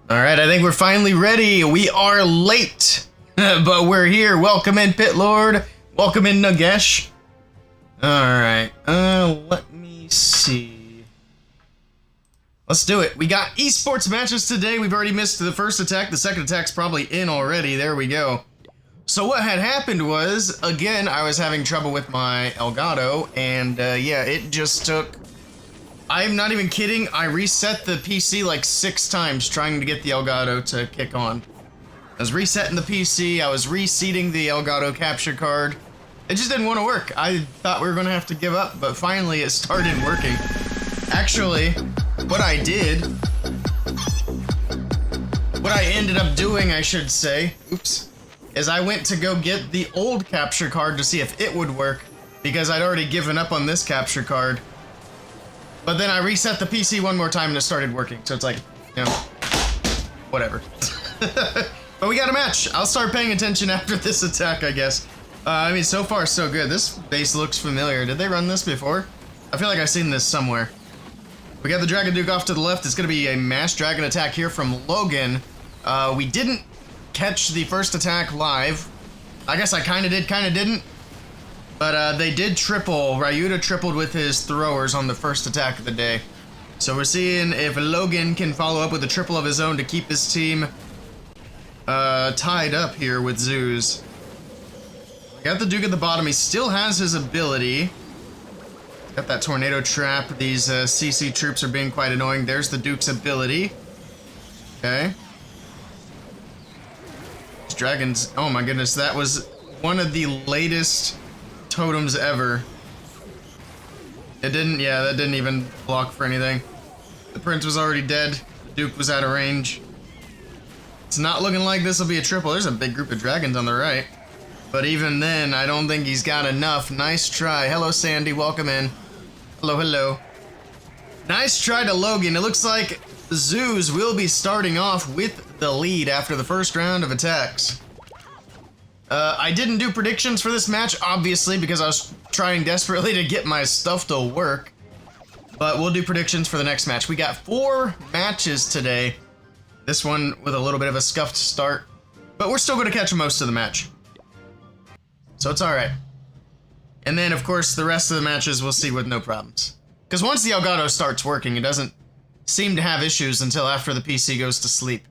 All right, I think we're finally ready. We are late, but we're here. Welcome in, Pit Lord. Welcome in, Nagesh. All right, let me see. Let's do it. We got esports matches today. We've already missed the first attack. The second attack's probably in already. There we go. So what had happened was, again, I was having trouble with my Elgato, and yeah, it just took... I'm not even kidding, I reset the PC like 6 times trying to get the Elgato to kick on. I was resetting the PC, I was reseating the Elgato capture card. It just didn't want to work. I thought we were going to have to give up, but finally it started working. Actually, what I ended up doing, I should say, oops, is I went to go get the old capture card to see if it would work, because I'd already given up on this capture card. But then I reset the PC one more time and it started working. So it's like, you know, whatever. But we got a match. I'll start paying attention after this attack, I guess. I mean, so far so good. This base looks familiar. Did they run this before? I feel like I've seen this somewhere. We got the Dragon Duke off to the left. It's going to be a mass dragon attack here from Logan. We didn't catch the first attack live. I guess I kind of did, kind of didn't. But they did triple. Ryuta tripled with his throwers on the first attack of the day. So we're seeing if Logan can follow up with a triple of his own to keep his team tied up here with Zeus. We got the Duke at the bottom. He still has his ability. Got that tornado trap. These CC troops are being quite annoying. There's the Duke's ability. Okay. These dragons. Oh my goodness, that was one of the latest totems ever. It didn't, yeah, that didn't even block for anything. The prince was already dead. The Duke was out of range. It's not looking like this will be a triple. There's a big group of dragons on the right. But even then, I don't think he's got enough. Nice try. Hello, Sandy. Welcome in. Hello, hello. Nice try to Logan. It looks like Zeus will be starting off with the lead after the first round of attacks. I didn't do predictions for this match, obviously, because I was trying desperately to get my stuff to work. But we'll do predictions for the next match. We got 4 matches today. This one with a little bit of a scuffed start. But we're still going to catch most of the match. So it's alright. And then, of course, the rest of the matches we'll see with no problems. Because once the Elgato starts working, it doesn't seem to have issues until after the PC goes to sleep.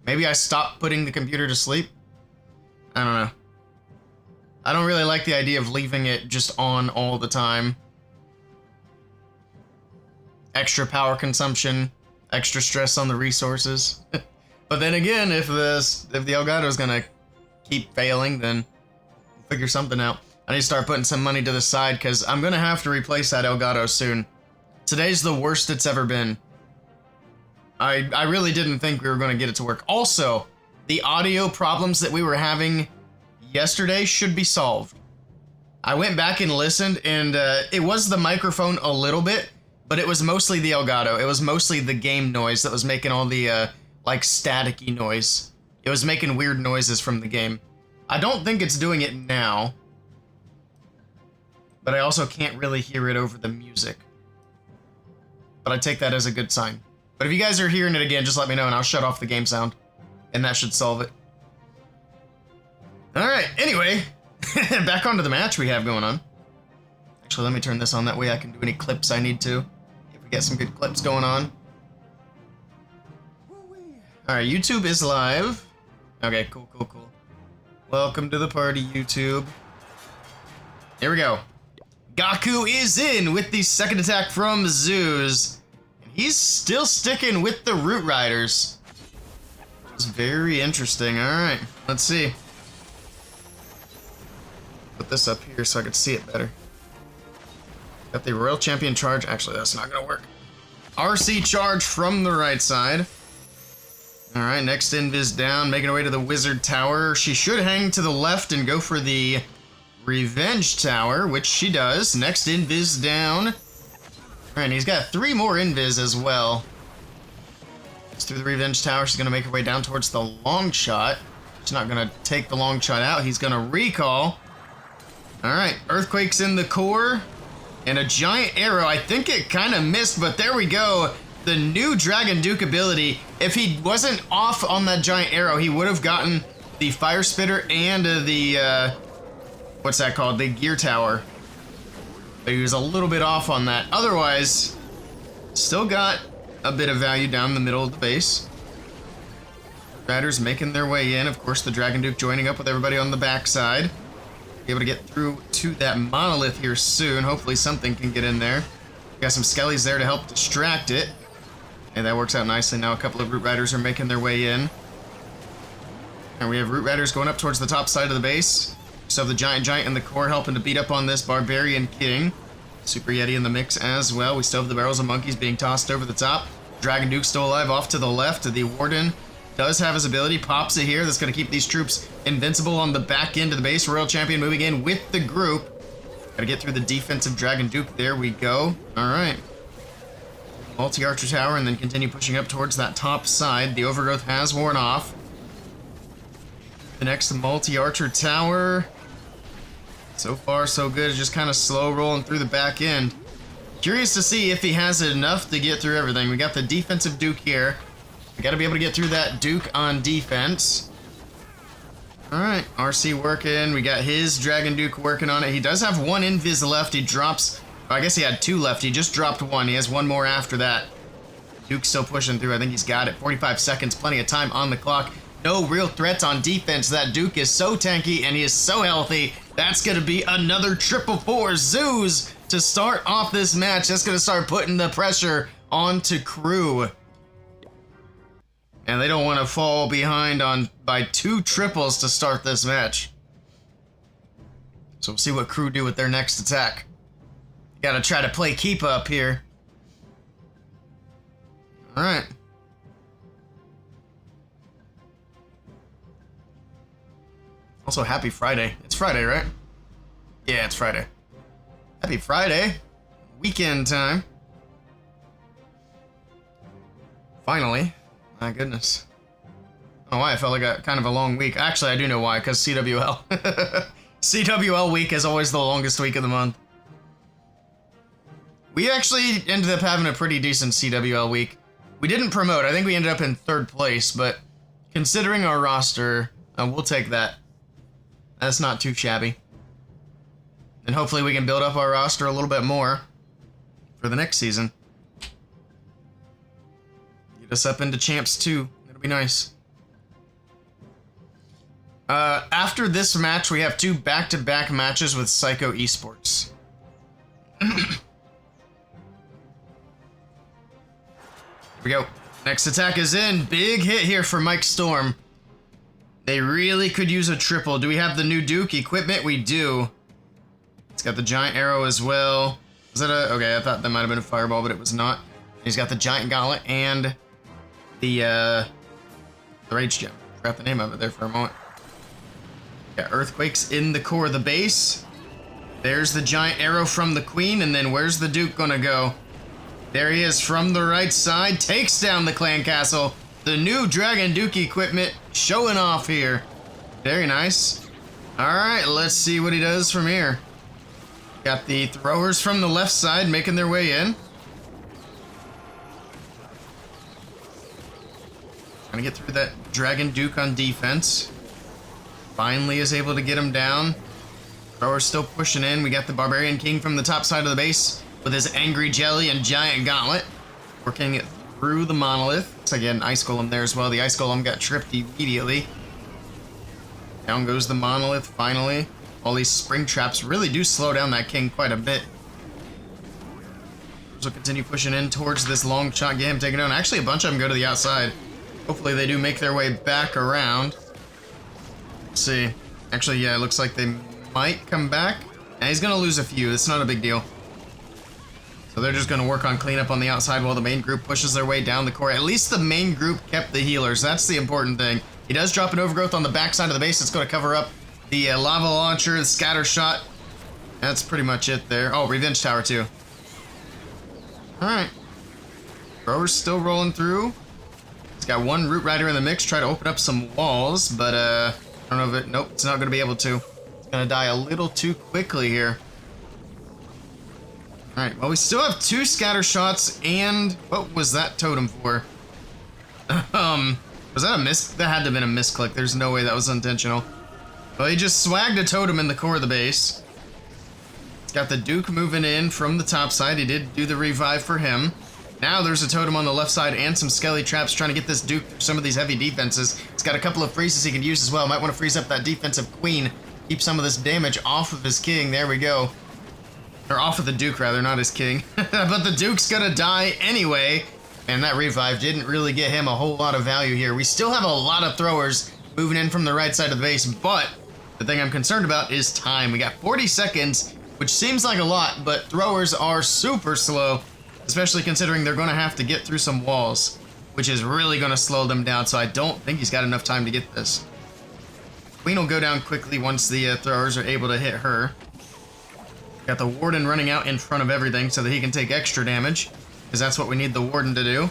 Maybe I stopped putting the computer to sleep? I don't know. I don't really like the idea of leaving it just on all the time. Extra power consumption, extra stress on the resources. But then again, if the Elgato is gonna keep failing, then we'll figure something out. I need to start putting some money to the side because I'm gonna have to replace that Elgato soon. Today's the worst it's ever been. I really didn't think we were gonna get it to work. Also, the audio problems that we were having yesterday should be solved. I went back and listened, and it was the microphone a little bit, but it was mostly the Elgato. It was mostly the game noise that was making all the, like, staticky noise. It was making weird noises from the game. I don't think it's doing it now, but I also can't really hear it over the music. But I take that as a good sign. But if you guys are hearing it again, just let me know, and I'll shut off the game sound, and that should solve it. Alright, anyway, back onto the match we have going on. Actually, let me turn this on, that way I can do any clips I need to, if we get some good clips going on. Alright, YouTube is live. Okay, cool, cool, cool. Welcome to the party, YouTube. Here we go. Gaku is in with the second attack from Zeus. And he's still sticking with the Root Riders. It's very interesting. Alright, let's see. Put this up here so I can see it better. Got the Royal Champion charge. Actually, that's not gonna work. RC charge from the right side. Alright, next invis down, making her way to the Wizard Tower. She should hang to the left and go for the Revenge Tower, which she does. Next invis down. Alright, he's got 3 more invis as well. It's through the Revenge Tower. She's gonna make her way down towards the long shot. She's not gonna take the long shot out. He's gonna recall. Alright, Earthquake's in the core. And a giant arrow. I think it kind of missed, but there we go. the new Dragon Duke ability, if he wasn't off on that giant arrow, he would have gotten the Fire Spitter and the, what's that called? The Gear Tower. But he was a little bit off on that. Otherwise, still got a bit of value down the middle of the base. Riders making their way in. Of course, the Dragon Duke joining up with everybody on the backside. Be able to get through to that monolith here soon. Hopefully something can get in there. Got some skellies there to help distract it. And that works out nicely. Now a couple of Root Riders are making their way in. And we have Root Riders going up towards the top side of the base. So the Giant in the core helping to beat up on this Barbarian King. Super Yeti in the mix as well. We still have the Barrels of Monkeys being tossed over the top. Dragon Duke still alive off to the left. The Warden does have his ability. Pops it here. That's going to keep these troops invincible on the back end of the base. Royal Champion moving in with the group. Got to get through the defensive Dragon Duke. There we go. All right. Multi-Archer Tower and then continue pushing up towards that top side. The Overgrowth has worn off. The next Multi-Archer Tower. So far, so good. Just kind of slow rolling through the back end. Curious to see if he has enough to get through everything. We got the defensive Duke here. We got to be able to get through that Duke on defense. All right, RC working. We got his Dragon Duke working on it. He does have one invis left. He drops... I guess he had two left. He just dropped one. He has one more after that. Duke's still pushing through. I think he's got it. 45 seconds. Plenty of time on the clock. No real threats on defense. That Duke is so tanky and he is so healthy. That's going to be another 444 Zeus to start off this match. That's going to start putting the pressure onto Crew. And they don't want to fall behind by 2 triples to start this match. So we'll see what Crew do with their next attack. Gotta try to play keep up here. Alright. Also, happy Friday. It's Friday, right? Yeah, it's Friday. Happy Friday. Weekend time. Finally. My goodness. I don't know why I felt like kind of a long week. Actually, I do know why, because CWL. CWL week is always the longest week of the month. We actually ended up having a pretty decent CWL week. We didn't promote. I think we ended up in 3rd place, but considering our roster, we'll take that. That's not too shabby. And hopefully we can build up our roster a little bit more for the next season. Get us up into Champs 2. It'll be nice. After this match, we have 2 back-to-back matches with Psycho Esports. Here we go. Next attack is in. Big hit here for Mike Storm. They really could use a triple. Do we have the new Duke equipment? We do. It's got the giant arrow as well. Is that a... Okay, I thought that might have been a fireball, but it was not. He's got the giant gauntlet and the rage gem. Forgot the name of it there for a moment. Got earthquakes in the core of the base. There's the giant arrow from the queen, and then where's the Duke gonna go? There he is from the right side, takes down the clan castle. The new Dragon Duke equipment showing off here. Very nice. All right, let's see what he does from here. Got the throwers from the left side making their way in. Trying to get through that Dragon Duke on defense. Finally is able to get him down. Thrower's still pushing in. We got the Barbarian King from the top side of the base with his Angry Jelly and Giant Gauntlet. Working it through the monolith. Looks like he had an Ice Golem there as well. The Ice Golem got tripped immediately. Down goes the monolith finally. All these spring traps really do slow down that king quite a bit. So continue pushing in towards this long shot, get him taken down. Actually, a bunch of them go to the outside. Hopefully they do make their way back around. Let's see. Actually, yeah, it looks like they might come back. And he's gonna lose a few. It's not a big deal. So they're just gonna work on cleanup on the outside while the main group pushes their way down the core. At least the main group kept the healers. That's the important thing. He does drop an overgrowth on the backside of the base. It's gonna cover up the lava launcher, the scatter shot. That's pretty much it there. Oh, Revenge Tower too. Alright. Thrower's still rolling through. He's got one Root Rider in the mix. Try to open up some walls, but I don't know if it... Nope, it's not going to be able to. It's going to die a little too quickly here. Alright, well, we still have 2 scatter shots, and what was that totem for? Was that a miss? That had to have been a misclick. There's no way that was intentional. Well, he just swagged a totem in the core of the base. He's got the Duke moving in from the top side. He did do the revive for him. Now there's a totem on the left side and some skelly traps trying to get this Duke through some of these heavy defenses. He's got a couple of freezes he can use as well. Might want to freeze up that defensive queen. Keep some of this damage off of his king. There we go. Or off of the Duke, rather, not his king. But the Duke's gonna die anyway. And that revive didn't really get him a whole lot of value here. We still have a lot of throwers moving in from the right side of the base, but the thing I'm concerned about is time. We got 40 seconds, which seems like a lot, but throwers are super slow, especially considering they're gonna have to get through some walls, which is really gonna slow them down, so I don't think he's got enough time to get this. Queen will go down quickly once the throwers are able to hit her. Got the Warden running out in front of everything so that he can take extra damage, because that's what we need the Warden to do.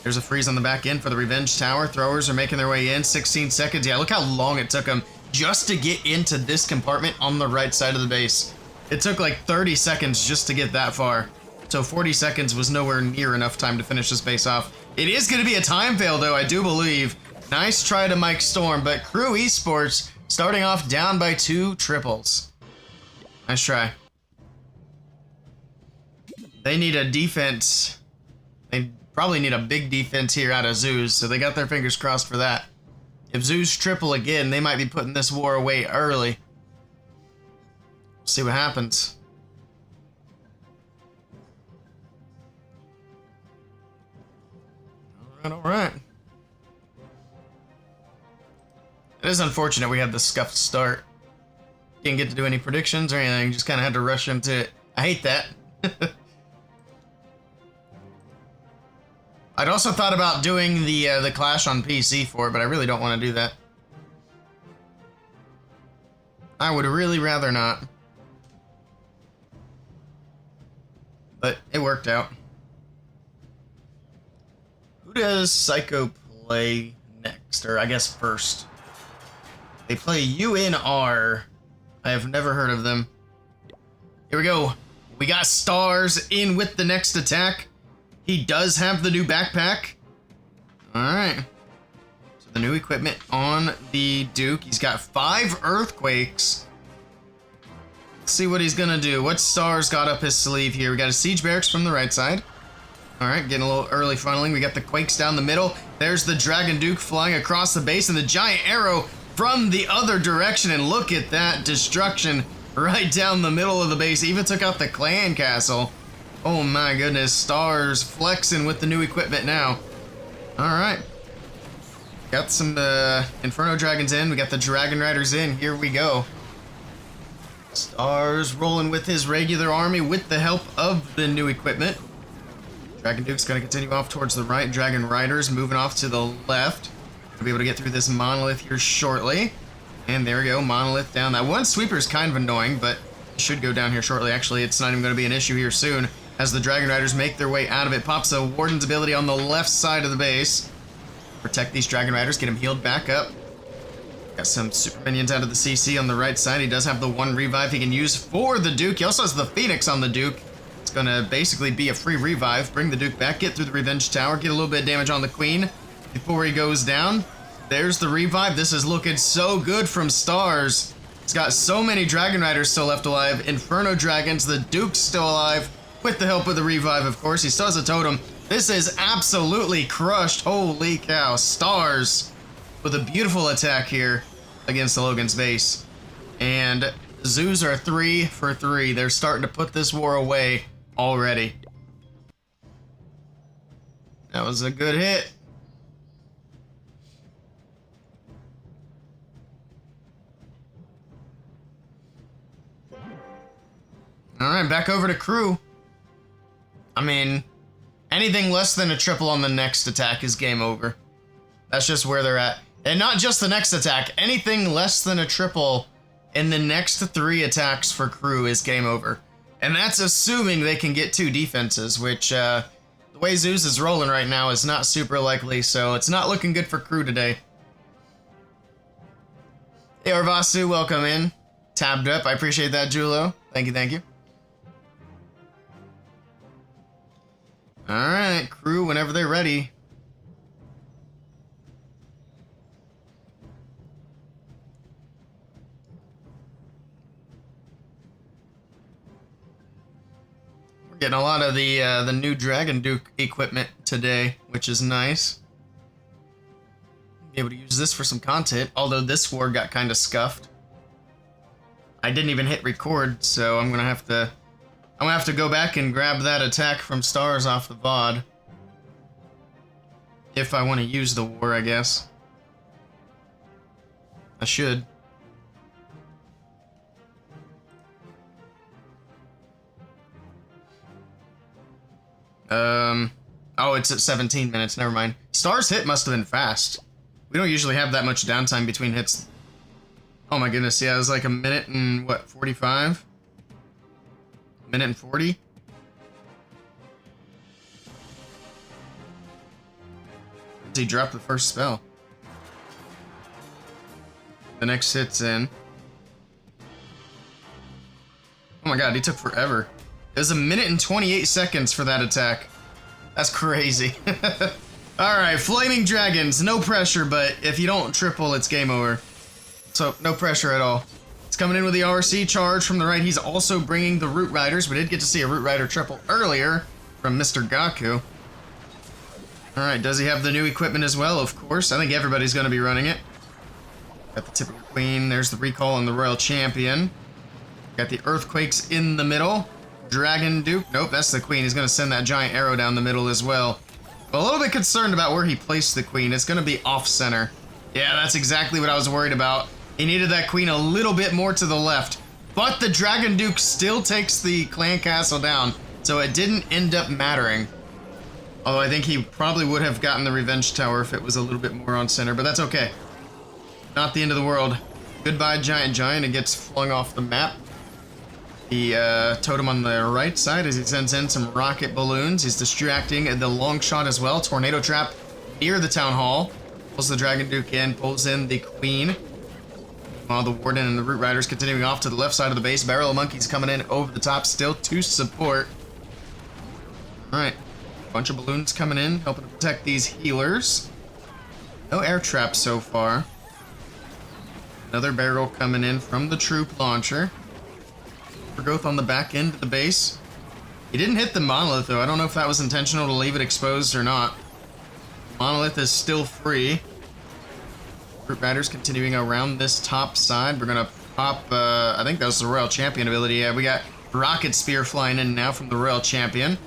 There's a freeze on the back end for the Revenge Tower. Throwers are making their way in. 16 seconds. Yeah, look how long it took them just to get into this compartment on the right side of the base. It took like 30 seconds just to get that far. So 40 seconds was nowhere near enough time to finish this base off. It is going to be a time fail, though, I do believe. Nice try to Mike Storm, but Crew Esports starting off down by 2 triples. Nice try. They need a defense. They probably need a big defense here out of Zeus, so they got their fingers crossed for that. If Zeus triple again, they might be putting this war away early. See what happens. All right. It is unfortunate we had the scuffed start. Didn't get to do any predictions or anything, just kind of had to rush into it. I hate that. I'd also thought about doing the Clash on PC for it, but I really don't want to do that. I would really rather not. But it worked out. Who does Psycho play next? Or I guess first. They play UNR. I have never heard of them. Here we go. We got Stars in with the next attack. He does have the new backpack. Alright. So the new equipment on the Duke. He's got 5 earthquakes. Let's see what he's gonna do. What Stars got up his sleeve here? We got a Siege Barracks from the right side. Alright, getting a little early funneling. We got the Quakes down the middle. There's the Dragon Duke flying across the base and the Giant Arrow from the other direction. And look at that destruction right down the middle of the base. Even took out the Clan Castle. Oh my goodness, Stars flexing with the new equipment now. Alright. Got some Inferno Dragons in. We got the Dragon Riders in. Here we go. Stars rolling with his regular army with the help of the new equipment. Dragon Duke's going to continue off towards the right. Dragon Riders moving off to the left. We'll be able to get through this Monolith here shortly. And there we go, Monolith down. That one Sweeper's kind of annoying, but it should go down here shortly. Actually, it's not even going to be an issue here soon as the Dragon Riders make their way out of it. Pops a Warden's ability on the left side of the base. Protect these Dragon Riders, get him healed back up. Got some super minions out of the CC on the right side. He does have the one revive he can use for the Duke. He also has the Phoenix on the Duke. It's gonna basically be a free revive. Bring the Duke back, get through the Revenge Tower, get a little bit of damage on the Queen before he goes down. There's the revive. This is looking so good from Stars. It's got so many Dragon Riders still left alive. Inferno Dragons, the Duke's still alive. With the help of the revive, of course. He still has a totem. This is absolutely crushed. Holy cow. Stars with a beautiful attack here against the Logan's base. And Zoos are 3 for 3. They're starting to put this war away already. That was a good hit. Alright, back over to Crew. I mean, anything less than a triple on the next attack is game over. That's just where they're at. And not just the next attack, anything less than a triple in the next 3 attacks for Crew is game over. And that's assuming they can get 2 defenses, which, the way Zeus is rolling right now is not super likely, so it's not looking good for Crew today. Hey, Arvasu, welcome in. Tabbed up, I appreciate that, Julo. Thank you, thank you. Alright, crew, whenever they're ready. We're getting a lot of the new Dragon Duke equipment today, which is nice. Be able to use this for some content, although this war got kind of scuffed. I didn't even hit record, so I'm gonna have to go back and grab that attack from Stars off the VOD. If I want to use the war, I guess. I should. Oh, it's at 17 minutes, never mind. Stars hit must have been fast. We don't usually have that much downtime between hits. Oh my goodness, yeah, it was like a minute and what, 45? Minute and 40? He dropped the first spell. The next hit's in. Oh my god, he took forever. It was a minute and 28 seconds for that attack. That's crazy. Alright, Flaming Dragons, no pressure, but if you don't triple, it's game over. So, no pressure at all. It's coming in with the RC charge from the right. He's also bringing the Root Riders. We did get to see a Root Rider triple earlier from Mr. Gaku. Alright, does he have the new equipment as well? Of course. I think everybody's going to be running it. Got the typical Queen. There's the recall on the Royal Champion. Got the Earthquakes in the middle. Dragon Duke. Nope, that's the Queen. He's going to send that giant arrow down the middle as well. A little bit concerned about where he placed the Queen. It's going to be off-center. Yeah, that's exactly what I was worried about. He needed that Queen a little bit more to the left. But the Dragon Duke still takes the clan castle down, so it didn't end up mattering. Although I think he probably would have gotten the Revenge Tower if it was a little bit more on center, but that's okay. Not the end of the world. Goodbye, Giant Giant. It gets flung off the map. The totem on the right side as he sends in some rocket balloons. He's distracting the long shot as well. Tornado trap near the town hall. Pulls the Dragon Duke in, pulls in the Queen. While the Warden and the Root Riders continuing off to the left side of the base. Barrel of Monkeys coming in over the top still to support. Alright. Bunch of balloons coming in, helping to protect these healers. No air traps so far. Another barrel coming in from the troop launcher. Growth on the back end of the base. He didn't hit the monolith though. I don't know if that was intentional to leave it exposed or not. Monolith is still free. Root Riders continuing around this top side. We're gonna pop, I think that was the Royal Champion ability. Yeah, we got Rocket Spear flying in now from the Royal Champion.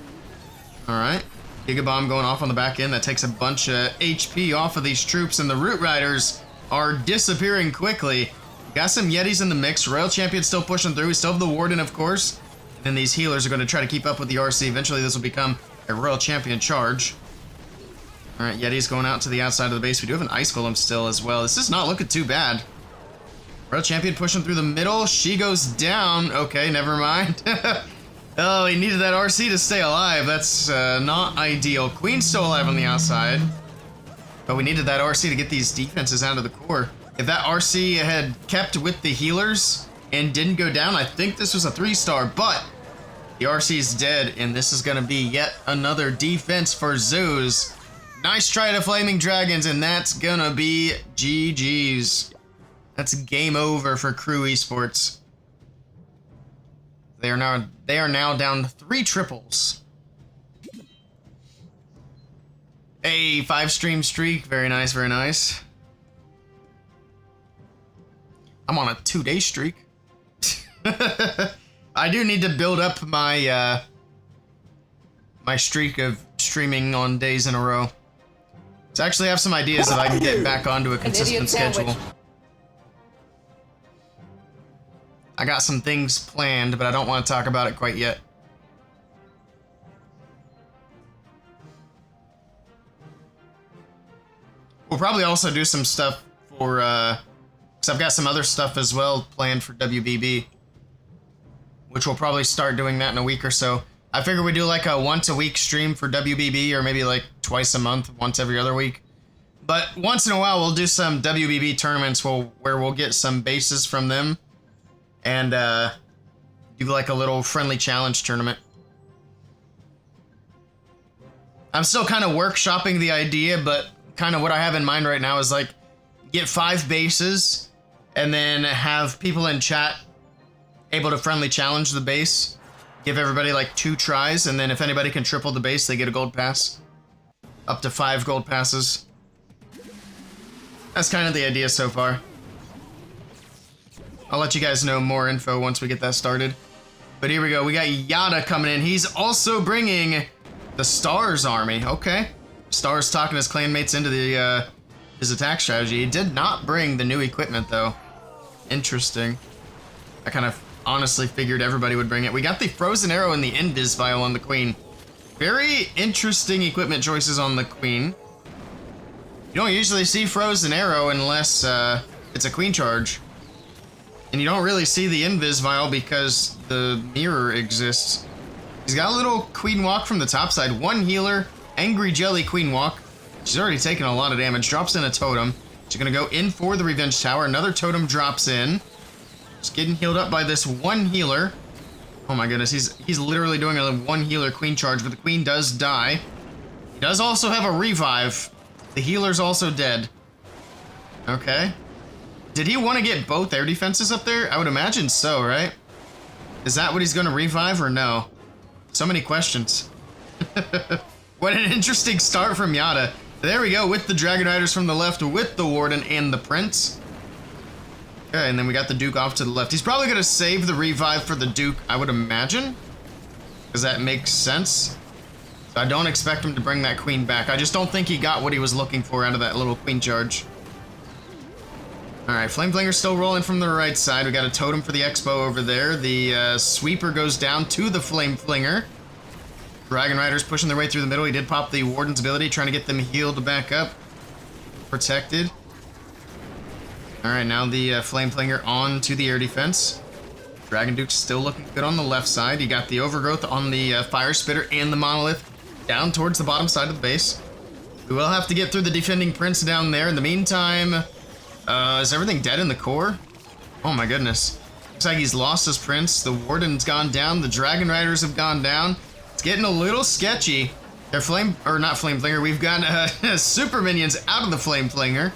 Alright. Giga Bomb going off on the back end. That takes a bunch of HP off of these troops, and the Root Riders are disappearing quickly. Got some Yetis in the mix. Royal Champion still pushing through. We still have the Warden, of course. And then these healers are going to try to keep up with the RC. Eventually, this will become a Royal Champion charge. Alright, Yeti's going out to the outside of the base. We do have an Ice Golem still as well. This is not looking too bad. Royal Champion pushing through the middle. She goes down. Okay, never mind. Oh, he needed that RC to stay alive. That's not ideal. Queen's still alive on the outside. But we needed that RC to get these defenses out of the core. If that RC had kept with the healers and didn't go down, I think this was a 3-star, but the RC is dead, and this is going to be yet another defense for Zeus. Nice try to Flaming Dragons, and that's going to be GG's. That's game over for Crew Esports. They are now down 3 triples. A 5-stream streak. Very nice, very nice. I'm on a 2-day streak. I do need to build up my my streak of streaming on days in a row. To actually have some ideas that I can get back onto a consistent schedule. I got some things planned, but I don't want to talk about it quite yet. We'll probably also do some stuff for because I've got some other stuff as well planned for WBB, which we'll probably start doing that in a week or so. I figure we do like a once-a-week stream for WBB, or maybe like twice a month, once every other week. But once in a while, we'll do some WBB tournaments where we'll get some bases from them and do like a little friendly challenge tournament. I'm still kind of workshopping the idea, but kind of what I have in mind right now is like get 5 bases and then have people in chat able to friendly challenge the base. Give everybody like 2 tries, and then if anybody can triple the base, they get a gold pass. Up to 5 gold passes. That's kind of the idea so far. I'll let you guys know more info once we get that started. But here we go. We got Yada coming in. He's also bringing the Stars army. Okay. Stars talking his clanmates into the his attack strategy. He did not bring the new equipment though. Interesting. I kind of honestly figured everybody would bring it. We got the Frozen Arrow and the Invis Vial on the Queen. Very interesting equipment choices on the Queen. You don't usually see Frozen Arrow unless it's a Queen charge. And you don't really see the Invis Vial because the mirror exists. He's got a little Queen Walk from the top side. 1 healer, Angry Jelly Queen Walk. She's already taken a lot of damage. Drops in a totem. She's gonna go in for the Revenge Tower. Another totem drops in. Just getting healed up by this 1 healer. Oh my goodness, he's literally doing a 1 healer Queen charge, but the Queen does die. He does also have a revive. The healer's also dead. Okay. Did he want to get both air defenses up there? I would imagine so, right? Is that what he's going to revive or no? So many questions. What an interesting start from Yada. There we go, with the Dragon Riders from the left, with the Warden and the Prince. Okay, and then we got the Duke off to the left. He's probably going to save the revive for the Duke, I would imagine. Because that makes sense. So I don't expect him to bring that Queen back. I just don't think he got what he was looking for out of that little Queen charge. Alright, Flame Flinger's still rolling from the right side. We got a totem for the Expo over there. The Sweeper goes down to the Flame Flinger. Dragon Riders pushing their way through the middle. He did pop the Warden's ability, trying to get them healed back up. Protected. Alright, now the Flame Flinger on to the air defense. Dragon Duke's still looking good on the left side. You got the Overgrowth on the Fire Spitter and the Monolith down towards the bottom side of the base. We will have to get through the defending Prince down there. In the meantime, is everything dead in the core? Oh my goodness. Looks like he's lost his Prince. The Warden's gone down. The Dragon Riders have gone down. It's getting a little sketchy. They're not Flame Flinger. We've got super minions out of the Flame Flinger.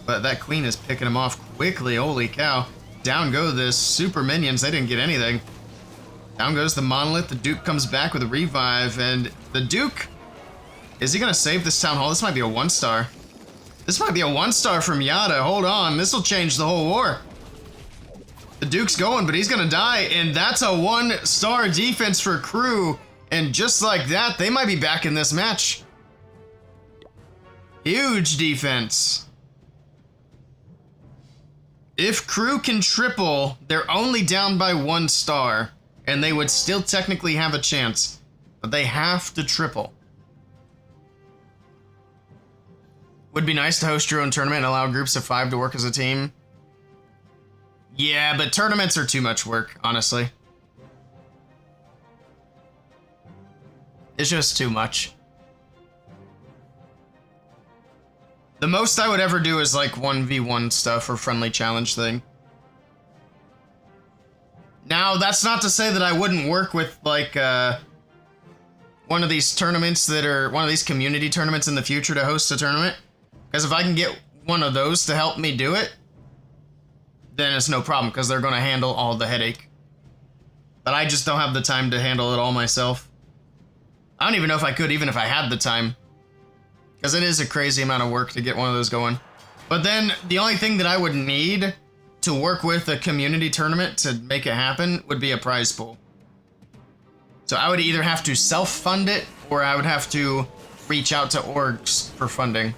But that Queen is picking them off quickly. Holy cow. Down go the super minions. They didn't get anything. Down goes the Monolith. The Duke comes back with a revive. And the Duke, is he going to save this Town Hall? This might be a 1-star. This might be a 1-star from Yada. Hold on. This will change the whole war. The Duke's going, but he's going to die. And that's a 1-star defense for Crew. And just like that, they might be back in this match. Huge defense. If Crew can triple, they're only down by 1 star. And they would still technically have a chance. But they have to triple. Would be nice to host your own tournament and allow groups of 5 to work as a team. Yeah, but tournaments are too much work, honestly. It's just too much. The most I would ever do is like 1v1 stuff or friendly challenge thing. Now, that's not to say that I wouldn't work with like one of these tournaments that are one of these community tournaments in the future to host a tournament. Because if I can get one of those to help me do it, then it's no problem because they're going to handle all the headache. But I just don't have the time to handle it all myself. I don't even know if I could, even if I had the time. Because it is a crazy amount of work to get one of those going. But then, the only thing that I would need to work with a community tournament to make it happen would be a prize pool. So I would either have to self-fund it, or I would have to reach out to orgs for funding.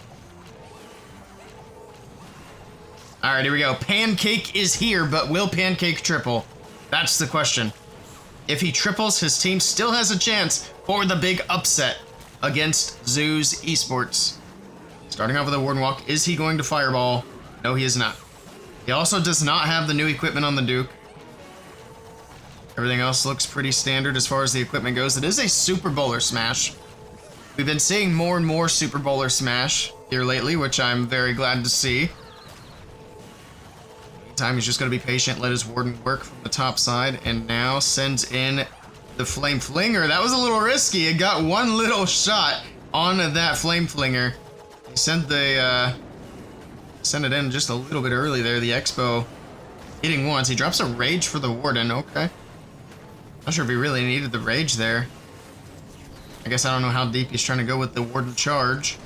Alright, here we go. Pancake is here, but will Pancake triple? That's the question. If he triples, his team still has a chance for the big upset against Zeus Esports. Starting off with a Warden Walk. Is he going to Fireball? No, he is not. He also does not have the new equipment on the Duke. Everything else looks pretty standard as far as the equipment goes. It is a Super Bowler Smash. We've been seeing more and more Super Bowler Smash here lately, which I'm very glad to see. Meantime, he's just going to be patient, let his Warden work from the top side, and now sends in the Flame Flinger. That was a little risky. It got one little shot, on that Flame Flinger. He sent the, sent it in just a little bit early there, the Expo. Hitting once. He drops a Rage for the Warden, okay. Not sure if he really needed the Rage there. I guess I don't know how deep he's trying to go with the Warden charge.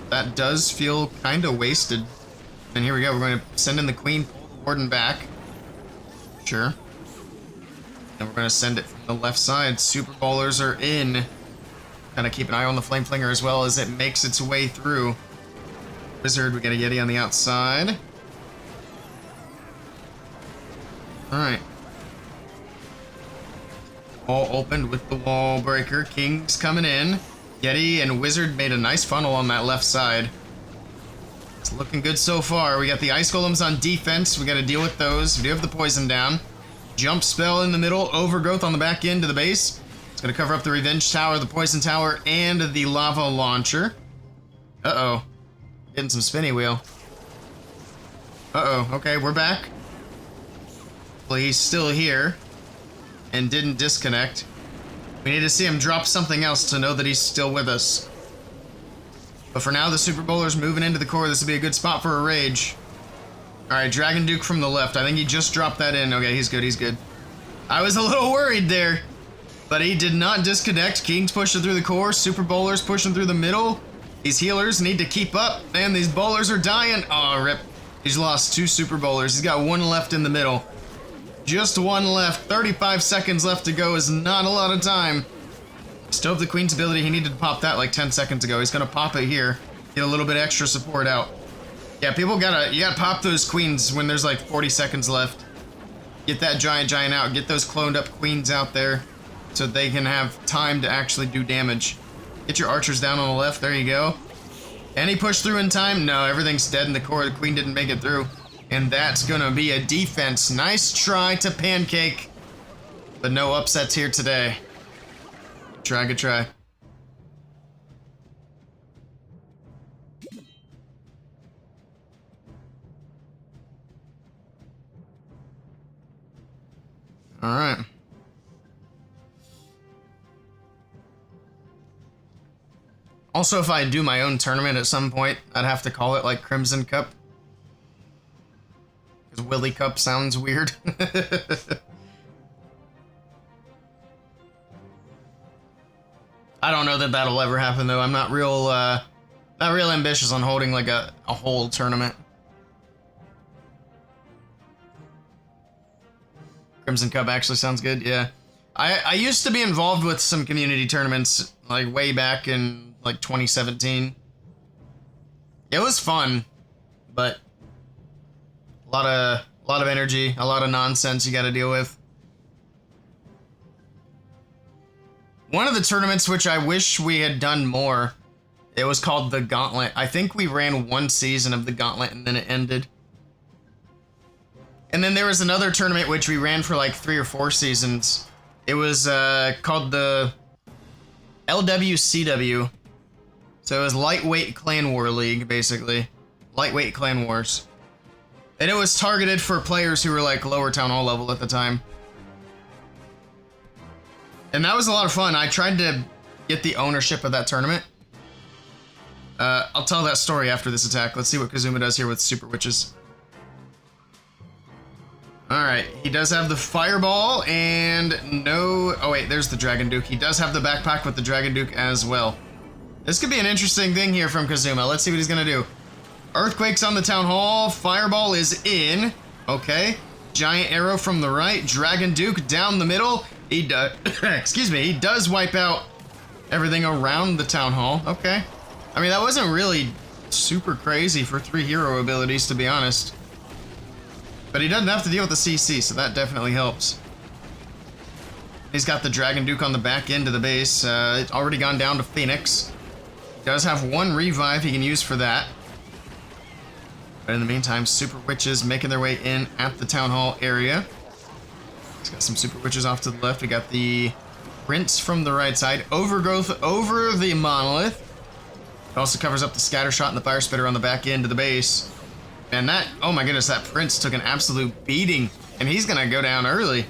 That does feel kind of wasted. And here we go, we're going to send in the Queen, pull the Warden back. Sure. And we're going to send it from the left side. Super Bowlers are in. Kind of keep an eye on the Flame Flinger as well as it makes its way through. Wizard, we got a Yeti on the outside. Alright. Wall opened with the wall breaker. King's coming in. Yeti and Wizard made a nice funnel on that left side. It's looking good so far. We got the Ice Golems on defense. We got to deal with those. We do have the poison down. Jump spell in the middle. Overgrowth on the back end to the base. It's going to cover up the Revenge Tower, the Poison Tower, and the Lava Launcher. Uh-oh. Getting some spinny wheel. Uh-oh. Okay, we're back. Well, he's still here. And didn't disconnect. We need to see him drop something else to know that he's still with us. But for now, the Super Bowler's moving into the core. This would be a good spot for a Rage. Alright, Dragon Duke from the left. I think he just dropped that in. Okay, he's good, he's good. I was a little worried there. But he did not disconnect. King's pushing through the core. Super Bowlers pushing through the middle. These healers need to keep up. And these bowlers are dying. Oh, rip. He's lost 2 Super Bowlers. He's got 1 left in the middle. Just 1 left. 35 seconds left to go is not a lot of time. Still have the Queen's ability. He needed to pop that like 10 seconds ago. He's going to pop it here. Get a little bit extra support out. Yeah, people you gotta pop those Queens when there's like 40 seconds left. Get that giant out. Get those cloned up Queens out there so they can have time to actually do damage. Get your archers down on the left. There you go. Any push through in time? No, everything's dead in the core. The Queen didn't make it through. And that's gonna be a defense. Nice try to pancake. But no upsets here today. Good try. Alright. Also, if I do my own tournament at some point, I'd have to call it like Crimson Cup. Because Willey Cup sounds weird. I don't know that that'll ever happen though. I'm not real ambitious on holding like a whole tournament. Crimson Cup actually sounds good, yeah. I used to be involved with some community tournaments like way back in like 2017. It was fun, but a lot of energy, a lot of nonsense you got to deal with. One of the tournaments which I wish we had done more, it was called the Gauntlet. I think we ran 1 season of the Gauntlet and then it ended. And then there was another tournament which we ran for like 3 or 4 seasons. It was called the LWCW. So it was Lightweight Clan War League, basically. Lightweight Clan Wars. And it was targeted for players who were like lower Town Hall level at the time. And that was a lot of fun. I tried to get the ownership of that tournament. I'll tell that story after this attack. Let's see what Kazuma does here with Super Witches. Alright, he does have the Fireball and no... Oh wait, there's the Dragon Duke. He does have the backpack with the Dragon Duke as well. This could be an interesting thing here from Kazuma. Let's see what he's gonna do. Earthquake's on the Town Hall. Fireball is in. Okay. Giant Arrow from the right. Dragon Duke down the middle. He does... excuse me. He does wipe out everything around the Town Hall. Okay. I mean, that wasn't really super crazy for 3 hero abilities, to be honest. But he doesn't have to deal with the CC, so that definitely helps. He's got the Dragon Duke on the back end of the base. It's already gone down to Phoenix. Does have 1 revive he can use for that. But in the meantime, Super Witches making their way in at the Town Hall area. He's got some Super Witches off to the left. We got the Prince from the right side. Overgrowth over the Monolith. It also covers up the Scatter Shot and the Fire Spitter on the back end of the base. And that, oh my goodness, that Prince took an absolute beating. And he's gonna go down early.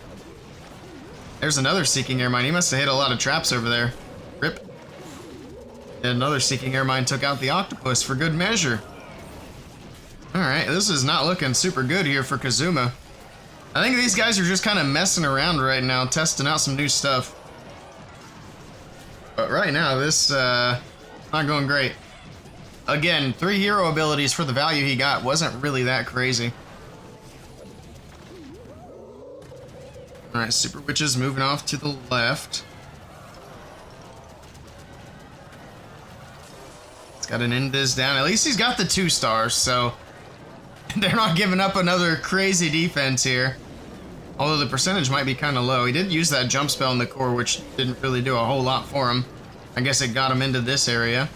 There's another Seeking Air Mine. He must have hit a lot of traps over there. Rip. Another Seeking Air Mine took out the Octopus for good measure. Alright, this is not looking super good here for Kazuma. I think these guys are just kind of messing around right now, testing out some new stuff. But right now, this, not going great. Again, 3 hero abilities for the value he got wasn't really that crazy. Alright, Super Witch is moving off to the left. It's got an Invis down. At least he's got the 2 stars, so they're not giving up another crazy defense here. Although the percentage might be kind of low. He did use that jump spell in the core, which didn't really do a whole lot for him. I guess it got him into this area.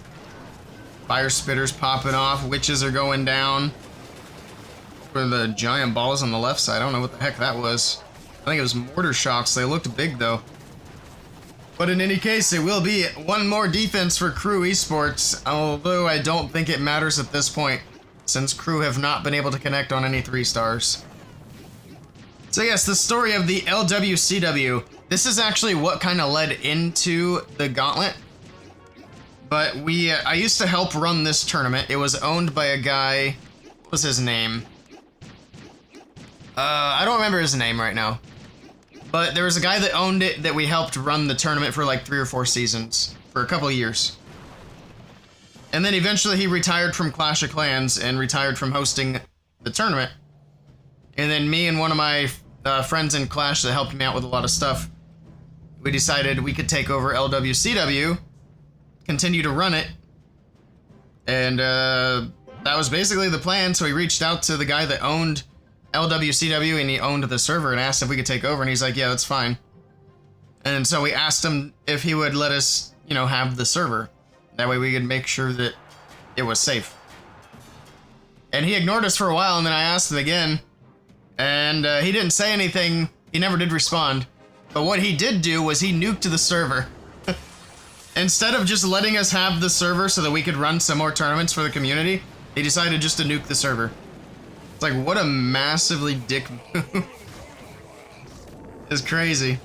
Fire Spitters popping off. Witches are going down. For the giant balls on the left side. I don't know what the heck that was. I think it was mortar shocks. They looked big, though. But in any case, it will be one more defense for Crew Esports. Although I don't think it matters at this point, since Crew have not been able to connect on any 3 stars. So yes, the story of the LWCW. This is actually what kind of led into the Gauntlet. But I used to help run this tournament. It was owned by a guy. What was his name? I don't remember his name right now. But there was a guy that owned it that we helped run the tournament for like 3 or 4 seasons. For a couple of years. And then eventually he retired from Clash of Clans and retired from hosting the tournament. And then me and one of my friends in Clash that helped me out with a lot of stuff, we decided we could take over LWCW, continue to run it, and that was basically the plan. So he reached out to the guy that owned LWCW and he owned the server and asked if we could take over, and he's like, yeah, that's fine. And so we asked him if he would let us, you know, have the server. That way we could make sure that it was safe. And he ignored us for a while, and then I asked him again, and he didn't say anything. He never did respond. But what he did do was he nuked the server. Instead of just letting us have the server so that we could run some more tournaments for the community, he decided just to nuke the server. It's like, what a massively dick move. It's crazy.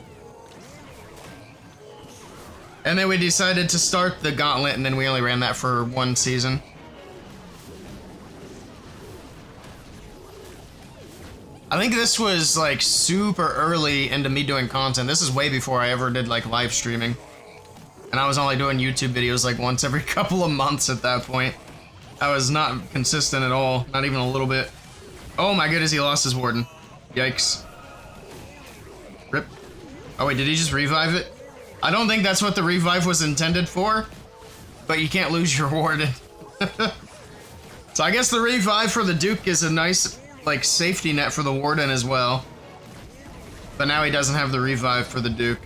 And then we decided to start the Gauntlet, and then we only ran that for 1 season. I think this was like super early into me doing content. This is way before I ever did like live streaming. And I was only doing YouTube videos like once every couple of months at that point. I was not consistent at all, not even a little bit. Oh my goodness, he lost his Warden. Yikes. Rip. Oh wait, did he just revive it? I don't think that's what the revive was intended for, but you can't lose your Warden. So I guess the revive for the Duke is a nice, like, safety net for the Warden as well. But now he doesn't have the revive for the Duke.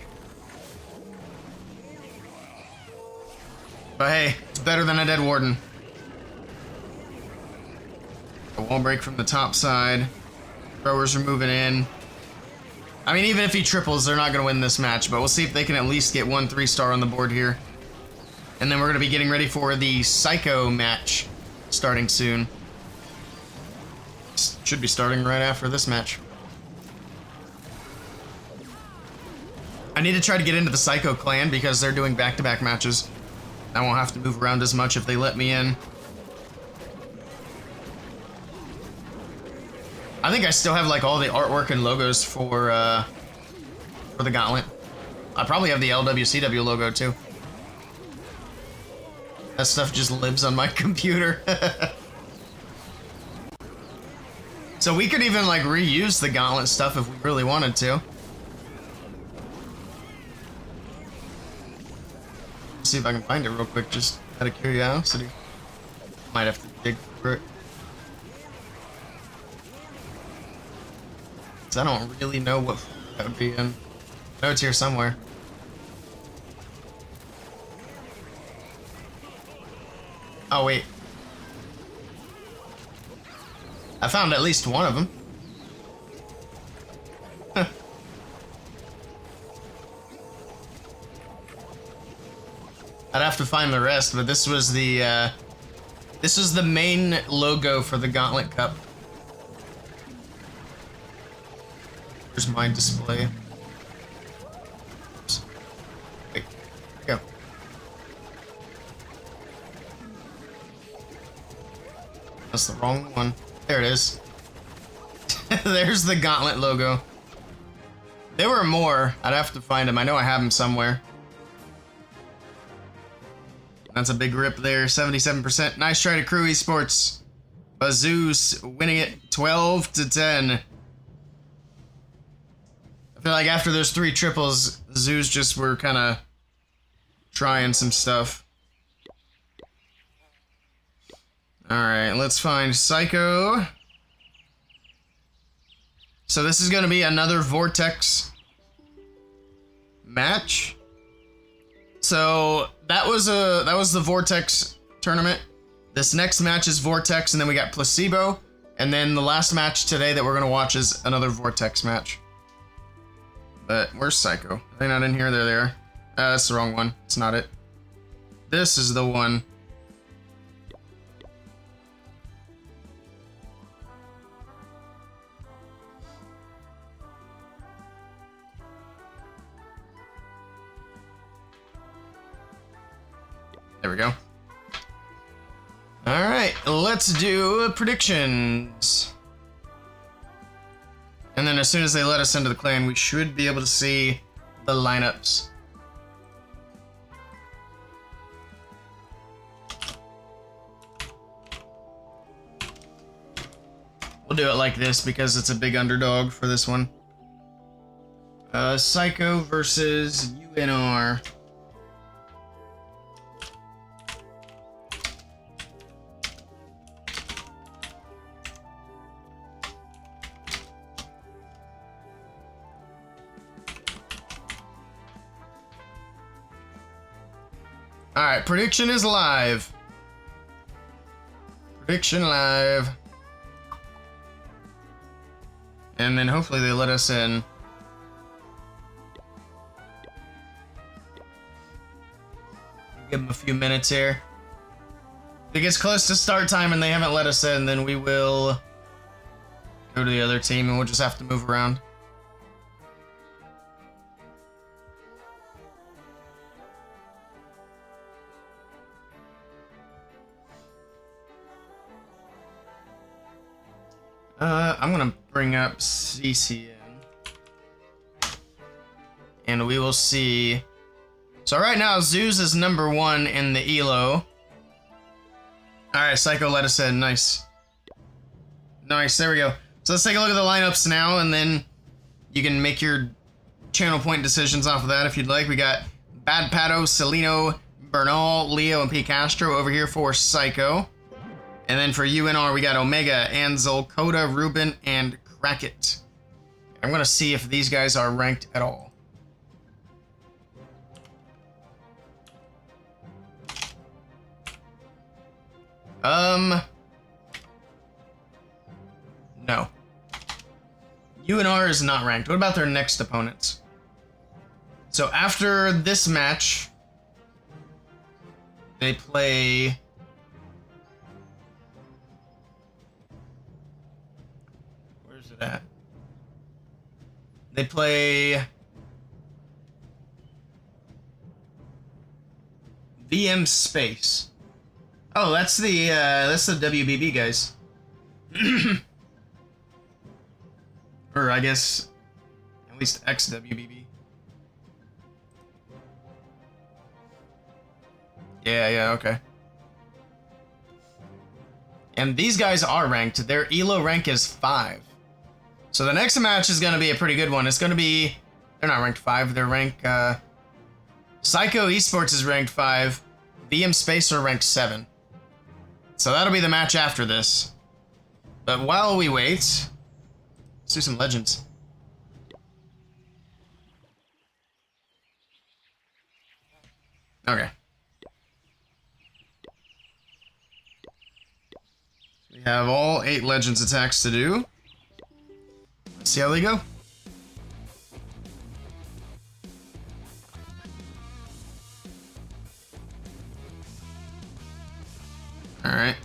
But hey, it's better than a dead Warden. A wall break from the top side. Throwers are moving in. I mean, even if he triples, they're not going to win this match, but we'll see if they can at least get 1 3-star on the board here. And then we're going to be getting ready for the Psycho match starting soon. Should be starting right after this match. I need to try to get into the Psycho clan because they're doing back-to-back matches. I won't have to move around as much if they let me in. I think I still have like all the artwork and logos for the Gauntlet. I probably have the LWCW logo too. That stuff just lives on my computer. So we could even like reuse the Gauntlet stuff if we really wanted to. See if I can find it real quick, just out of curiosity. Might have to dig for it. I don't really know what that would be in. I know it's here somewhere. Oh wait. I found at least one of them. I'd have to find the rest, but this was the main logo for the Gauntlet Cup. Here's my display. Oops. Wait, go. That's the wrong one. There it is. There's the Gauntlet logo. There were more. I'd have to find them. I know I have them somewhere. That's a big rip there. 77%. Nice try to Crew Esports. Zeus winning it 12-10. I feel like after those 3 triples, Zeus just were kind of trying some stuff. Alright, let's find Psycho. So this is going to be another Vortex match. So that was the Vortex tournament. This next match is Vortex, and then we got Placebo. And then the last match today that we're going to watch is another Vortex match. But where's Psycho? Are they not in here? They're there. That's the wrong one. It's not it. This is the one. There we go. All right, let's do predictions. And then as soon as they let us into the clan, we should be able to see the lineups. We'll do it like this because it's a big underdog for this one. Psycho versus UNR. Alright, prediction is live. Prediction live. And then hopefully they let us in. Give them a few minutes here. If it gets close to start time and they haven't let us in, then we will go to the other team and we'll just have to move around. I'm gonna bring up CCN. And we will see. So right now, Zeus is number 1 in the ELO. Alright, Psycho let us in. Nice. Nice, there we go. So let's take a look at the lineups now, and then you can make your channel point decisions off of that if you'd like. We got Bad Pato, Celino, Bernal, Leo, and P. Castro over here for Psycho. And then for UNR, we got Omega, Anzel, Coda, Ruben, and Crackit. I'm going to see if these guys are ranked at all. No. UNR is not ranked. What about their next opponents? So after this match, they play... Where's it at? They play... VM Space. Oh, that's the WBB guys. Or I guess at least ex-WBB. Yeah, okay. And these guys are ranked. Their ELO rank is 5. So the next match is going to be a pretty good one. It's going to be... They're not ranked 5. They're ranked... Psycho Esports is ranked 5. VM Space are ranked 7. So that'll be the match after this. But while we wait, let's do some legends. Okay. We have all 8 legends attacks to do. Let's see how they go. All right.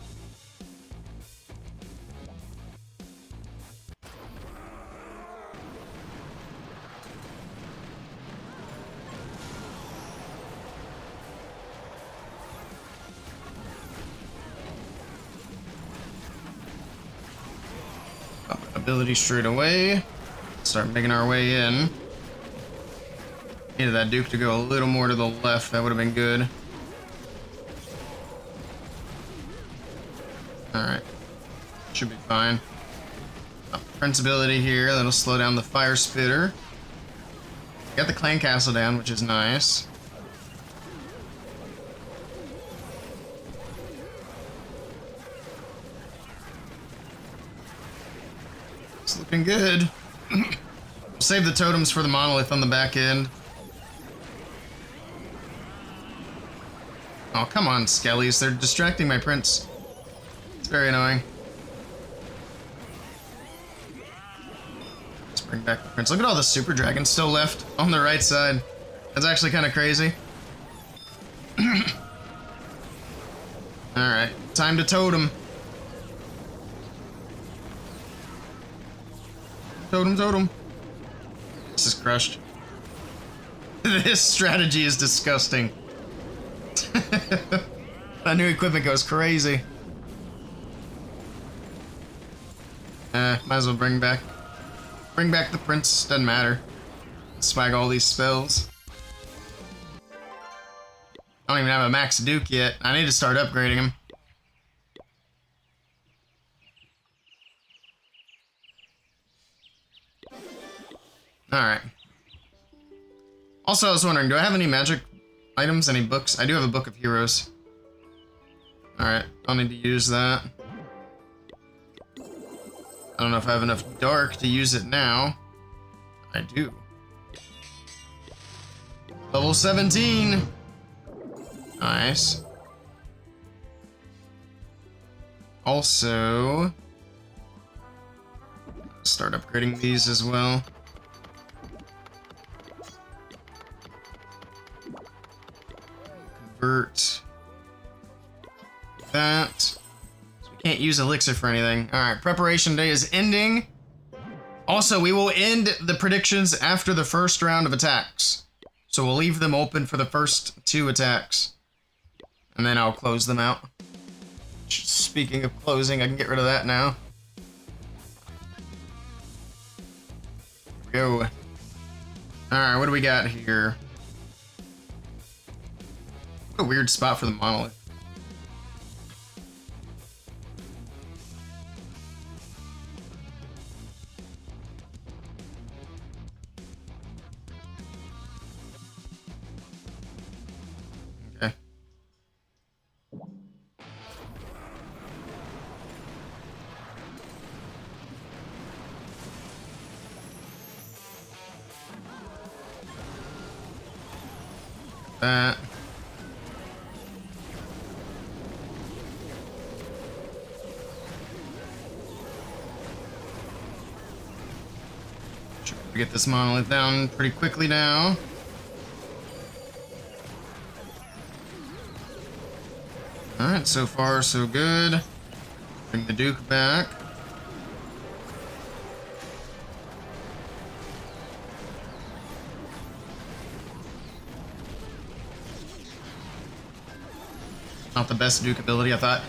ability straight away. Start making our way in. Needed that Duke to go a little more to the left. That would have been good. Alright. Should be fine. Prince ability here. That'll slow down the fire spitter. Got the clan castle down, which is nice. It's looking good. Save the totems for the monolith on the back end. Oh, come on, Skellies. They're distracting my prince. It's very annoying. Let's bring back the prince. Look at all the super dragons still left on the right side. That's actually kind of crazy. Alright, time to totem. Totem, totem. This is crushed. This strategy is disgusting. That new equipment goes crazy. Might as well bring back the prince. Doesn't matter. Swag all these spells. I don't even have a max Duke yet. I need to start upgrading him. Alright. Also, I was wondering, do I have any magic items, any books? I do have a book of heroes. Alright, I'll need to use that. I don't know if I have enough dark to use it now. I do. Level 17! Nice. Also, start upgrading these as well. Convert that. So we can't use elixir for anything. Alright, preparation day is ending. Also, we will end the predictions after the first round of attacks. So we'll leave them open for the first 2 attacks. And then I'll close them out. Speaking of closing, I can get rid of that now. Here we go. Alright, what do we got here? What a weird spot for the monolith. Okay. That. Get this monolith down pretty quickly now. Alright, so far so good. Bring the Duke back. Not the best Duke ability, I thought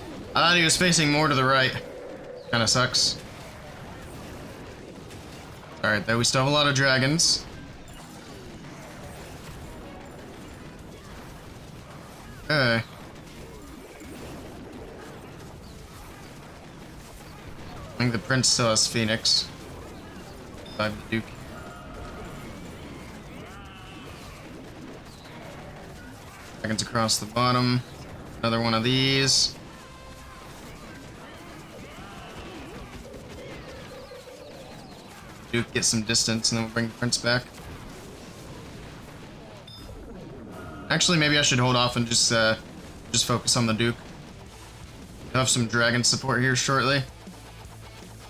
he was facing more to the right. Kinda sucks. Alright, though we still have a lot of dragons. Okay. I think the prince still has Phoenix. Revive the Duke. Dragons across the bottom. Another one of these. Duke get some distance, and then we'll bring the prince back. Actually, maybe I should hold off and just focus on the Duke. I'll have some dragon support here shortly.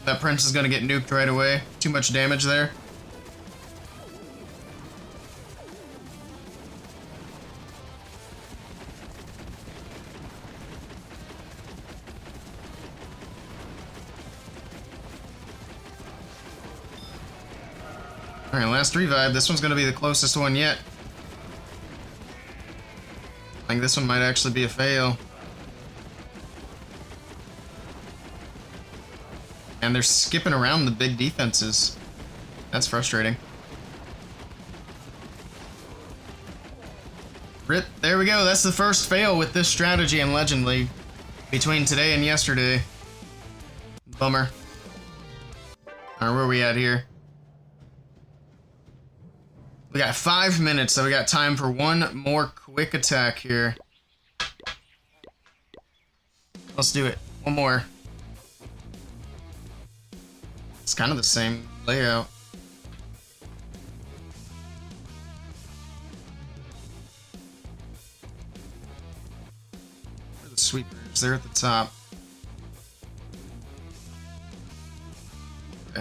That prince is gonna get nuked right away. Too much damage there. Alright, last revive. This one's gonna be the closest one yet. I think this one might actually be a fail. And they're skipping around the big defenses. That's frustrating. Rip, there we go. That's the first fail with this strategy in Legend League between today and yesterday. Bummer. Alright, where are we at here? We got 5 minutes, so we got time for one more quick attack here. Let's do it. One more. It's kind of the same layout. Where are the sweepers? They're at the top. Okay.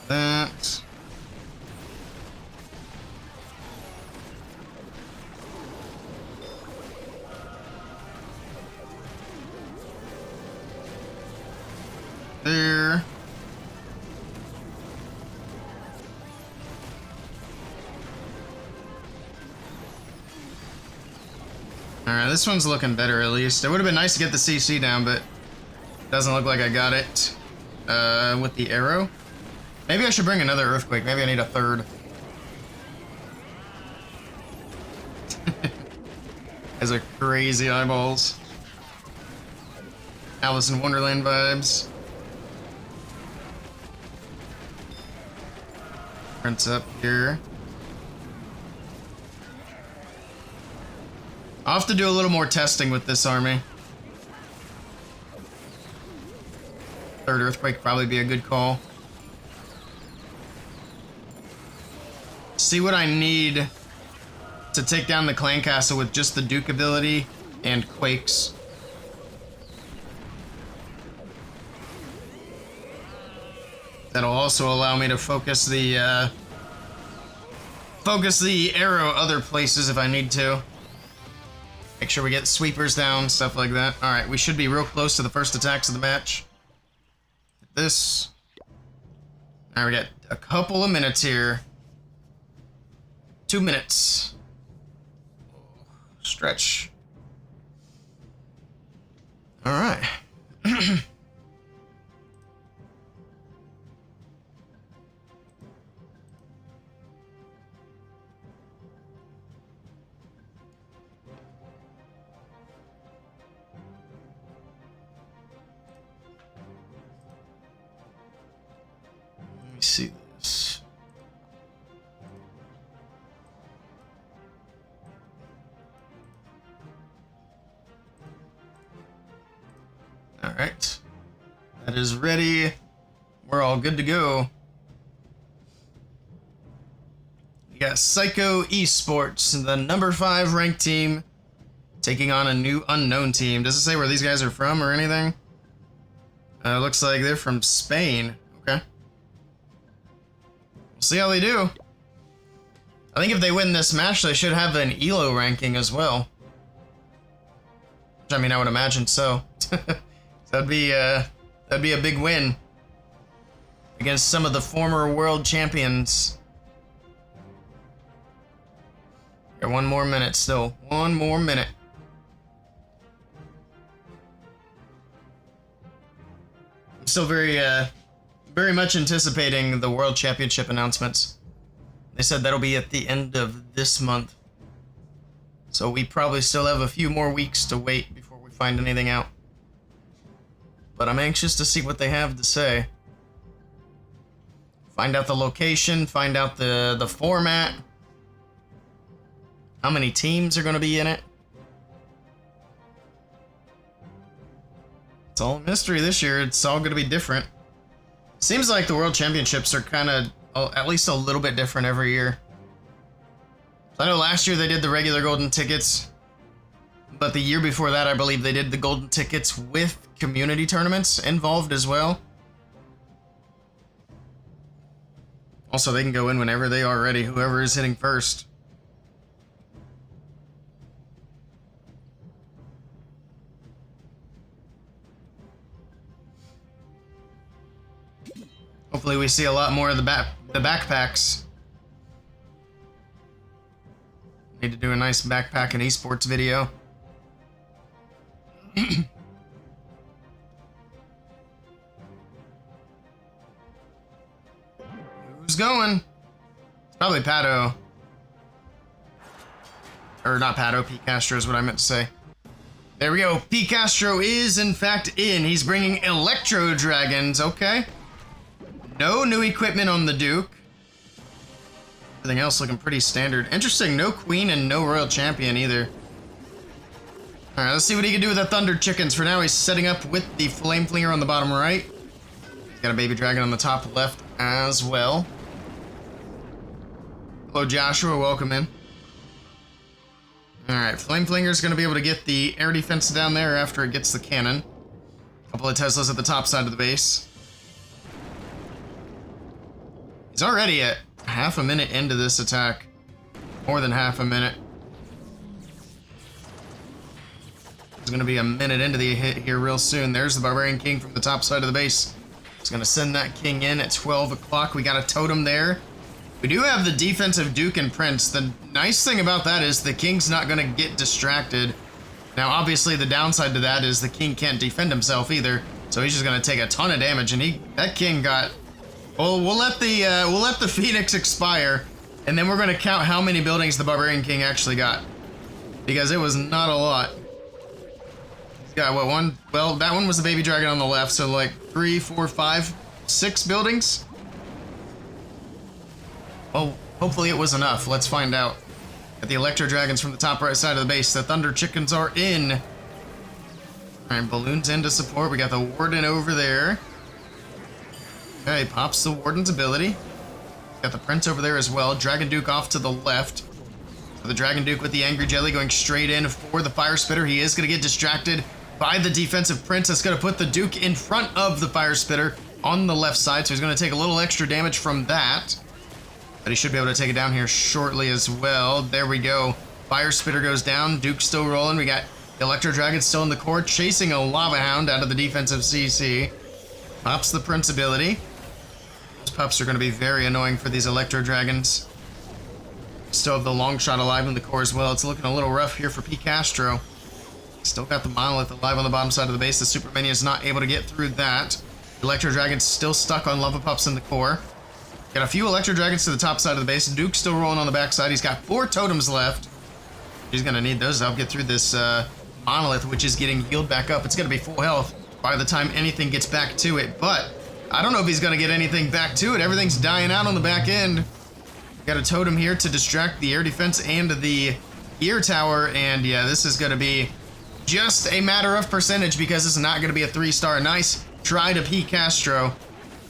That. There. Alright, this one's looking better at least. It would have been nice to get the CC down, but it doesn't look like I got it with the arrow. Maybe I should bring another earthquake. Maybe I need a third. Those are crazy eyeballs. Alice in Wonderland vibes. Prince up here. I'll have to do a little more testing with this army. Third earthquake probably be a good call. See what I need to take down the clan castle with just the Duke ability and quakes. That'll also allow me to focus the arrow other places if I need to. Make sure we get sweepers down, stuff like that. All right, we should be real close to the first attacks of the match. This. All right, we got a couple of minutes here. 2 minutes. Stretch. All right. Let me see this. All right, that is ready. We're all good to go. We got Psycho Esports, the number 5 ranked team, taking on a new unknown team. Does it say where these guys are from or anything? Looks like they're from Spain. Okay. We'll see how they do. I think if they win this match, they should have an ELO ranking as well. I mean, I would imagine so. That'd be a big win against some of the former world champions. Got 1 more minute still. 1 more minute. I'm still very much anticipating the World Championship announcements. They said that'll be at the end of this month. So we probably still have a few more weeks to wait before we find anything out. But I'm anxious to see what they have to say. Find out the location, find out the format. How many teams are going to be in it. It's all a mystery this year. It's all going to be different. Seems like the World Championships are kind of at least a little bit different every year. I know last year they did the regular golden tickets, but the year before that I believe they did the golden tickets with community tournaments involved as well. Also, they can go in whenever they are ready, whoever is hitting first. Hopefully we see a lot more of the backpacks. Need to do a nice backpack and esports video. Who's going? It's probably Pato. Or not Pato, P. Castro is what I meant to say. There we go. P. Castro is in fact in. He's bringing Electro Dragons. Okay. No new equipment on the Duke. Everything else looking pretty standard. Interesting, no Queen and no Royal Champion either. Alright, let's see what he can do with the Thunder Chickens. For now, he's setting up with the Flame Flinger on the bottom right. He's got a Baby Dragon on the top left as well. Hello, Joshua. Welcome in. Alright, Flame Flinger's going to be able to get the air defense down there after it gets the cannon. A couple of Teslas at the top side of the base. He's already at half a minute into this attack. More than half a minute. It's going to be a minute into the hit here real soon. There's the Barbarian King from the top side of the base. He's going to send that King in at 12 o'clock. We got a totem there. We do have the defensive Duke and Prince. The nice thing about that is the King's not going to get distracted. Now, obviously, the downside to that is the King can't defend himself either. So he's just going to take a ton of damage. And that King got... Well, we'll let the Phoenix expire, and then we're going to count how many buildings the Barbarian King actually got. Because it was not a lot. He's got, what, one? Well, that one was the Baby Dragon on the left, so like 3, 4, 5, 6 buildings? Well, hopefully it was enough. Let's find out. Got the Electro Dragons from the top right side of the base. The Thunder Chickens are in. Alright, Balloons in to support. We got the Warden over there. Okay, pops the Warden's ability. Got the Prince over there as well. Dragon Duke off to the left. So the Dragon Duke with the Angry Jelly going straight in for the Fire Spitter. He is going to get distracted by the defensive Prince. That's going to put the Duke in front of the Fire Spitter on the left side. So he's going to take a little extra damage from that. But he should be able to take it down here shortly as well. There we go. Fire Spitter goes down. Duke's still rolling. We got Electro Dragon still in the core, chasing a Lava Hound out of the defensive CC. Pops the Prince ability. Those pups are going to be very annoying for these Electro Dragons. Still have the long shot alive in the core as well. It's looking a little rough here for P. Castro. Still got the Monolith alive on the bottom side of the base. The Super Minion is not able to get through that. Electro Dragon's still stuck on Lava Pups in the core. Got a few Electro Dragons to the top side of the base. Duke's still rolling on the back side. He's got 4 totems left. He's going to need those to help get through this Monolith, which is getting healed back up. It's going to be full health by the time anything gets back to it. But I don't know if he's going to get anything back to it. Everything's dying out on the back end. Got a totem here to distract the air defense and the ear tower. And yeah, this is going to be just a matter of percentage because it's not going to be a 3-star. Nice try to P. Castro.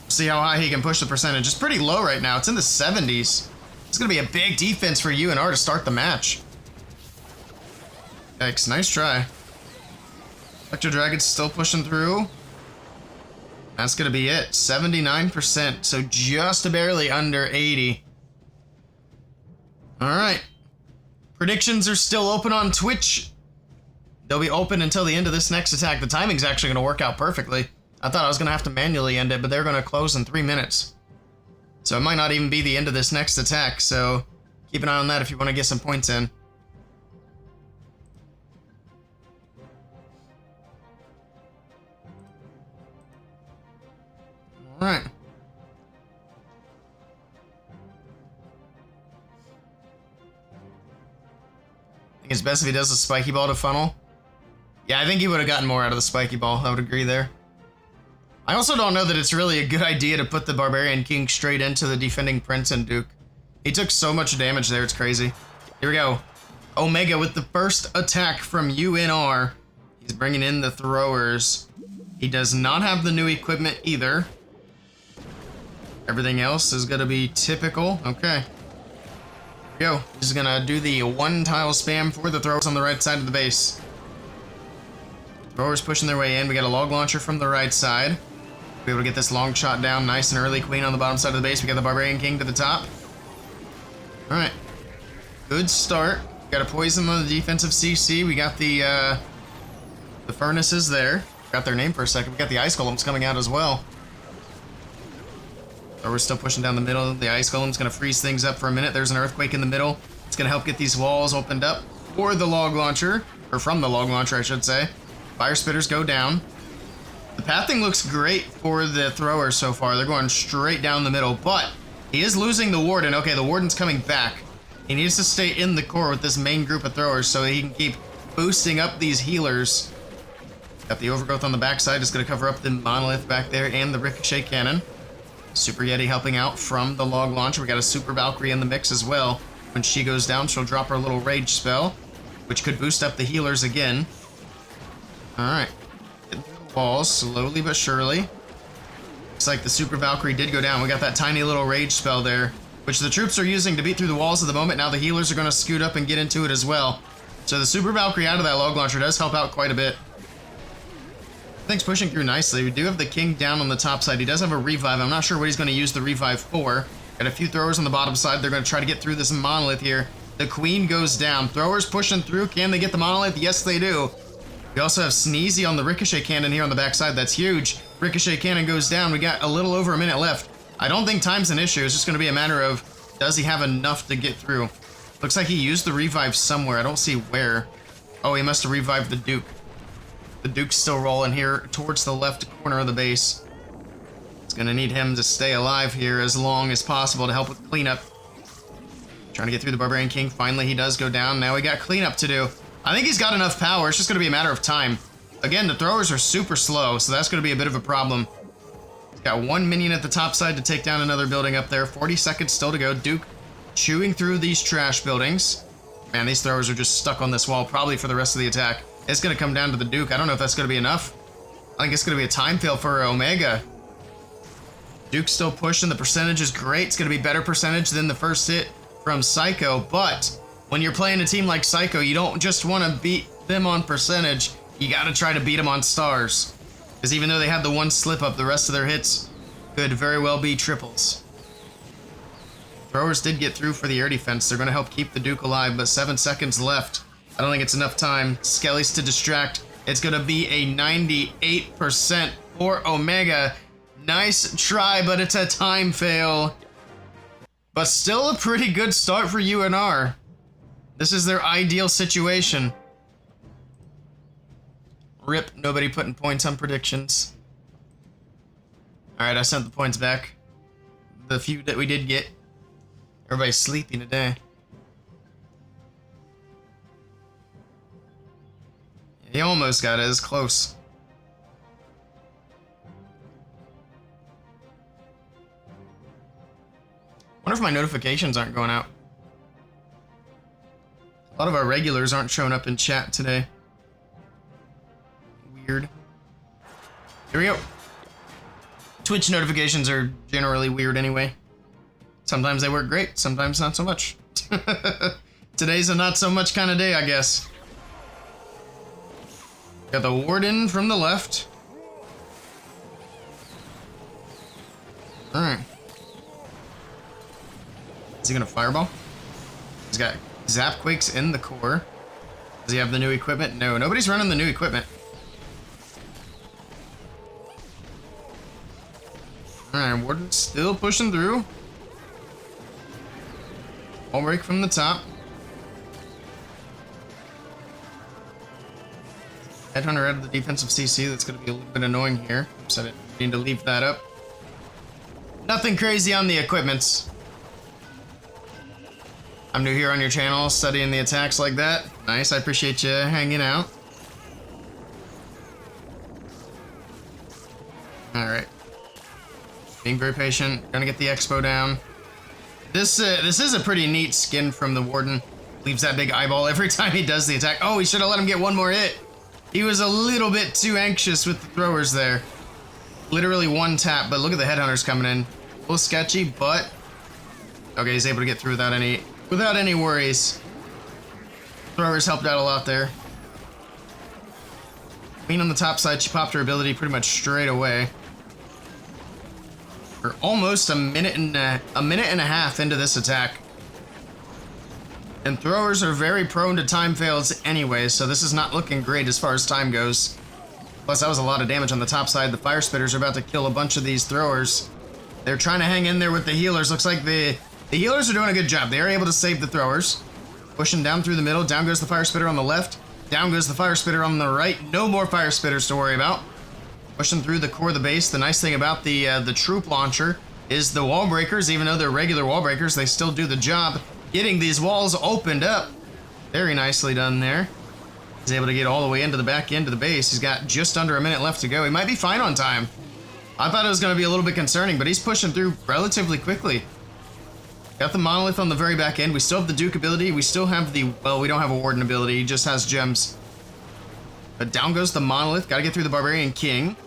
See how high he can push the percentage. It's pretty low right now. It's in the 70s. It's going to be a big defense for UNR to start the match. Yikes, nice try. Electro Dragon's still pushing through. That's going to be it. 79%. So just barely under 80. Alright. Predictions are still open on Twitch. They'll be open until the end of this next attack. The timing's actually going to work out perfectly. I thought I was going to have to manually end it, but they're going to close in 3 minutes. So it might not even be the end of this next attack, so keep an eye on that if you want to get some points in. Alright. I think it's best if he does the spiky ball to funnel. Yeah, I think he would have gotten more out of the spiky ball. I would agree there. I also don't know that it's really a good idea to put the Barbarian King straight into the defending Prince and Duke. He took so much damage there, it's crazy. Here we go. Omega with the first attack from UNR. He's bringing in the throwers. He does not have the new equipment either. Everything else is going to be typical. Okay. Here we go. He's going to do the 1-tile spam for the throwers on the right side of the base. Throwers pushing their way in. We got a log launcher from the right side. Be able to get this long shot down nice and early. Queen on the bottom side of the base. We got the Barbarian King to the top. Alright. Good start. Got a poison on the defensive CC. We got the furnaces there. Got their name for a second. We got the ice golems coming out as well. Or we're still pushing down the middle. The Ice Golem's going to freeze things up for a minute. There's an Earthquake in the middle. It's going to help get these walls opened up for the Log Launcher. Or from the Log Launcher, I should say. Fire Spitters go down. The pathing looks great for the throwers so far. They're going straight down the middle. But he is losing the Warden. Okay, the Warden's coming back. He needs to stay in the core with this main group of throwers so he can keep boosting up these healers. Got the Overgrowth on the backside. Is going to cover up the Monolith back there and the Ricochet Cannon. Super Yeti helping out from the Log Launcher. We got a Super Valkyrie in the mix as well. When she goes down, she'll drop her little Rage spell, which could boost up the healers again. Alright. Getting through the walls, slowly but surely. Looks like the Super Valkyrie did go down. We got that tiny little Rage spell there, which the troops are using to beat through the walls at the moment. Now the healers are going to scoot up and get into it as well. So the Super Valkyrie out of that Log Launcher does help out quite a bit. Things pushing through nicely. We do have the King down on the top side. He does have a Revive. I'm not sure what he's going to use the Revive for. Got a few throwers on the bottom side. They're going to try to get through this Monolith here. The Queen goes down. Throwers pushing through. Can they get the Monolith? Yes, they do. We also have Sneezy on the Ricochet Cannon here on the backside. That's huge. Ricochet Cannon goes down. We got a little over a minute left. I don't think time's an issue. It's just going to be a matter of, does he have enough to get through? Looks like he used the Revive somewhere. I don't see where. Oh, he must have revived the Duke. The Duke's still rolling here towards the left corner of the base. It's going to need him to stay alive here as long as possible to help with cleanup. Trying to get through the Barbarian King. Finally, he does go down. Now we got cleanup to do. I think he's got enough power. It's just going to be a matter of time. Again, the throwers are super slow, so that's going to be a bit of a problem. He's got one minion at the top side to take down another building up there. 40 seconds still to go. Duke chewing through these trash buildings. Man, these throwers are just stuck on this wall, probably for the rest of the attack. It's going to come down to the Duke. I don't know if that's going to be enough. I think it's going to be a time fail for Omega. Duke's still pushing. The percentage is great. It's going to be better percentage than the first hit from Psycho. But when you're playing a team like Psycho, you don't just want to beat them on percentage. You got to try to beat them on stars. Because even though they had the one slip up, the rest of their hits could very well be triples. Throwers did get through for the air defense. They're going to help keep the Duke alive, but 7 seconds left. I don't think it's enough time. Skelly's to distract. It's going to be a 98% for Omega. Nice try, but it's a time fail. But still a pretty good start for UNR. This is their ideal situation. Rip, nobody putting points on predictions. Alright, I sent the points back. The few that we did get. Everybody's sleeping today. He almost got it. It's close. Wonder if my notifications aren't going out. A lot of our regulars aren't showing up in chat today. Weird. Here we go. Twitch notifications are generally weird anyway. Sometimes they work great, sometimes not so much. Today's a not so much kind of day, I guess. Got the Warden from the left. Alright. Is he gonna fireball? He's got Zap Quakes in the core. Does he have the new equipment? No, nobody's running the new equipment. Alright, Warden's still pushing through. Wall break from the top. Headhunter out of the defensive CC. That's going to be a little bit annoying here. Oops, I didn't mean to leave that up. Nothing crazy on the equipments. I'm new here on your channel, studying the attacks like that. Nice, I appreciate you hanging out. Alright. Being very patient. Gonna get the Expo down. This is a pretty neat skin from the Warden. Leaves that big eyeball every time he does the attack. Oh, we should have let him get one more hit. He was a little bit too anxious with the throwers there. Literally one tap, but look at the headhunters coming in. A little sketchy, but okay, he's able to get through without any worries. Throwers helped out a lot there. Queen on the top side, she popped her ability pretty much straight away. We're almost a minute and a half into this attack. And throwers are very prone to time fails anyway, so this is not looking great as far as time goes. Plus, that was a lot of damage on the top side. The fire spitters are about to kill a bunch of these throwers. They're trying to hang in there with the healers. Looks like the healers are doing a good job. They are able to save the throwers. Pushing down through the middle. Down goes the fire spitter on the left. Down goes the fire spitter on the right. No more fire spitters to worry about. Pushing through the core of the base. The nice thing about the troop launcher is the wall breakers, even though they're regular wall breakers, they still do the job. Getting these walls opened up. Very nicely done there. He's able to get all the way into the back end of the base. He's got just under a minute left to go. He might be fine on time. I thought it was going to be a little bit concerning, but he's pushing through relatively quickly. Got the monolith on the very back end. We still have the Duke ability. We still have the, well, we don't have a Warden ability. He just has gems. But down goes the monolith. Got to get through the Barbarian King.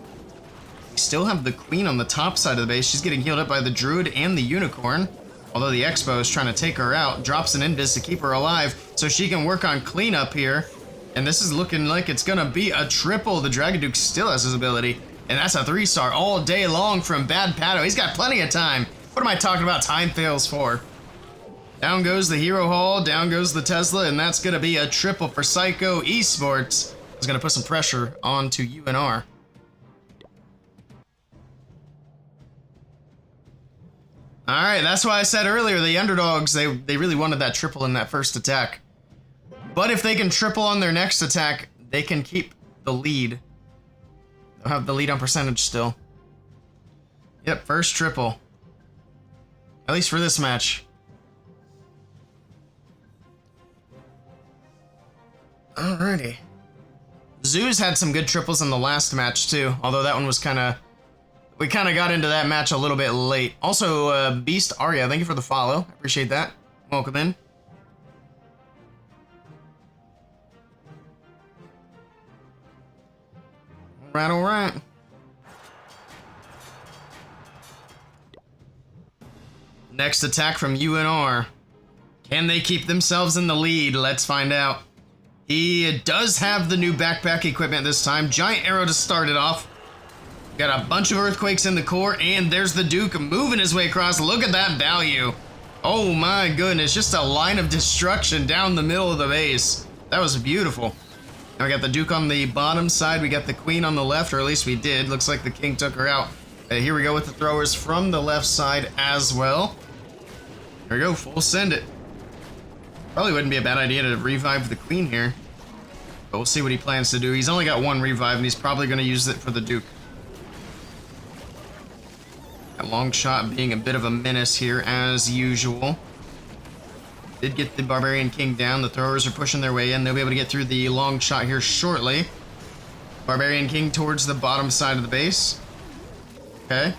We still have the Queen on the top side of the base. She's getting healed up by the Druid and the Unicorn. Although the Expo is trying to take her out. Drops an invis to keep her alive so she can work on cleanup here. And this is looking like it's going to be a triple. The Dragon Duke still has his ability. And that's a 3-star all day long from Bad Pato. He's got plenty of time. What am I talking about time fails for? Down goes the Hero Hall, down goes the Tesla, and that's going to be a triple for Psycho Esports. Is going to put some pressure onto UNR. Alright, that's why I said earlier, the underdogs, they really wanted that triple in that first attack. But if they can triple on their next attack, they can keep the lead. They'll have the lead on percentage still. Yep, first triple. At least for this match. Alrighty. Zeus had some good triples in the last match too, although that one was we kind of got into that match a little bit late. Also, Beast Arya, thank you for the follow. I appreciate that. Welcome in. Alright. Next attack from UNR. Can they keep themselves in the lead? Let's find out. He does have the new backpack equipment this time. Giant arrow to start it off. Got a bunch of earthquakes in the core, and there's the Duke moving his way across. Look at that value. Oh my goodness, just a line of destruction down the middle of the base. That was beautiful. Now we got the Duke on the bottom side. We got the Queen on the left, or at least we did. Looks like the King took her out. Here we go with the throwers from the left side as well. There we go, full send it. Probably wouldn't be a bad idea to revive the Queen here. But we'll see what he plans to do. He's only got one revive, and he's probably going to use it for the Duke. That long shot being a bit of a menace here, as usual. Did get the Barbarian King down. The throwers are pushing their way in. They'll be able to get through the long shot here shortly. Barbarian King towards the bottom side of the base. Okay.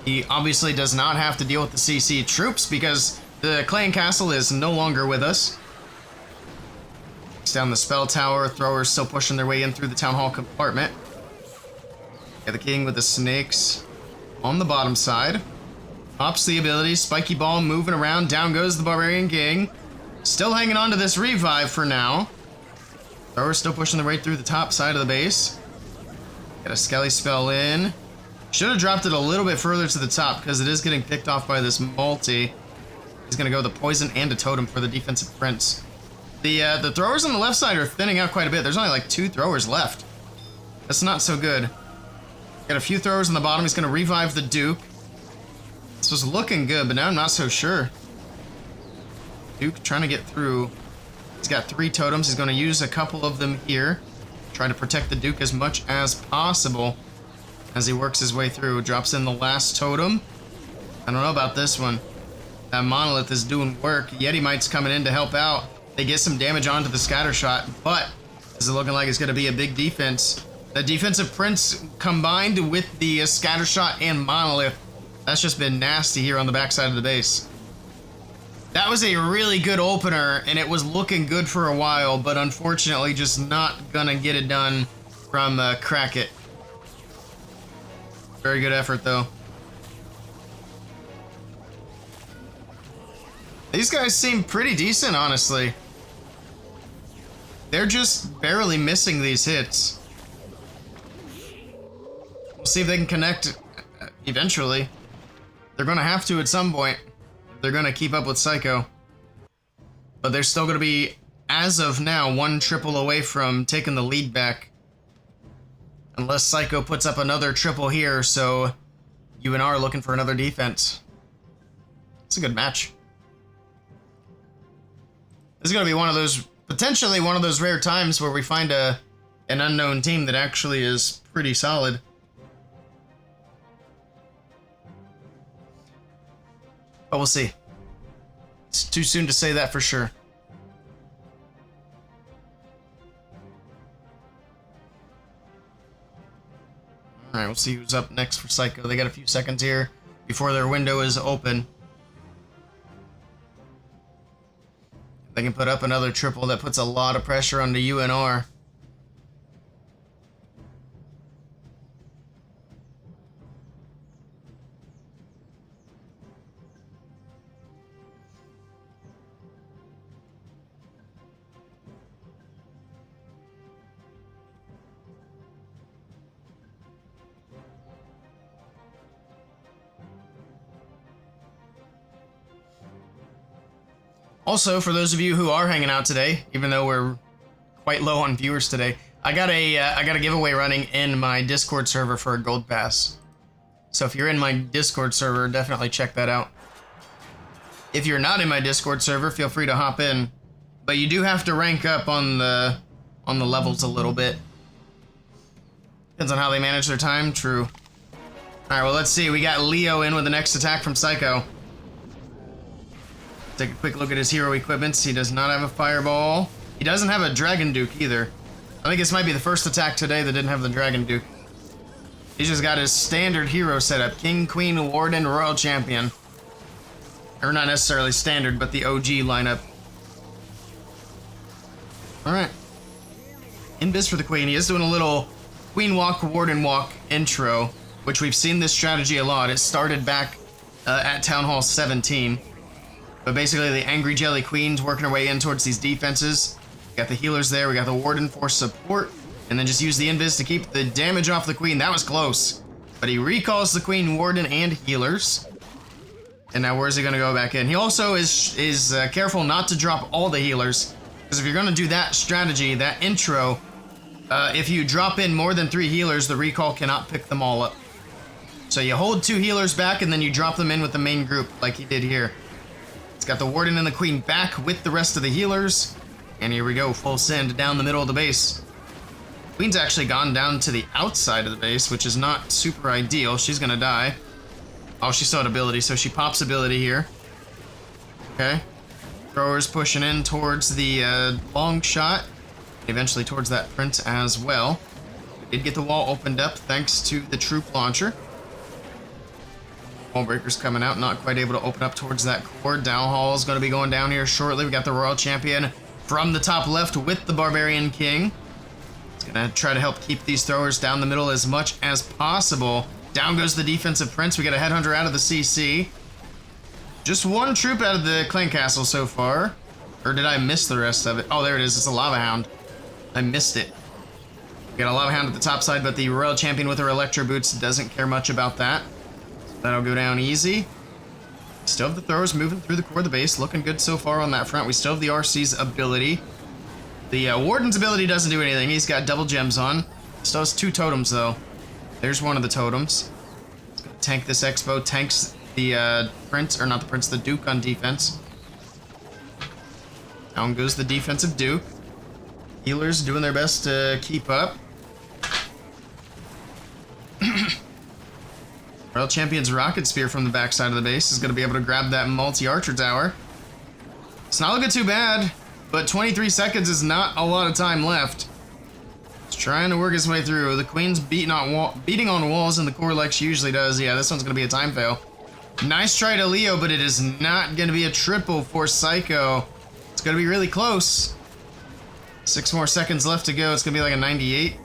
He obviously does not have to deal with the CC troops because the Clan Castle is no longer with us. It's down the spell tower. Throwers still pushing their way in through the town hall compartment. Got the King with the snakes on the bottom side. Pops the ability. Spiky ball moving around. Down goes the Barbarian King. Still hanging on to this revive for now. Throwers still pushing their way through the top side of the base. Got a Skelly spell in. Should have dropped it a little bit further to the top because it is getting picked off by this multi. He's going to go the poison and a totem for the defensive prince. The throwers on the left side are thinning out quite a bit. There's only like 2 throwers left. That's not so good. Got a few throwers on the bottom. He's going to revive the Duke. This was looking good, but now I'm not so sure. Duke trying to get through. He's got 3 totems. He's going to use a couple of them here. Try to protect the Duke as much as possible as he works his way through. Drops in the last totem. I don't know about this one. That monolith is doing work. Yeti Mite's coming in to help out. They get some damage onto the scatter shot, but this is looking like it's going to be a big defense. The defensive prince combined with the scatter shot and monolith. That's just been nasty here on the backside of the base. That was a really good opener, and it was looking good for a while, but unfortunately just not gonna get it done from Crackit. Very good effort, though. These guys seem pretty decent, honestly. They're just barely missing these hits. We'll see if they can connect eventually. They're gonna have to at some point. They're gonna keep up with Psycho. But they're still gonna be, as of now, 1 triple away from taking the lead back. Unless Psycho puts up another triple here, so UNR looking for another defense. It's a good match. This is going to be one of those, potentially one of those rare times where we find an unknown team that actually is pretty solid. But we'll see. It's too soon to say that for sure. Alright, we'll see who's up next for Psycho. They got a few seconds here before their window is open. They can put up another triple. That puts a lot of pressure on the UNR. Also, for those of you who are hanging out today, even though we're quite low on viewers today, I got a giveaway running in my Discord server for a gold pass. So if you're in my Discord server, definitely check that out. If you're not in my Discord server, feel free to hop in, but you do have to rank up on the levels a little bit. Depends on how they manage their time. True. All right, well, let's see. We got Leo in with the next attack from Psycho. Take a quick look at his hero equipments. He does not have a fireball. He doesn't have a Dragon Duke either. I think this might be the first attack today that didn't have the Dragon Duke. He's just got his standard hero setup. King, Queen, Warden, Royal Champion. Or not necessarily standard, but the OG lineup. Alright. Invis for the Queen. He is doing a little Queen Walk, Warden Walk intro, which we've seen this strategy a lot. It started back at Town Hall 17. But basically, the Angry Jelly Queen's working her way in towards these defenses. We got the healers there. We got the Warden for support. And then just use the invis to keep the damage off the Queen. That was close. But he recalls the Queen, Warden, and healers. And now where's he going to go back in? He also is careful not to drop all the healers. Because if you're going to do that strategy, that intro, if you drop in more than 3 healers, the recall cannot pick them all up. So you hold 2 healers back, and then you drop them in with the main group, like he did here. It's got the Warden and the Queen back with the rest of the healers. And here we go, full send down the middle of the base. Queen's actually gone down to the outside of the base, which is not super ideal. She's gonna die. Oh, she still had ability, so she pops ability here. Okay. Thrower's pushing in towards the long shot. Eventually towards that Prince as well. We did get the wall opened up thanks to the troop launcher. Wall breaker's coming out, not quite able to open up towards that core. Down Hall is going to be going down here shortly. We got the Royal Champion from the top left with the Barbarian King. It's going to try to help keep these throwers down the middle as much as possible. Down goes the defensive Prince. We got a Headhunter out of the CC. Just one troop out of the Clan Castle so far. Or did I miss the rest of it? Oh, there it is. It's a Lava Hound. I missed it. We got a Lava Hound at the top side, but the Royal Champion with her Electro Boots doesn't care much about that. That'll go down easy. Still have the throwers moving through the core of the base. Looking good so far on that front. We still have the RC's ability. The Warden's ability doesn't do anything. He's got double gems on. Still has 2 totems, though. There's one of the totems. It's gonna tank this Expo. Tanks the Prince, or not the Prince, the Duke on defense. Down goes the defensive Duke. Healers doing their best to keep up. Royal Champion's Rocket Spear from the backside of the base is going to be able to grab that multi-archer tower. It's not looking too bad, but 23 seconds is not a lot of time left. It's trying to work his way through. The Queen's beating on walls in the core like she usually does. Yeah, this one's going to be a time fail. Nice try to Leo, but it is not going to be a triple for Psycho. It's going to be really close. 6 more seconds left to go. It's going to be like a 98.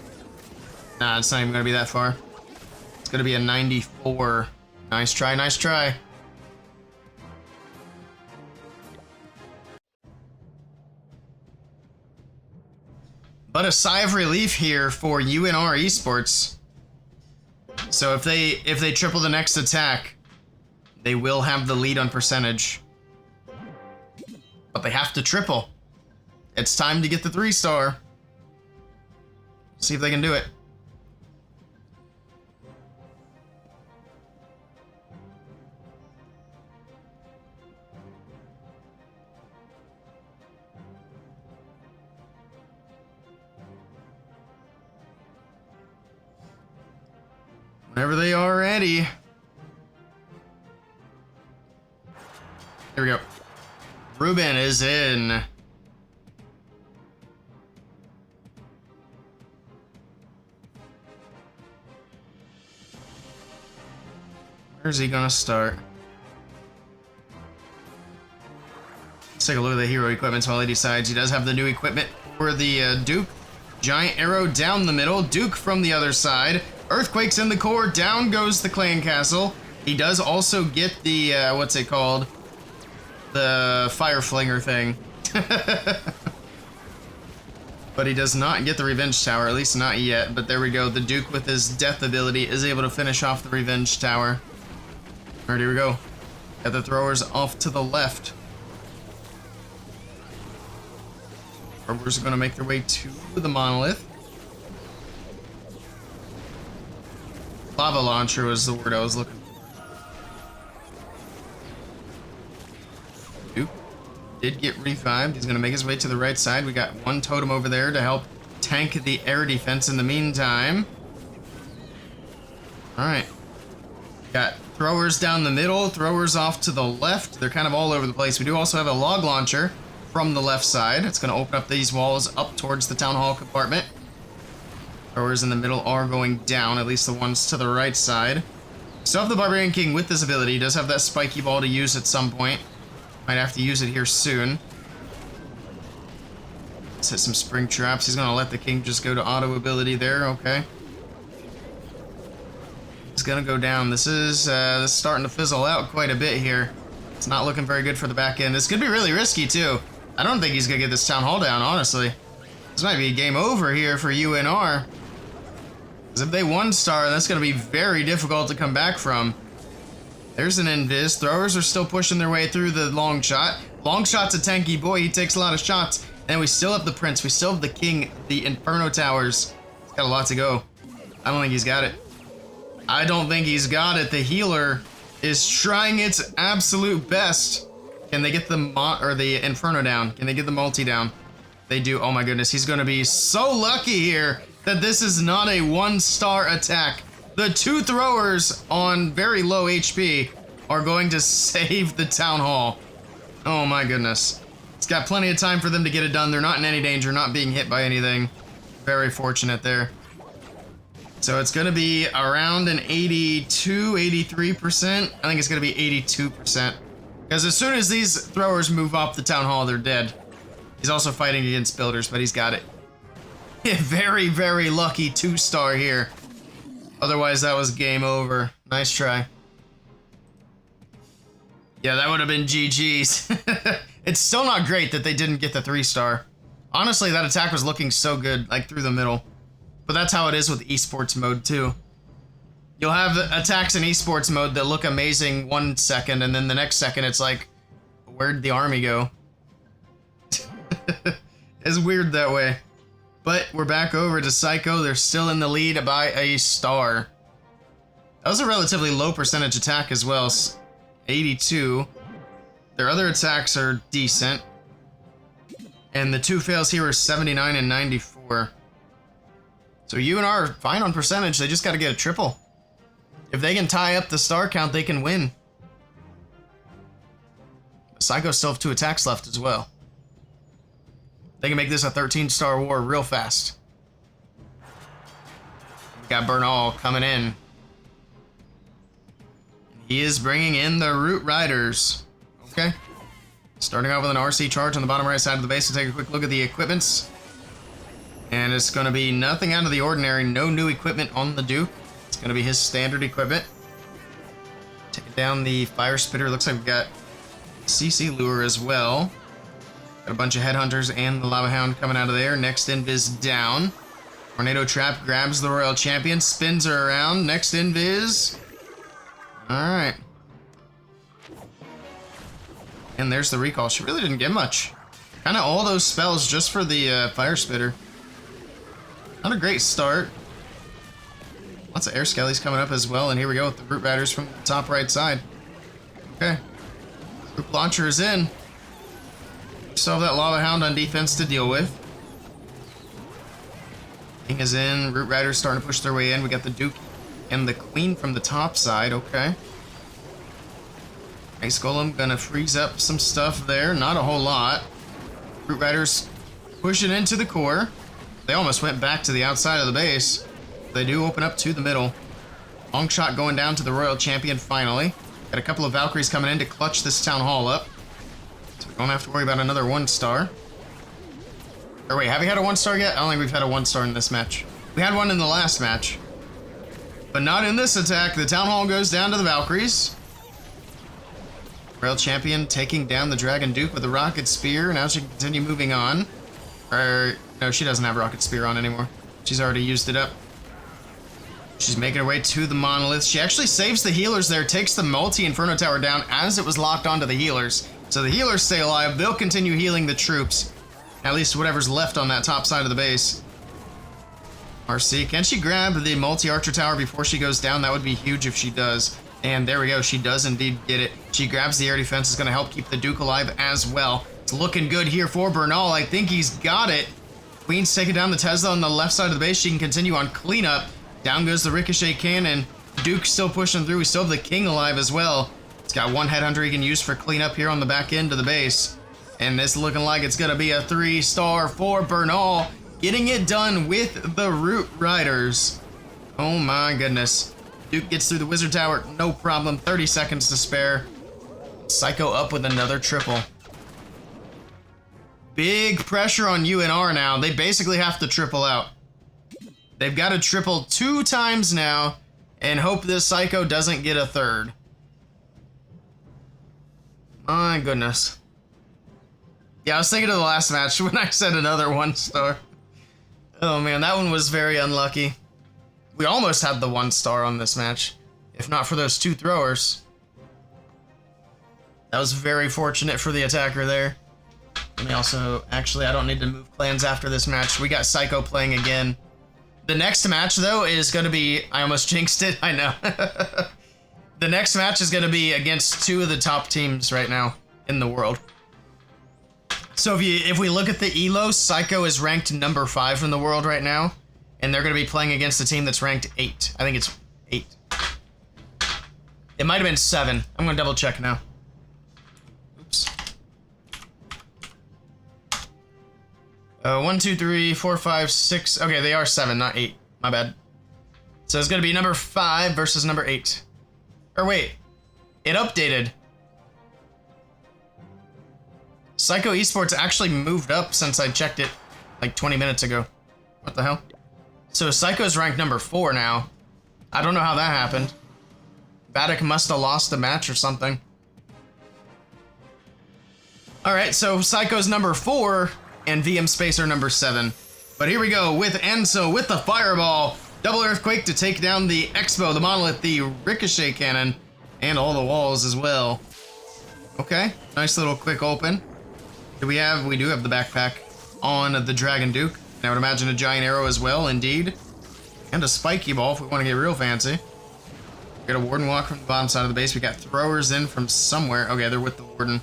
Nah, it's not even going to be that far. It's going to be a 94. Nice try, nice try. But a sigh of relief here for UNR Esports. So if they triple the next attack, they will have the lead on percentage. But they have to triple. It's time to get the 3-star. See if they can do it. Whenever they are ready. Here we go. Ruben is in. Where's he gonna start? Let's take a look at the hero equipment while he decides. He does have the new equipment for the Duke. Giant arrow down the middle. Duke from the other side. Earthquakes in the core. Down goes the clan castle. He does also get the, what's it called? The fire flinger thing. But he does not get the revenge tower, at least not yet. But there we go. The Duke with his death ability is able to finish off the revenge tower. Alright, here we go. Got the throwers off to the left. Throwers are going to make their way to the monolith. Lava launcher was the word I was looking for. Duke did get revived. He's going to make his way to the right side. We got one totem over there to help tank the air defense in the meantime. Alright. Got throwers down the middle, throwers off to the left. They're kind of all over the place. We do also have a log launcher from the left side. It's going to open up these walls up towards the town hall compartment. Throwers in the middle are going down, at least the ones to the right side. Still have the Barbarian King with this ability. He does have that spiky ball to use at some point. Might have to use it here soon. Let's hit some spring traps. He's going to let the King just go to auto ability there. Okay. He's going to go down. This is starting to fizzle out quite a bit here. It's not looking very good for the back end. This could be really risky, too. I don't think he's going to get this town hall down, honestly. This might be a game over here for UNR. Because if they one-star, that's going to be very difficult to come back from. There's an invis. Throwers are still pushing their way through the long shot. Long shot's a tanky boy. He takes a lot of shots. And we still have the Prince. We still have the King. The Inferno Towers. He's got a lot to go. I don't think he's got it. I don't think he's got it. The healer is trying its absolute best. Can they get the Inferno down? Can they get the multi down? They do. Oh my goodness. He's going to be so lucky here that this is not a one-star attack. The two throwers on very low HP are going to save the town hall. Oh my goodness. It's got plenty of time for them to get it done. They're not in any danger, not being hit by anything. Very fortunate there. So it's going to be around an 82, 83%. I think it's going to be 82%. Because as soon as these throwers move up the town hall, they're dead. He's also fighting against builders, but he's got it. Very, very lucky 2-star here. Otherwise, that was game over. Nice try. Yeah, that would have been GG's. It's still not great that they didn't get the 3-star. Honestly, that attack was looking so good, like through the middle. But that's how it is with esports mode, too. You'll have attacks in esports mode that look amazing 1 second, and then the next second it's like, where'd the army go? It's weird that way. But we're back over to Psycho. They're still in the lead by a star. That was a relatively low percentage attack as well. 82. Their other attacks are decent. And the 2 fails here are 79 and 94. So UNR are fine on percentage. They just got to get a triple. If they can tie up the star count, they can win. Psycho still have 2 attacks left as well. They can make this a 13-star war real fast. We got Bernal coming in. He is bringing in the Root Riders. Okay. Starting out with an RC charge on the bottom right side of the base. We'll take a quick look at the equipments. And it's going to be nothing out of the ordinary. No new equipment on the Duke. It's going to be his standard equipment. Taking down the Fire Spitter. Looks like we've got CC Lure as well. Got a bunch of Headhunters and the Lava Hound coming out of there. Next invis down. Tornado Trap grabs the Royal Champion. Spins her around. Next invis. Alright. And there's the recall. She really didn't get much. Kind of all those spells just for the Fire Spitter. Not a great start. Lots of Air Skellies coming up as well. And here we go with the Root Riders from the top right side. Okay. Group Launcher is in. Still have that Lava Hound on defense to deal with. King is in. Root Riders starting to push their way in. We got the Duke and the Queen from the top side. Okay. Ice Golem gonna freeze up some stuff there. Not a whole lot. Root Riders pushing into the core. They almost went back to the outside of the base. They do open up to the middle. Long shot going down to the Royal Champion finally. Got a couple of Valkyries coming in to clutch this Town Hall up. So we don't have to worry about another 1-star. Or wait, have we had a 1-star yet? I don't think we've had a 1-star in this match. We had one in the last match. But not in this attack. The Town Hall goes down to the Valkyries. Royal Champion taking down the Dragon Duke with a Rocket Spear. Now she can continue moving on. Or, no, she doesn't have Rocket Spear on anymore. She's already used it up. She's making her way to the Monolith. She actually saves the healers there, takes the multi-Inferno Tower down as it was locked onto the healers. So the healers stay alive. They'll continue healing the troops. At least whatever's left on that top side of the base. RC, can she grab the multi-Archer Tower before she goes down? That would be huge if she does. And there we go, she does indeed get it. She grabs the air defense, is going to help keep the Duke alive as well. It's looking good here for Bernal. I think he's got it. Queen's taking down the Tesla on the left side of the base. She can continue on cleanup. Down goes the Ricochet Cannon. Duke's still pushing through. We still have the King alive as well. It's got one Headhunter he can use for cleanup here on the back end of the base. And this looking like it's going to be a 3-star for Bernal. Getting it done with the Root Riders. Oh my goodness. Duke gets through the Wizard Tower, no problem. 30 seconds to spare. Psycho up with another triple. Big pressure on UNR now. They basically have to triple out. They've got to triple 2 times now and hope this Psycho doesn't get a third. My goodness. Yeah, I was thinking of the last match when I said another 1-star. Oh man, that one was very unlucky. We almost had the 1-star on this match, if not for those 2 throwers. That was very fortunate for the attacker there. Let me also, actually, I don't need to move clans after this match. We got Psycho playing again. The next match, though, is going to be, I almost jinxed it, I know. The next match is going to be against 2 of the top teams right now in the world. So if we look at the ELO, Psycho is ranked number 5 in the world right now. And they're going to be playing against a team that's ranked 8. I think it's 8. It might have been 7. I'm going to double check now. Oops. 1, 2, 3, 4, 5, 6. Okay, they are 7, not 8. My bad. So it's going to be number 5 versus number 8. Or wait. It updated. Psycho Esports actually moved up since I checked it like 20 minutes ago. What the hell? So Psycho's ranked number 4 now. I don't know how that happened. Vatic must have lost a match or something. Alright, so Psycho's number 4 and VM Spacer number 7. But here we go with Enso with the Fireball. Double Earthquake to take down the Expo, the Monolith, the Ricochet Cannon, and all the walls as well. Okay, nice little quick open. We do have the backpack on the Dragon Duke. I would imagine a giant arrow as well, indeed. And a spiky ball if we want to get real fancy. We got a Warden Walk from the bottom side of the base. We got throwers in from somewhere. Okay, they're with the Warden.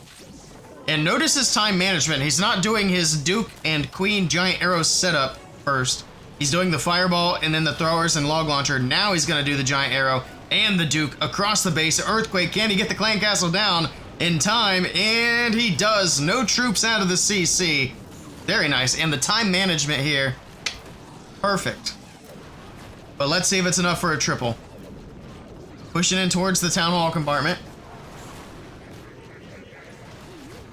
And notice his time management. He's not doing his Duke and Queen giant arrow setup first. He's doing the Fireball and then the throwers and log launcher. Now he's going to do the giant arrow and the Duke across the base. Earthquake, can he get the clan castle down in time? And he does. No troops out of the CC. Very nice. And the time management here, perfect. But let's see if it's enough for a triple. Pushing in towards the Town Hall compartment.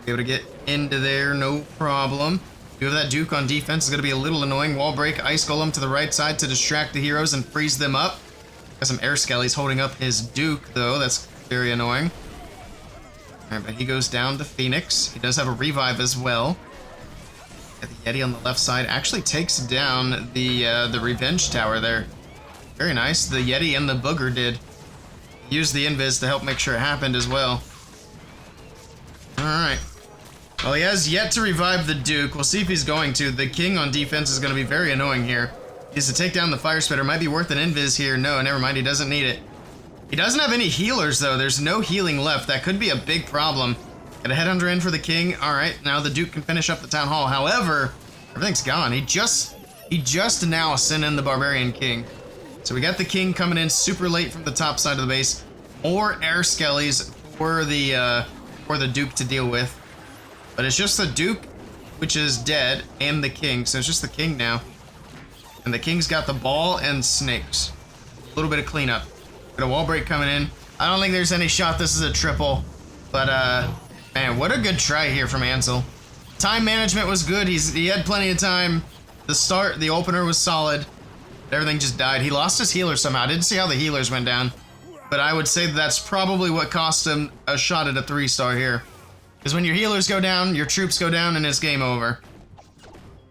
Be able to get into there, no problem. You have that Duke on defense. It's going to be a little annoying. Wall break, Ice Golem to the right side to distract the heroes and freeze them up. Got some air skellies holding up his Duke, though. That's very annoying. Alright, but he goes down to Phoenix. He does have a revive as well. The Yeti on the left side actually takes down the Revenge Tower there. Very nice. The Yeti and the Booger did. Use the invis to help make sure it happened as well. Alright. Well, he has yet to revive the Duke. We'll see if he's going to. The King on defense is going to be very annoying here. He has to take down the Fire Spitter. Might be worth an invis here. No, never mind. He doesn't need it. He doesn't have any healers, though. There's no healing left. That could be a big problem. Got a Headhunter in for the King. Alright, now the Duke can finish up the Town Hall. However, everything's gone. He just now sent in the Barbarian King. So we got the king coming in super late from the top side of the base. More air skellies for the Duke to deal with. But it's just the Duke, which is dead, and the king. So it's just the king now. And the king's got the ball and snakes. A little bit of cleanup. Got a wall break coming in. I don't think there's any shot this is a triple. But, man, what a good try here from Ansel. Time management was good. He had plenty of time. The opener was solid. Everything just died. He lost his healer somehow. I didn't see how the healers went down. But I would say that's probably what cost him a shot at a 3-star here. Because when your healers go down, your troops go down, and it's game over.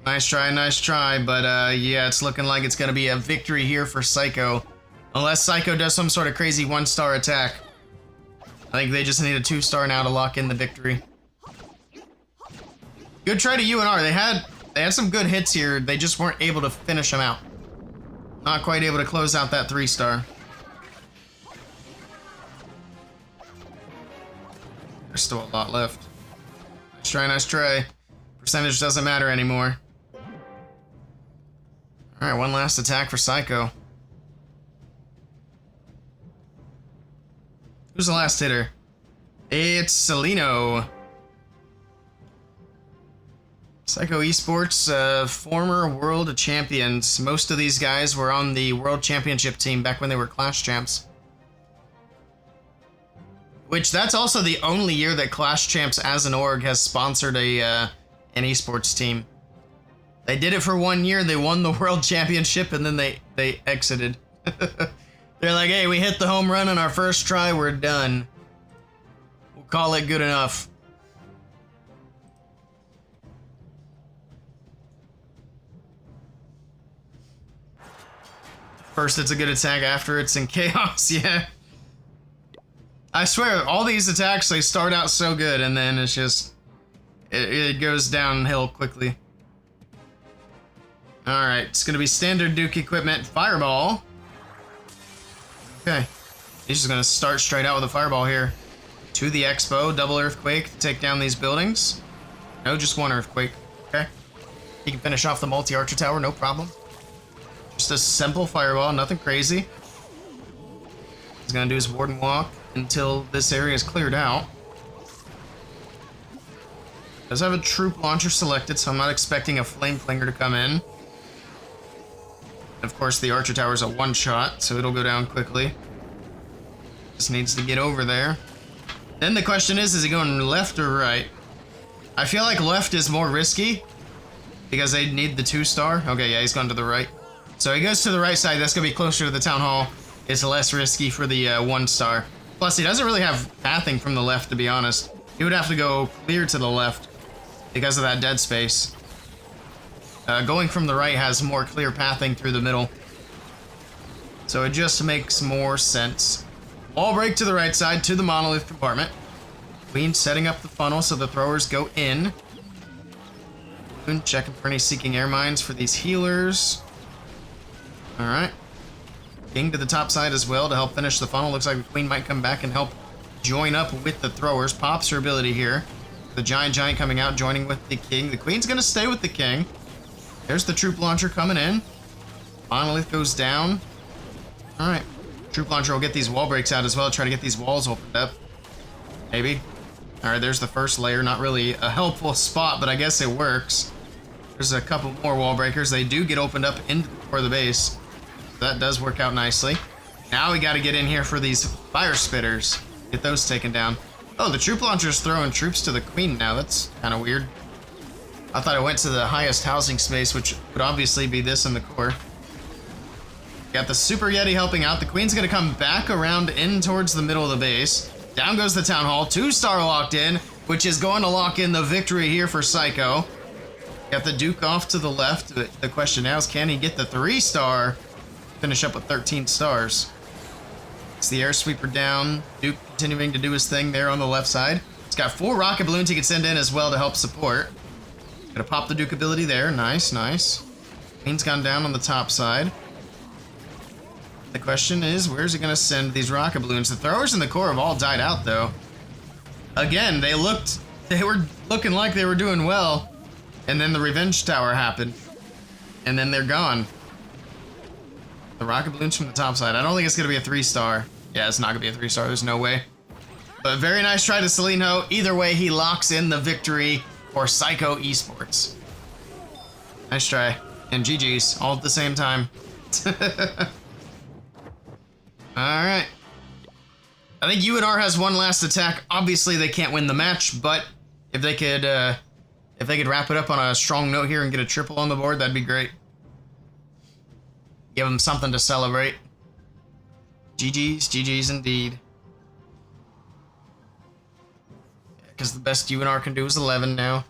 Nice try, but yeah, it's looking like it's going to be a victory here for Psycho. Unless Psycho does some sort of crazy 1-star attack. I think they just need a 2-star now to lock in the victory. Good try to UNR. They had some good hits here. They just weren't able to finish them out. Not quite able to close out that 3-star. There's still a lot left. Nice try. Percentage doesn't matter anymore. Alright, one last attack for Psycho. Who's the last hitter? It's Celino. Psycho Esports, former world champions. Most of these guys were on the world championship team back when they were Clash champs. Which, that's also the only year that Clash Champs as an org has sponsored an esports team. They did it for 1 year, they won the world championship, and then they exited. They're like, hey, we hit the home run on our first try, we're done. We'll call it good enough. First it's a good attack, after it's in chaos, yeah. I swear, all these attacks, they start out so good, and then it's just... It goes downhill quickly. Alright, it's gonna be standard Duke equipment. Fireball. Okay. He's just gonna start straight out with a fireball here. To the Expo, double Earthquake to take down these buildings. No, just one Earthquake. Okay. He can finish off the multi-archer tower, no problem. Just a simple fireball, nothing crazy. He's gonna do his Warden Walk until this area is cleared out. Does have a troop launcher selected, so I'm not expecting a flame flinger to come in. Of course, the archer tower is a one-shot, so it'll go down quickly. Just needs to get over there. Then the question is he going left or right? I feel like left is more risky because they need the 2-star. Okay, yeah, he's gone to the right. So he goes to the right side. That's gonna be closer to the town hall. It's less risky for the 1-star. Plus, he doesn't really have pathing from the left, to be honest. He would have to go clear to the left because of that dead space. Going from the right has more clear pathing through the middle. So it just makes more sense. Wall break to the right side to the monolith compartment. Queen setting up the funnel so the throwers go in. Queen checking for any seeking air mines for these healers. Alright. King to the top side as well to help finish the funnel. Looks like the Queen might come back and help join up with the throwers. Pops her ability here. The giant coming out, joining with the King. The Queen's gonna stay with the King. There's the troop launcher coming in. Monolith goes down. Alright. Troop launcher will get these wall breaks out as well. Try to get these walls opened up. Maybe. Alright, there's the first layer. Not really a helpful spot, but I guess it works. There's a couple more wall breakers. They do get opened up for the base. That does work out nicely. Now we gotta get in here for these fire spitters. Get those taken down. Oh, the troop launcher's throwing troops to the Queen now. That's kind of weird. I thought it went to the highest housing space, which would obviously be this in the core. Got the Super Yeti helping out. The Queen's gonna come back around in towards the middle of the base. Down goes the Town Hall. 2-star locked in, which is going to lock in the victory here for Psycho. Got the Duke off to the left. The question now is, can he get the 3-star? Finish up with 13 stars. It's the air sweeper down. Duke continuing to do his thing there on the left side. He's got 4 rocket balloons he can send in as well to help support. Gonna pop the Duke ability there. Nice. Queen's gone down on the top side. The question is, where's he gonna send these rocket balloons? The throwers in the core have all died out though. Again, they were looking like they were doing well, and then the revenge tower happened. And then they're gone. The rocket balloons from the top side. I don't think it's gonna be a 3-star. Yeah, it's not gonna be a 3-star. There's no way. But very nice try to Selino. Either way, he locks in the victory for Psycho Esports. Nice try. And GG's all at the same time. Alright. I think UNR has one last attack. Obviously, they can't win the match, but if they could wrap it up on a strong note here and get a triple on the board, that'd be great. Give them something to celebrate. GG's, GG's indeed. Because the best UNR can do is 11 now.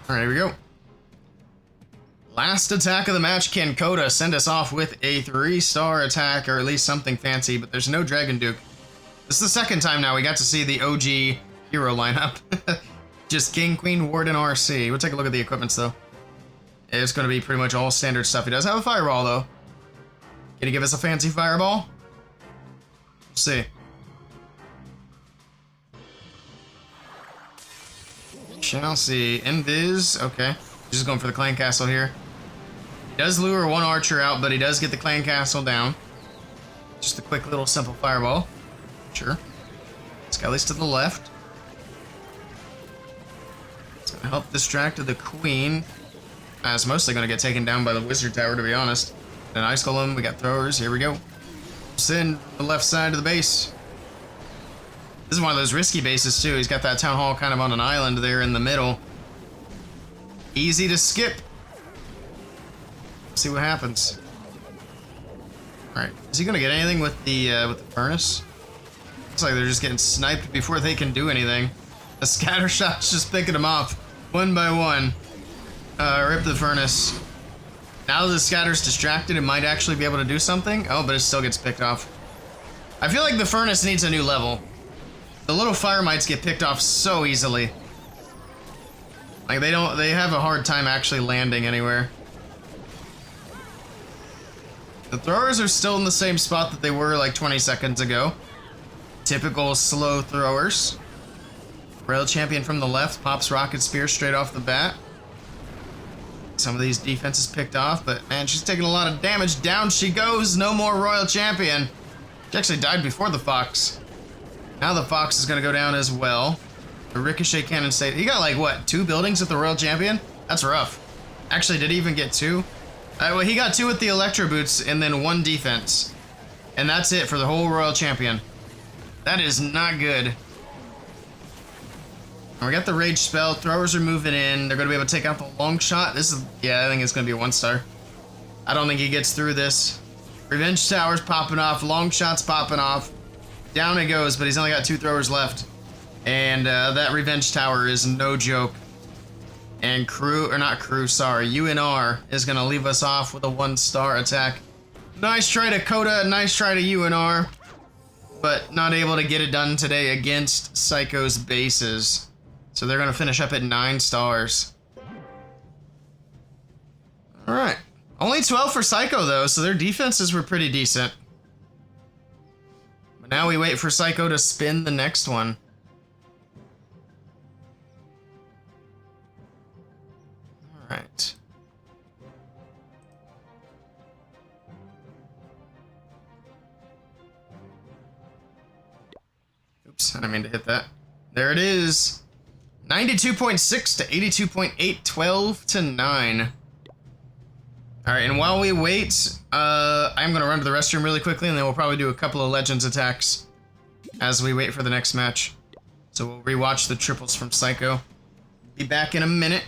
All right, here we go. Last attack of the match. Can Coda send us off with a 3-star attack, or at least something fancy, but there's no Dragon Duke. This is the second time now we got to see the OG hero lineup. Just King, Queen, Warden, RC. We'll take a look at the equipments, though. It's going to be pretty much all standard stuff. He does have a Fireball, though. Can he give us a fancy Fireball? We'll see. Shall see. Invis. Okay. Just going for the Clan Castle here. He does lure one archer out, but he does get the Clan Castle down. Just a quick little simple Fireball. Sure. Skelly's to the left. It's going to help distract the Queen. It's mostly going to get taken down by the Wizard Tower, to be honest. An Ice Golem. We got throwers. Here we go. Send the left side of the base. This is one of those risky bases, too. He's got that Town Hall kind of on an island there in the middle. Easy to skip. See what happens. Alright. Is he going to get anything with the furnace? Looks like they're just getting sniped before they can do anything. The scatter shot's just picking them off. One by one. Rip the furnace. Now that the scatter's distracted, it might actually be able to do something. Oh, but it still gets picked off. I feel like the furnace needs a new level. The little fire mites get picked off so easily. Like they have a hard time actually landing anywhere. The throwers are still in the same spot that they were like 20 seconds ago. Typical slow throwers. Rail Champion from the left pops Rocket Spear straight off the bat. Some of these defenses picked off, but man, she's taking a lot of damage. Down she goes. No more Royal Champion. She actually died before the Fox. Now the Fox is going to go down as well. The Ricochet Cannon stayed. He got like, what, 2 buildings with the Royal Champion? That's rough. Actually, did he even get 2? Well, he got 2 with the Electro Boots and then 1 defense. And that's it for the whole Royal Champion. That is not good. And we got the Rage Spell. Throwers are moving in. They're going to be able to take out the Long Shot. This is, yeah, I think it's going to be a 1-star. I don't think he gets through this. Revenge Tower's popping off. Long Shot's popping off. Down it goes, but he's only got 2 throwers left. And that Revenge Tower is no joke. And UNR is going to leave us off with a 1-star attack. Nice try to Coda, nice try to UNR. But not able to get it done today against Psycho's bases. So they're going to finish up at 9 stars. Alright. Only 12 for Psycho, though, so their defenses were pretty decent. But now we wait for Psycho to spin the next one. Alright. Oops, I didn't mean to hit that. There it is. 92.6 to 82.8, 12 to 9. Alright, and while we wait, I'm going to run to the restroom really quickly, and then we'll probably do a couple of Legends attacks as we wait for the next match. So we'll rewatch the triples from Psycho. Be back in a minute.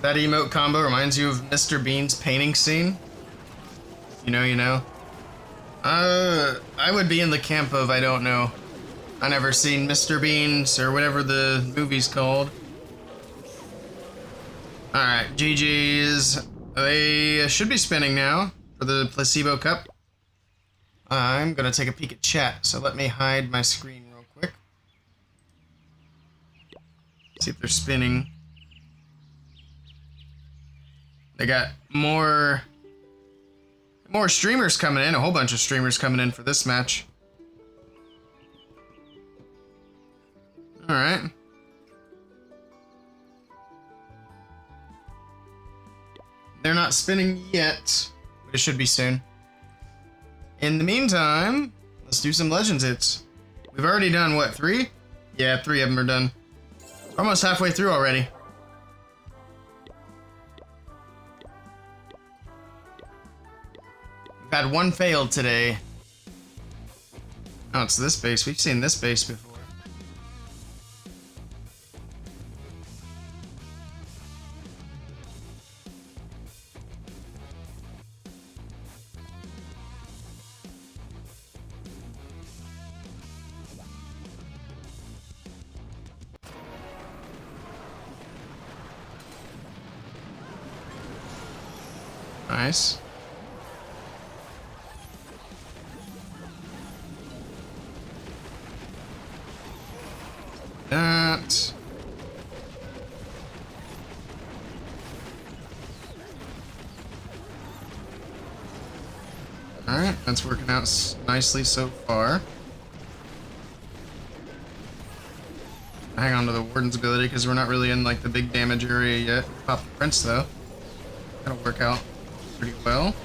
That emote combo reminds you of Mr. Bean's painting scene. You know, you know. I would be in the camp of I don't know. I never seen Mr. Bean's or whatever the movie's called. Alright, GG's. They should be spinning now for the Placebo Cup. I'm gonna take a peek at chat, so let me hide my screen real quick. See if they're spinning. They got more streamers coming in, a whole bunch of streamers coming in for this match. Alright. They're not spinning yet, but it should be soon. In the meantime, let's do some Legends hits. We've already done, what, 3? Yeah, 3 of them are done. We're almost halfway through already. We've had 1 failed today. Oh, it's this base. We've seen this base before. Nice. That. Alright, that's working out nicely so far. Hang on to the Warden's ability because we're not really in like the big damage area yet. Pop the Prince though. That'll work out pretty well.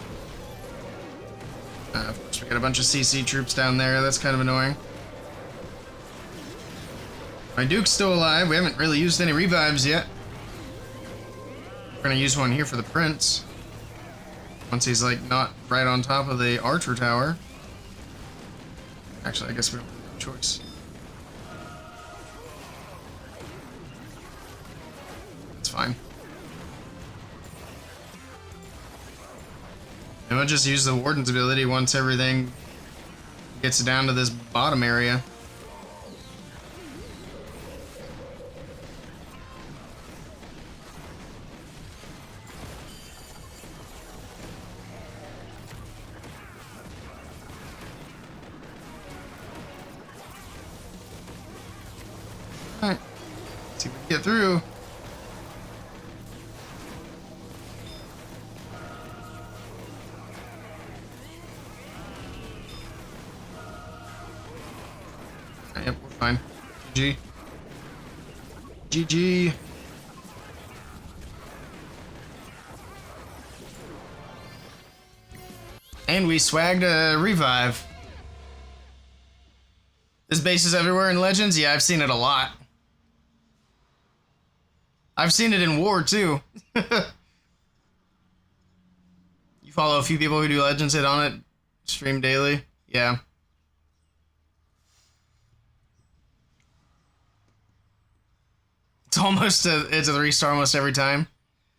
Of course, we got a bunch of CC troops down there. That's kind of annoying. My Duke's still alive. We haven't really used any revives yet. We're gonna use one here for the Prince. Once he's like not right on top of the Archer Tower. Actually, I guess we don't have a choice. It's fine. And we'll just use the Warden's ability once everything gets down to this bottom area. Alright, let's see if we can get through. Yep, we're fine. GG. GG. And we swagged a revive. This base is everywhere in Legends? Yeah, I've seen it a lot. I've seen it in War, too. You follow a few people who do Legends hit on it, stream daily? Yeah. It's a 3-star almost every time.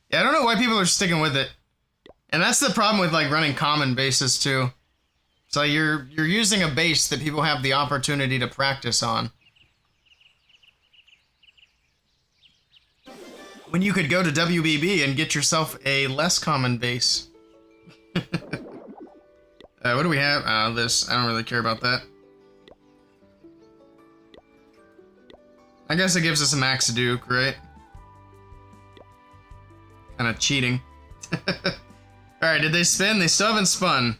Yeah, I don't know why people are sticking with it. And that's the problem with like running common bases too. So you're using a base that people have the opportunity to practice on. When you could go to WBB and get yourself a less common base. What do we have? This. I don't really care about that. I guess it gives us a Max Duke, right? Kind of cheating. Alright, did they spin? They still haven't spun.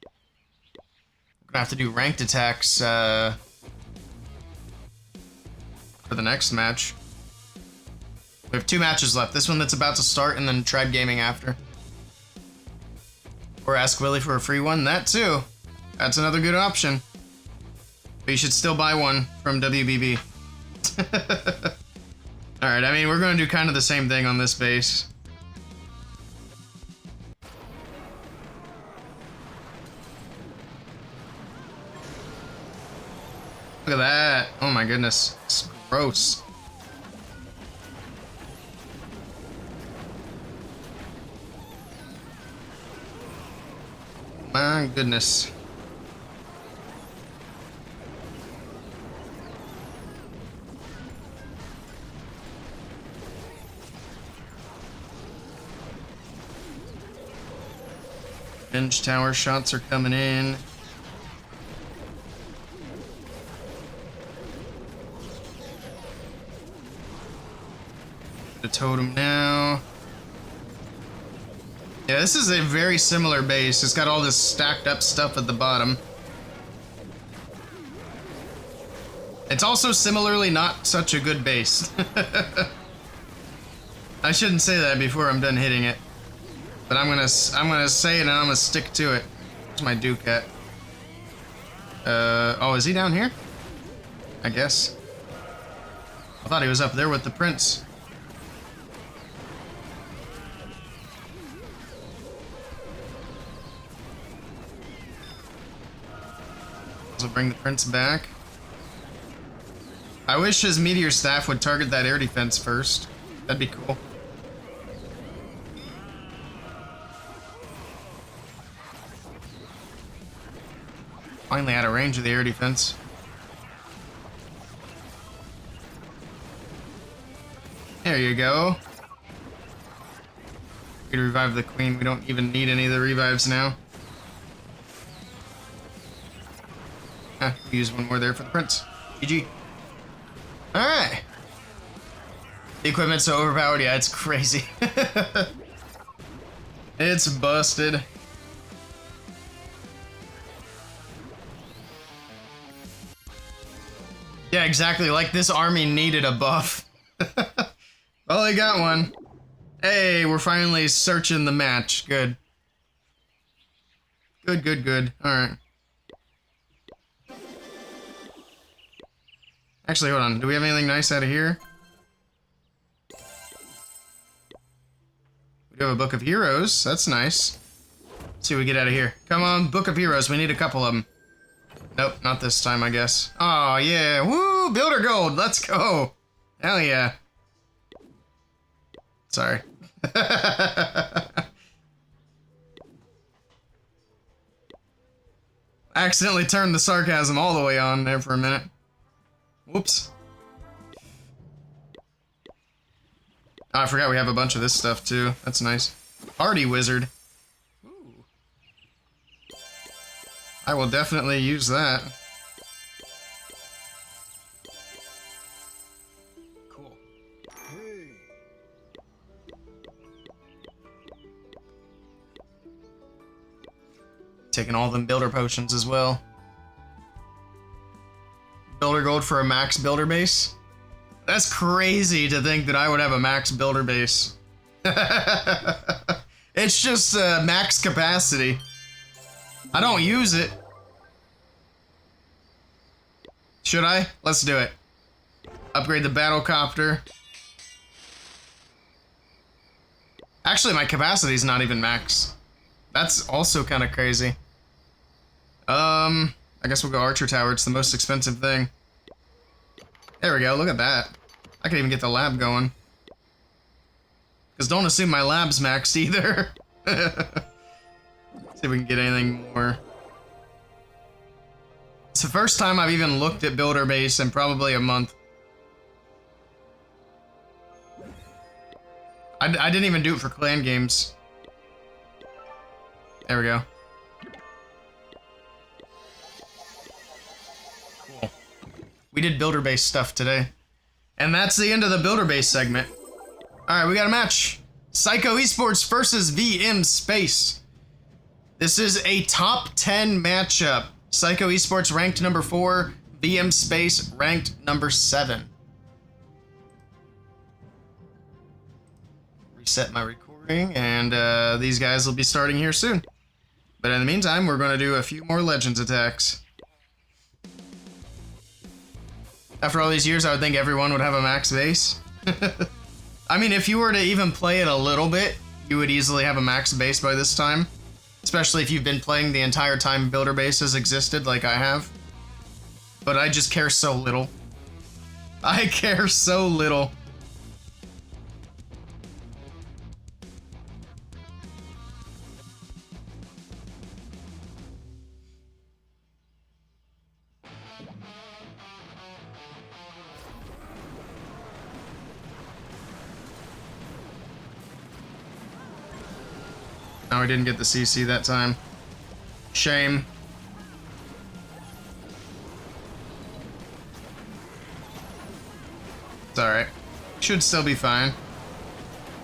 We're gonna have to do ranked attacks for the next match. We have 2 matches left. This one that's about to start and then Tribe Gaming after. Or ask Willey for a free one. That too. That's another good option. But you should still buy one from WBB. Alright, I mean, we're going to do kind of the same thing on this base. Look at that. Oh my goodness. It's gross. my goodness. Binge tower shots are coming in. The totem now. Yeah, this is a very similar base. It's got all this stacked up stuff at the bottom. It's also similarly not such a good base. I shouldn't say that before I'm done hitting it. But I'm gonna say it and I'm gonna stick to it. Where's my Duke at? Oh, is he down here? I guess. I thought he was up there with the prince. So bring the prince back. I wish his meteor staff would target that air defense first. That'd be cool. Finally out of range of the air defense. There you go. We could revive the queen. We don't even need any of the revives now. Ah, we use one more there for the prince. GG. Alright. The equipment's so overpowered, yeah, it's crazy. It's busted. Yeah, exactly, like this army needed a buff. Well, they got one. Hey, we're finally searching the match. Good. Good, good, good. Alright. Actually, hold on. Do we have anything nice out of here? We do have a Book of Heroes. That's nice. Let's see what we get out of here. Come on, Book of Heroes. We need a couple of them. Nope, not this time, I guess. Oh, yeah. Woo! Builder Gold. Let's go. Hell yeah. Sorry. Accidentally turned the sarcasm all the way on there for a minute. Whoops. Oh, I forgot we have a bunch of this stuff too. That's nice. Party Wizard. Ooh. I will definitely use that. Cool. Taking all them builder potions as well. Builder gold for a max builder base? That's crazy to think that I would have a max builder base. It's just max capacity. I don't use it. Should I? Let's do it. Upgrade the battlecopter. Actually, my capacity is not even max. That's also kind of crazy. I guess we'll go Archer Tower. It's the most expensive thing. There we go. Look at that. I can even get the lab going. Because don't assume my lab's maxed either. See if we can get anything more. It's the first time I've even looked at Builder Base in probably a month. I didn't even do it for clan games. There we go. Cool. We did Builder Base stuff today. And that's the end of the Builder Base segment. Alright, we got a match. Psycho Esports versus VM Space. This is a top 10 matchup. Psycho Esports ranked number 4, VM Space ranked number 7. Reset my recording, and these guys will be starting here soon. But in the meantime, we're going to do a few more Legends attacks. After all these years, I would think everyone would have a max base. I mean, if you were to even play it a little bit, you would easily have a max base by this time. Especially if you've been playing the entire time Builder Base has existed, like I have. But I just care so little. I care so little. No, I didn't get the CC that time. Shame. It's alright. Should still be fine.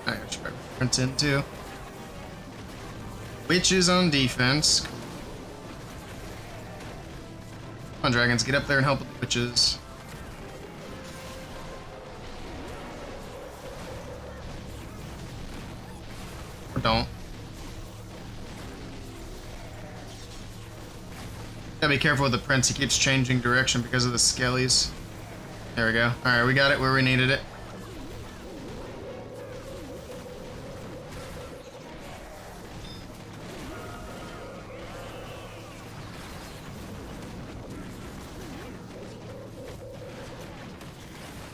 I should probably print in too. Witches on defense. Come on, dragons, get up there and help with the witches. Or don't. Gotta be careful with the prince, he keeps changing direction because of the skellies. There we go. Alright, we got it where we needed it.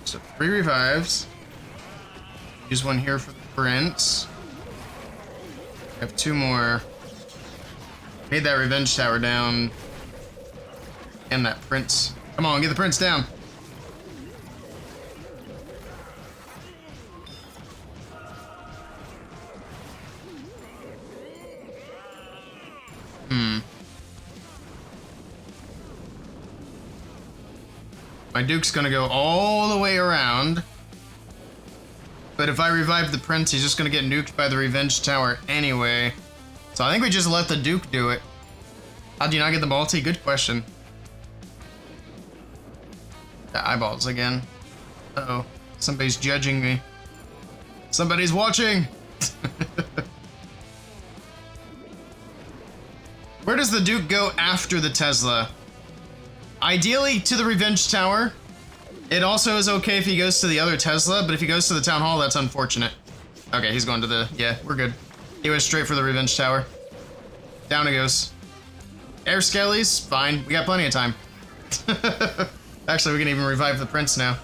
So 3 revives. Use one here for the prince. I have 2 more. Need that revenge tower down. And that prince. Come on, get the prince down. My Duke's gonna go all the way around. But if I revive the prince, he's just gonna get nuked by the revenge tower anyway. So I think we just let the Duke do it. How'd you not get the multi? Good question. The eyeballs again. Uh-oh. Somebody's judging me. Somebody's watching! Where does the Duke go after the Tesla? Ideally to the revenge tower. It also is okay if he goes to the other Tesla, but if he goes to the town hall, that's unfortunate. Okay, he's going to the... Yeah, we're good. He went straight for the revenge tower. Down he goes. Air skellies, fine. We got plenty of time. Actually, we can even revive the prince now.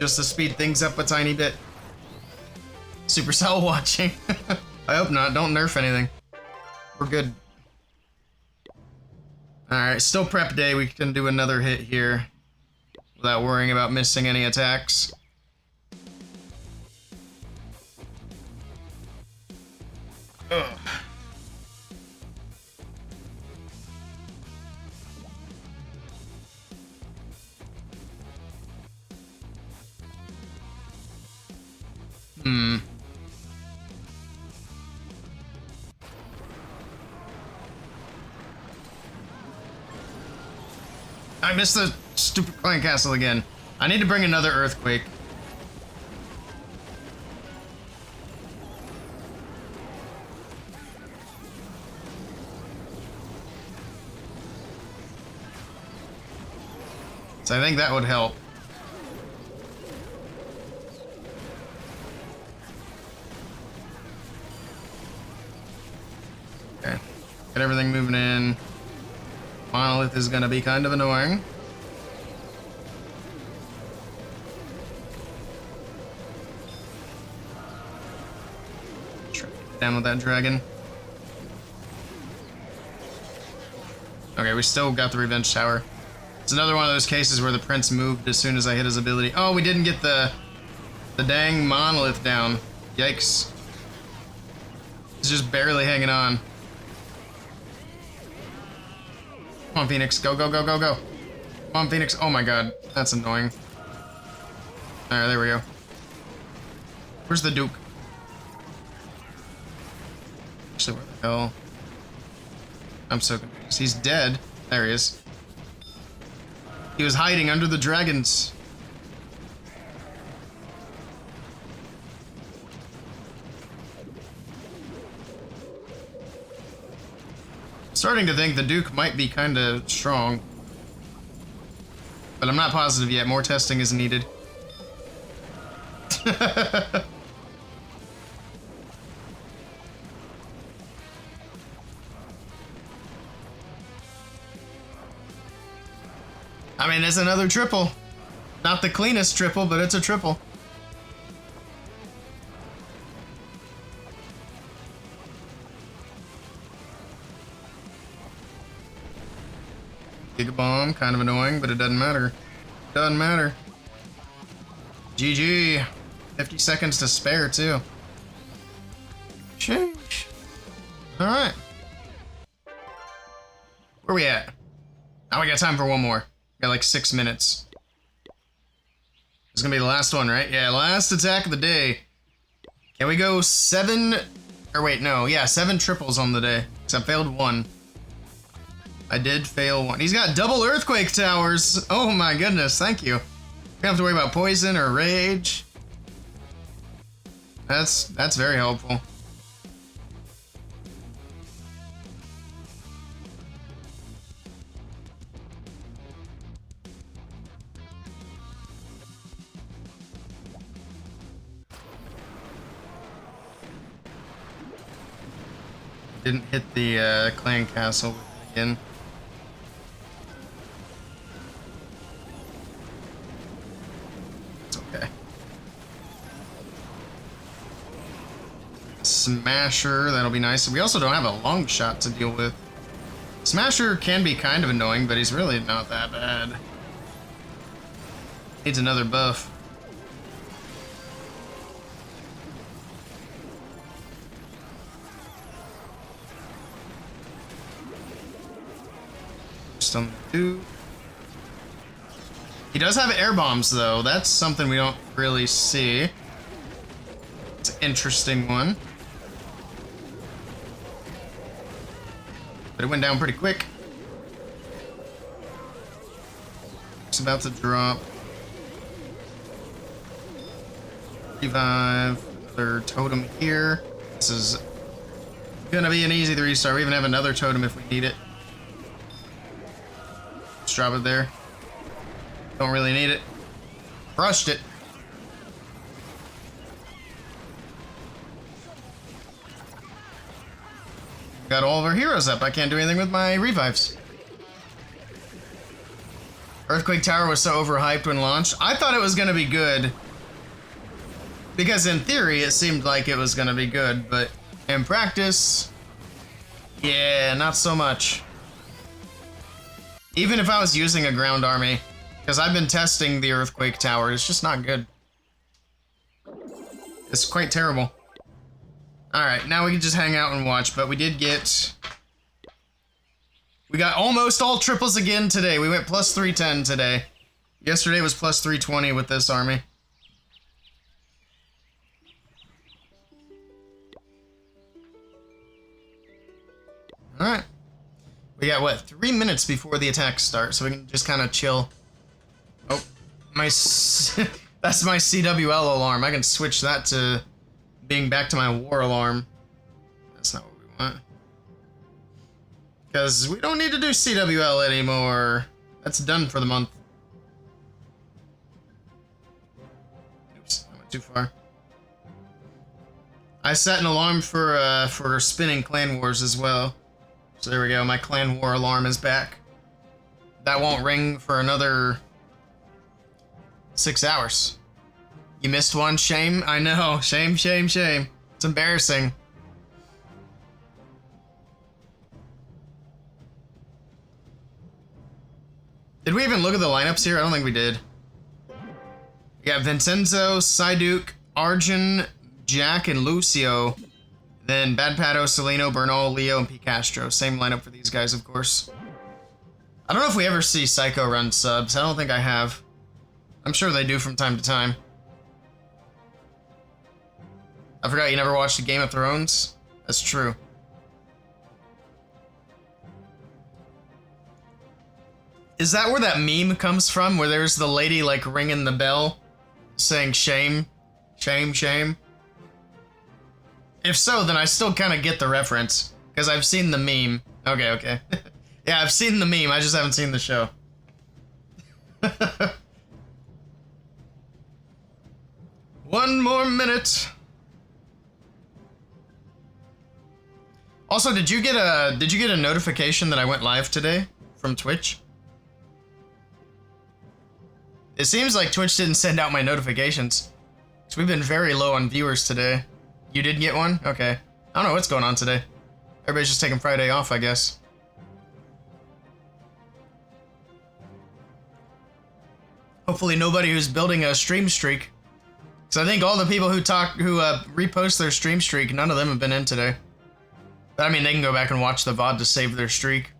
Just to speed things up a tiny bit. Supercell watching. I hope not. Don't nerf anything. We're good. Alright, still prep day. We can do another hit here without worrying about missing any attacks. Ugh. I missed the stupid clan castle again. I need to bring another earthquake. So I think that would help. Okay. Get everything moving in. Monolith is gonna be kind of annoying. Try to get down with that dragon. Okay, we still got the revenge tower. It's another one of those cases where the prince moved as soon as I hit his ability. Oh, we didn't get the dang monolith down. Yikes. It's just barely hanging on. Come on, Phoenix. Go, go, go, go, go. Come on, Phoenix. Oh my god. That's annoying. Alright, there we go. Where's the Duke? Actually, where the hell? I'm so confused. He's dead. There he is. He was hiding under the dragons. Starting to think the Duke might be kind of strong. But I'm not positive yet. More testing is needed. I mean, it's another triple. Not the cleanest triple, but it's a triple. Giga bomb, kind of annoying, but it doesn't matter. Doesn't matter. GG. 50 seconds to spare, too. Sheesh. Alright. Where we at? Now we got time for one more. Got like 6 minutes. This is gonna be the last one, right? Yeah, last attack of the day. Can we go 7... Or wait, no. Yeah, 7 triples on the day. Because I failed 1. I did fail 1. He's got double earthquake towers. Oh my goodness, thank you. We don't have to worry about poison or rage. That's very helpful. Didn't hit the clan castle again. It's okay. Smasher, that'll be nice. We also don't have a long shot to deal with. Smasher can be kind of annoying, but he's really not that bad. Needs another buff. He does have air bombs though. That's something we don't really see. It's an interesting one. But it went down pretty quick. It's about to drop. Revive. Another totem here. This is gonna be an easy 3-star. We even have another totem if we need it. Drop it there. Don't really need it. Crushed it. Got all of our heroes up. I can't do anything with my revives. Earthquake Tower was so overhyped when launched. I thought it was going to be good. Because in theory, it seemed like it was going to be good. But in practice, yeah, not so much. Even if I was using a ground army, because I've been testing the Earthquake Tower, it's just not good. It's quite terrible. Alright, now we can just hang out and watch, but we did get... We got almost all triples again today. We went plus 310 today. Yesterday was plus 320 with this army. Alright. We got, what, 3 minutes before the attack starts, so we can just kind of chill. Oh, that's my CWL alarm. I can switch that to being back to my war alarm. That's not what we want. Because we don't need to do CWL anymore. That's done for the month. Oops, I went too far. I set an alarm for spinning Clan Wars as well. So there we go, my clan war alarm is back. That won't ring for another 6 hours. You missed one, shame? I know, shame, shame, shame. It's embarrassing. Did we even look at the lineups here? I don't think we did. We got Vincenzo, Psyduke, Arjun, Jack, and Lucio. Then Bad Pato, Celino, Bernal, Leo, and P. Castro. Same lineup for these guys, of course. I don't know if we ever see Psycho run subs. I don't think I have. I'm sure they do from time to time. I forgot you never watched Game of Thrones? That's true. Is that where that meme comes from? Where there's the lady, like, ringing the bell? Saying shame? Shame, shame? If so, then I still kind of get the reference, because I've seen the meme. Okay, okay. Yeah, I've seen the meme, I just haven't seen the show. One more minute. Also, did you get a notification that I went live today from Twitch? It seems like Twitch didn't send out my notifications. So we've been very low on viewers today. You did get one? Okay. I don't know what's going on today. Everybody's just taking Friday off, I guess. Hopefully nobody who's building a stream streak. Because So I think all the people who repost their stream streak, none of them have been in today. But I mean, they can go back and watch the VOD to save their streak.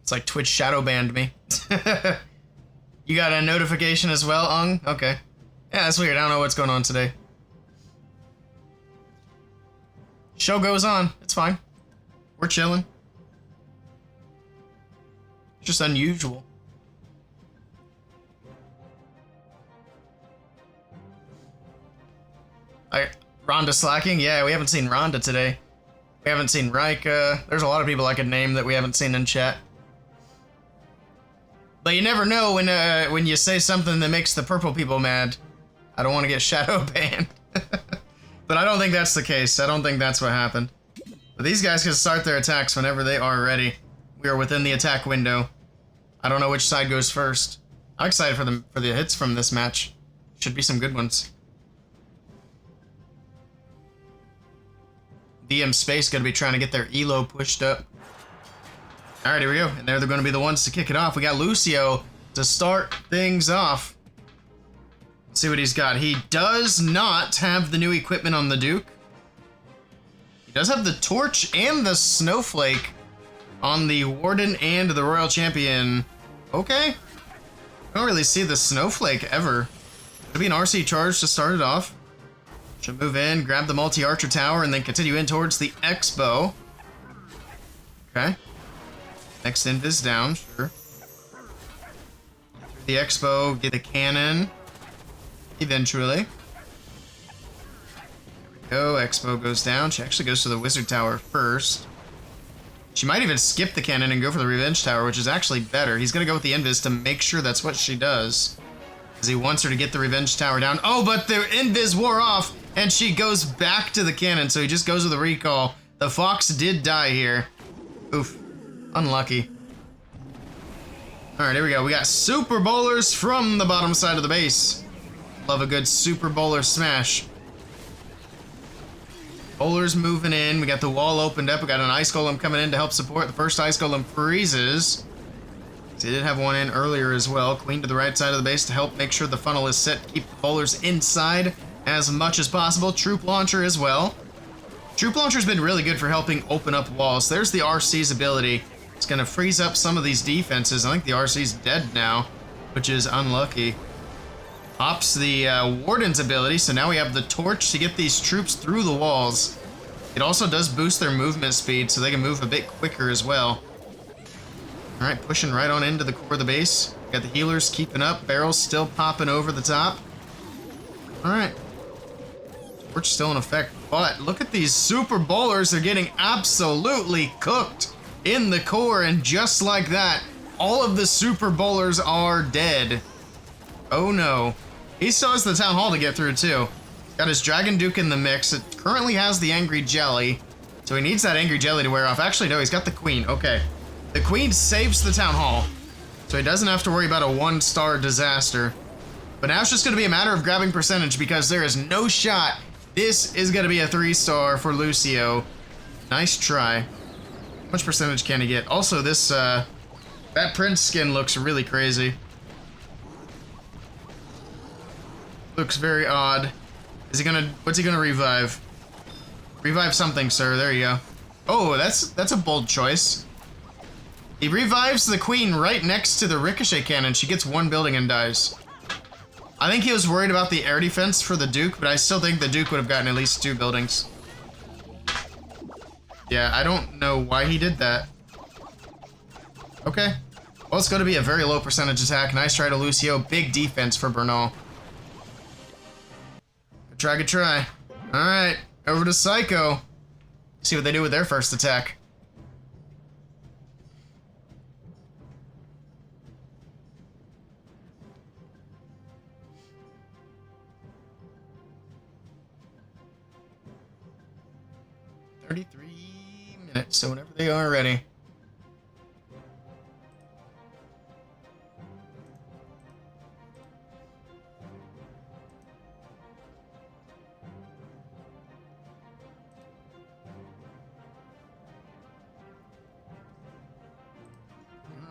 It's like Twitch shadow banned me. You got a notification as well, Ung? Okay. Yeah, that's weird. I don't know what's going on today. Show goes on. It's fine. We're chilling. It's just unusual. Rhonda slacking? Yeah, we haven't seen Rhonda today. We haven't seen Rika. There's a lot of people I could name that we haven't seen in chat. But you never know when you say something that makes the purple people mad. I don't want to get shadow banned. But I don't think that's the case. I don't think that's what happened. But these guys can start their attacks whenever they are ready. We are within the attack window. I don't know which side goes first. I'm excited for the hits from this match. Should be some good ones. DM Space gonna be trying to get their elo pushed up. Alright, here we go. And they're going to be the ones to kick it off. We got Lucio to start things off. Let's see what he's got. He does not have the new equipment on the Duke. He does have the Torch and the Snowflake on the Warden and the Royal Champion. Okay. I don't really see the Snowflake ever. Could be an RC charge to start it off. Should move in, grab the multi-archer tower, and then continue in towards the Expo. Okay. Next invis down, sure. The Expo, get the cannon. Eventually. There we go, Expo goes down. She actually goes to the Wizard Tower first. She might even skip the cannon and go for the Revenge Tower, which is actually better. He's gonna go with the invis to make sure that's what she does. Because he wants her to get the Revenge Tower down. Oh, but the invis wore off, and she goes back to the cannon, so he just goes with the recall. The Fox did die here. Oof. Unlucky. Alright, here we go. We got Super Bowlers from the bottom side of the base. Love a good Super Bowler smash. Bowlers moving in. We got the wall opened up. We got an Ice Golem coming in to help support. The first Ice Golem freezes. They did have one in earlier as well. Queen to the right side of the base to help make sure the funnel is set. Keep the bowlers inside as much as possible. Troop Launcher as well. Troop Launcher's been really good for helping open up walls. There's the RC's ability. It's gonna freeze up some of these defenses. I think the RC's dead now, which is unlucky. Pops the Warden's ability, so now we have the Torch to get these troops through the walls. It also does boost their movement speed, so they can move a bit quicker as well. Alright, pushing right on into the core of the base. Got the healers keeping up, barrels still popping over the top. Alright. Torch still in effect, but look at these Super Bowlers. They're getting absolutely cooked in the core, and just like that, all of the Super Bowlers are dead. Oh no. He still has the Town Hall to get through too. Got his Dragon Duke in the mix. It currently has the Angry Jelly, so he needs that Angry Jelly to wear off. Actually, no, he's got the Queen. Okay. The Queen saves the Town Hall, so he doesn't have to worry about a one-star disaster. But now it's just going to be a matter of grabbing percentage, because there is no shot this is going to be a 3-star for Lucio. Nice try. How much percentage can he get? Also, this, that Prince skin looks really crazy. Looks very odd. Is he gonna, what's he gonna revive? Revive something, sir. There you go. Oh, that's a bold choice. He revives the Queen right next to the Ricochet Cannon. She gets one building and dies. I think he was worried about the air defense for the Duke, but I still think the Duke would have gotten at least 2 buildings. Yeah, I don't know why he did that. Okay. Well, it's going to be a very low percentage attack. Nice try to Lucio. Big defense for Bernal. Good try. Alright, over to Psycho. See what they do with their first attack. Minutes, so whenever they are ready.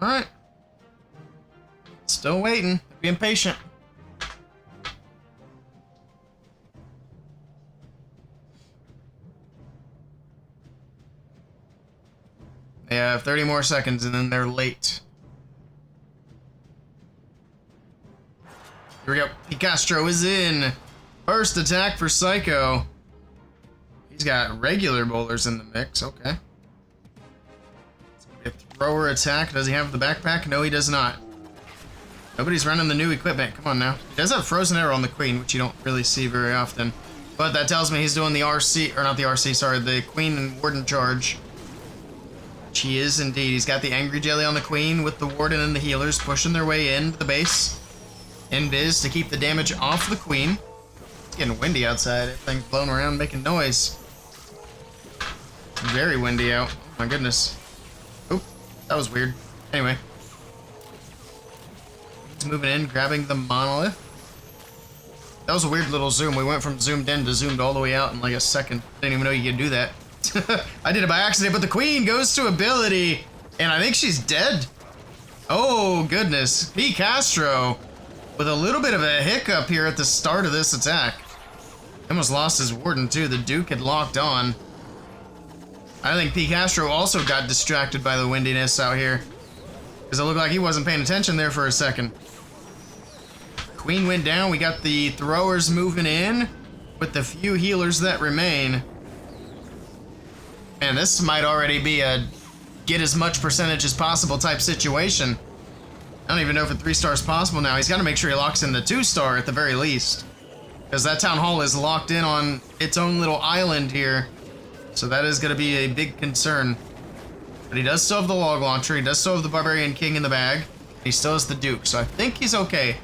Alright. Still waiting. Be impatient. They have 30 more seconds and then they're late. Here we go. Picastro is in. First attack for Psycho. He's got regular bowlers in the mix. Okay. A thrower attack. Does he have the backpack? No, he does not. Nobody's running the new equipment. Come on now. He does have Frozen Arrow on the Queen, which you don't really see very often. But that tells me he's doing the RC, or not the RC, sorry, the Queen and Warden charge. Which he is indeed. He's got the Angry Jelly on the Queen with the Warden and the healers pushing their way into the base. Invis to keep the damage off the Queen. It's getting windy outside. Everything's blowing around making noise. Very windy out. Oh my goodness. Oop, that was weird. Anyway. He's moving in, grabbing the monolith. That was a weird little zoom. We went from zoomed in to zoomed all the way out in like a second. Didn't even know you could do that. I did it by accident, but the Queen goes to ability. And I think she's dead. Oh, goodness. P. Castro with a little bit of a hiccup here at the start of this attack. He almost lost his Warden, too. The Duke had locked on. I think P. Castro also got distracted by the windiness out here. Because it looked like he wasn't paying attention there for a second. Queen went down. We got the throwers moving in with the few healers that remain. Man, this might already be a get as much percentage as possible type situation. I don't even know if a 3-star is possible now. He's got to make sure he locks in the 2-star at the very least. Because that town hall is locked in on its own little island here. So that is going to be a big concern. But he does still have the log launcher. He does still have the Barbarian King in the bag. He still has the Duke. So I think he's okay.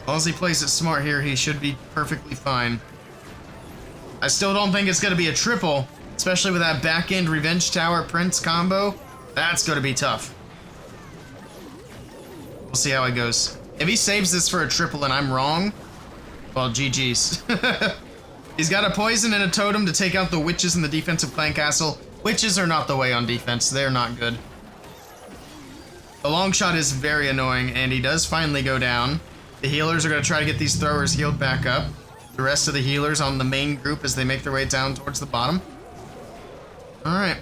As long as he plays it smart here, he should be perfectly fine. I still don't think it's going to be a triple, especially with that back-end Revenge Tower Prince combo. That's going to be tough. We'll see how it goes. If he saves this for a triple and I'm wrong, well, GG's. He's got a poison and a totem to take out the witches in the defensive clan castle. Witches are not the way on defense. They're not good. The long shot is very annoying, and he does finally go down. The healers are going to try to get these throwers healed back up. The rest of the healers on the main group as they make their way down towards the bottom. Alright.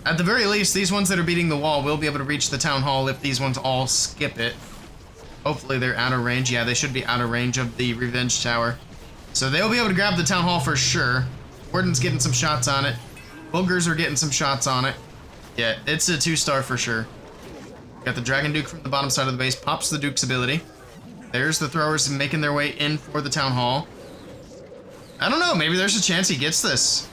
At the very least, these ones that are beating the wall will be able to reach the town hall if these ones all skip it. Hopefully they're out of range. Yeah, they should be out of range of the Revenge Tower. So they'll be able to grab the town hall for sure. Warden's getting some shots on it. Boogers are getting some shots on it. Yeah, it's a 2-star for sure. Got the Dragon Duke from the bottom side of the base. Pops the Duke's ability. There's the throwers making their way in for the town hall. I don't know, maybe there's a chance he gets this.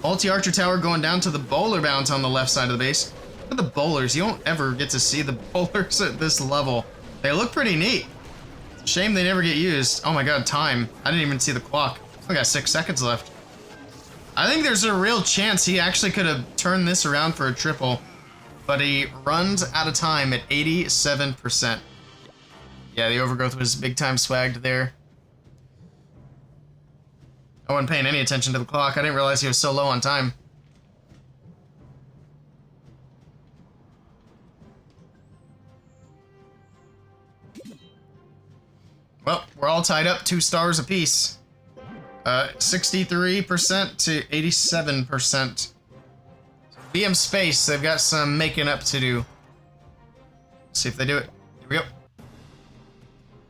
Multi-Archer Tower going down to the bowler bounce on the left side of the base. Look at the bowlers. You don't ever get to see the bowlers at this level. They look pretty neat. Shame they never get used. Oh my god, time. I didn't even see the clock. We got 6 seconds left. I think there's a real chance he actually could have turned this around for a triple. But he runs out of time at 87%. Yeah, the overgrowth was big time swagged there. I wasn't paying any attention to the clock. I didn't realize he was so low on time. Well, we're all tied up 2 stars apiece. 63% to 87%. BM Space, they've got some making up to do. Let's see if they do it. Here we go.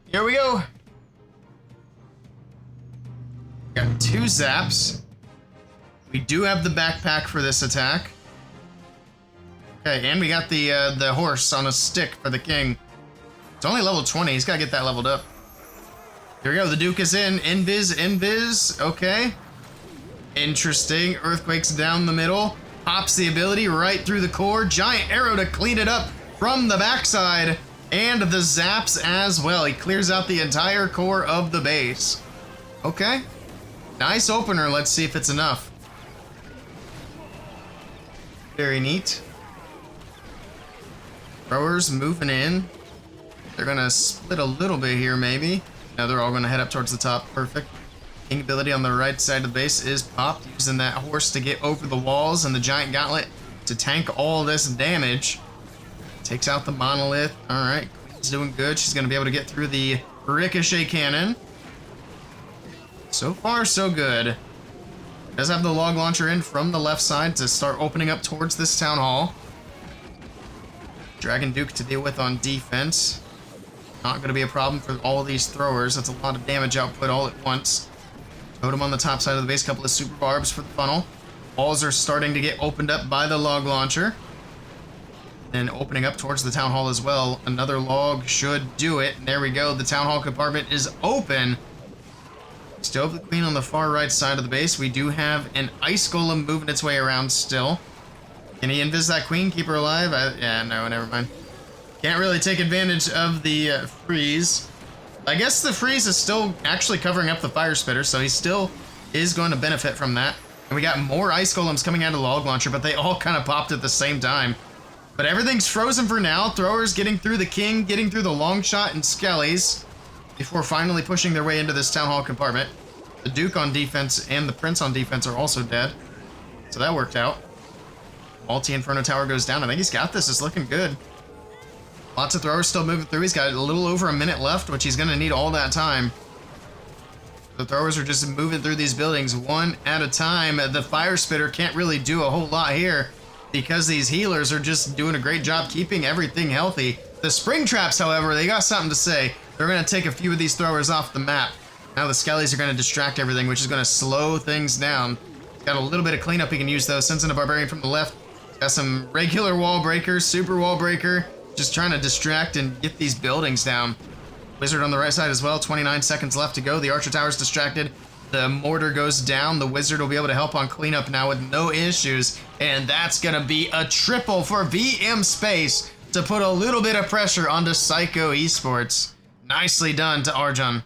Here we go. Got 2 zaps. We do have the backpack for this attack. Okay, and we got the horse on a stick for the king. It's only level 20. He's got to get that leveled up. Here we go. The Duke is in. Invis. Okay. Interesting. Earthquakes down the middle. Pops the ability right through the core. Giant arrow to clean it up from the backside. And the zaps as well. He clears out the entire core of the base. Okay. Nice opener. Let's see if it's enough. Very neat. Throwers moving in. They're going to split a little bit here, maybe. Now they're all going to head up towards the top. Perfect. King ability on the right side of the base is popped, using that horse to get over the walls and the giant gauntlet to tank all this damage. Takes out the monolith. All right, Queen's doing good. She's going to be able to get through the ricochet cannon. So far, so good. Does have the log launcher in from the left side to start opening up towards this town hall. Dragon Duke to deal with on defense. Not going to be a problem for all these throwers. That's a lot of damage output all at once. Totem on the top side of the base, couple of super barbs for the funnel. Walls are starting to get opened up by the log launcher. Then opening up towards the town hall as well. Another log should do it. There we go. The town hall compartment is open. Still have the queen on the far right side of the base. We do have an ice golem moving its way around still. Can he invis that queen? Keep her alive? Yeah, no, never mind. Can't really take advantage of the freeze. I guess the freeze is still actually covering up the fire spitter, so he still is going to benefit from that. And we got more ice golems coming out of the log launcher, but they all kind of popped at the same time. But everything's frozen for now. Throwers getting through the king, getting through the long shot and skellies before finally pushing their way into this town hall compartment. The Duke on defense and the Prince on defense are also dead. So that worked out. Multi Inferno Tower goes down. I think he's got this. It's looking good. Lots of throwers still moving through. He's got a little over a minute left, which he's going to need all that time. The throwers are just moving through these buildings one at a time. The fire spitter can't really do a whole lot here because these healers are just doing a great job keeping everything healthy. The spring traps, however, they got something to say. They're going to take a few of these throwers off the map. Now the skellies are going to distract everything, which is going to slow things down. Got a little bit of cleanup he can use, though. Sends in a barbarian from the left. Got some regular wall breakers, super wall breaker. Just trying to distract and get these buildings down. Wizard on the right side as well. 29 seconds left to go. The archer tower's distracted. The mortar goes down. The wizard will be able to help on cleanup now with no issues. And that's going to be a triple for VM Space to put a little bit of pressure onto Psycho Esports. Nicely done to Arjun.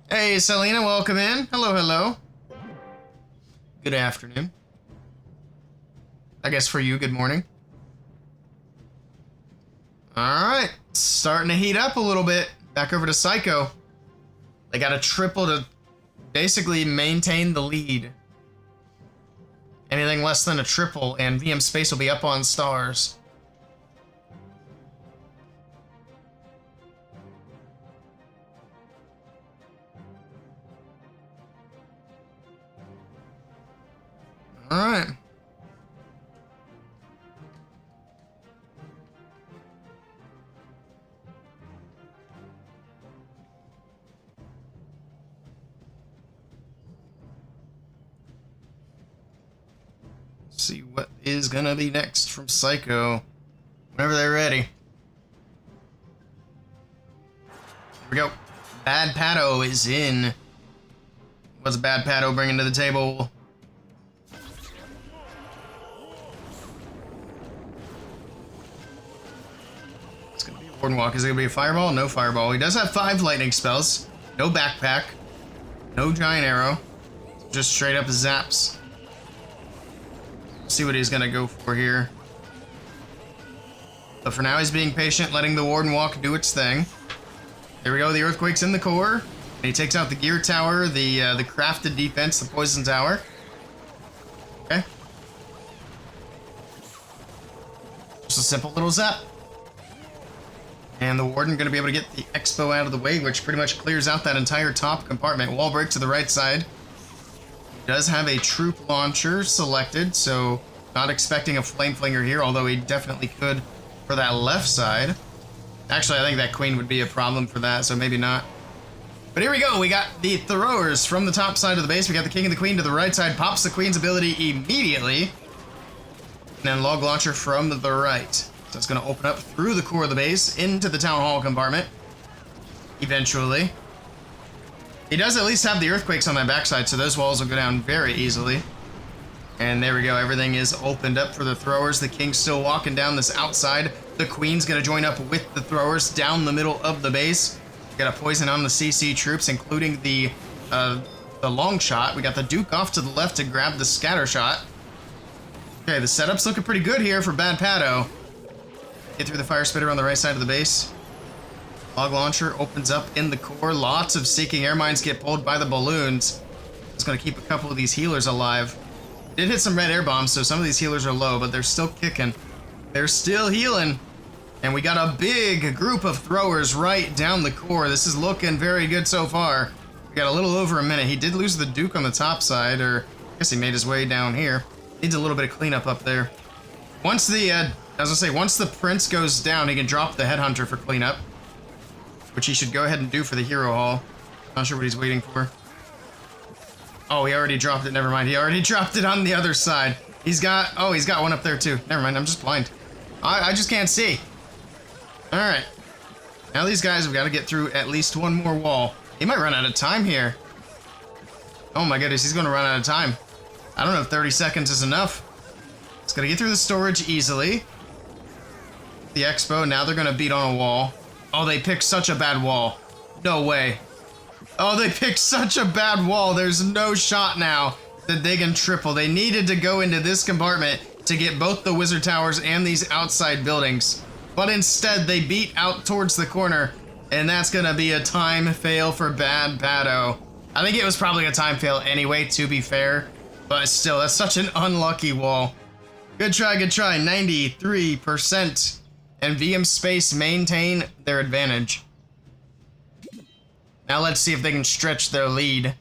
Hey, Selena, welcome in. Hello, hello. Good afternoon. I guess for you, good morning. Alright, starting to heat up a little bit. Back over to Psycho. They got a triple to basically maintain the lead. Anything less than a triple, and VM Space will be up on stars. Alright. See what is gonna be next from Psycho. Whenever they're ready. Here we go. Bad Pato is in. What's Bad Pato bringing to the table? It's gonna be a Warden Walk. Is it gonna be a Fireball? No Fireball. He does have 5 lightning spells. No backpack. No giant arrow. Just straight up zaps. See what he's gonna go for here. But for now, he's being patient, letting the Warden Walk do its thing. There we go, the Earthquake's in the core. And he takes out the Gear Tower, the crafted defense, the Poison Tower. Okay. Just a simple little zap. And the Warden gonna be able to get the Expo out of the way, which pretty much clears out that entire top compartment. Wall break to the right side. Does have a troop launcher selected, so not expecting a flame flinger here, although he definitely could for that left side. Actually, I think that queen would be a problem for that, so maybe not. But here we go, we got the throwers from the top side of the base. We got the king and the queen to the right side, pops the queen's ability immediately. And then log launcher from the right. So it's going to open up through the core of the base into the town hall compartment. Eventually. He does at least have the earthquakes on that backside, so those walls will go down very easily. And there we go, everything is opened up for the throwers. The king's still walking down this outside. The queen's gonna join up with the throwers down the middle of the base. We got a poison on the CC troops, including the long shot. We got the Duke off to the left to grab the scatter shot. Okay, the setup's looking pretty good here for Bad Pato. Get through the fire spitter on the right side of the base. Log launcher opens up in the core. Lots of seeking air mines get pulled by the balloons. It's going to keep a couple of these healers alive. Did hit some red air bombs, so some of these healers are low, but they're still kicking. They're still healing. And we got a big group of throwers right down the core. This is looking very good so far. We We got a little over a minute. He did lose the Duke on the top side, or I guess he made his way down here. Needs a little bit of cleanup up there. Once the, as I say, once the Prince goes down, he can drop the Headhunter for cleanup, which he should go ahead and do for the Hero Hall. Not sure what he's waiting for. Oh, he already dropped it. Never mind. He already dropped it on the other side. He's got one up there too. Never mind. I'm just blind. I just can't see. All right. Now these guys have got to get through at least one more wall. He might run out of time here. Oh my goodness, he's going to run out of time. I don't know if 30 seconds is enough. It's going to get through the storage easily. The Expo, now they're going to beat on a wall. Oh, they picked such a bad wall. No way. Oh, they picked such a bad wall. There's no shot now that they can triple. They needed to go into this compartment to get both the Wizard Towers and these outside buildings. But instead, they beat out towards the corner. And that's going to be a time fail for Bad Bado. I think it was probably a time fail anyway, to be fair. But still, that's such an unlucky wall. Good try, 93%. And VM Space maintain their advantage. Now let's see if they can stretch their lead.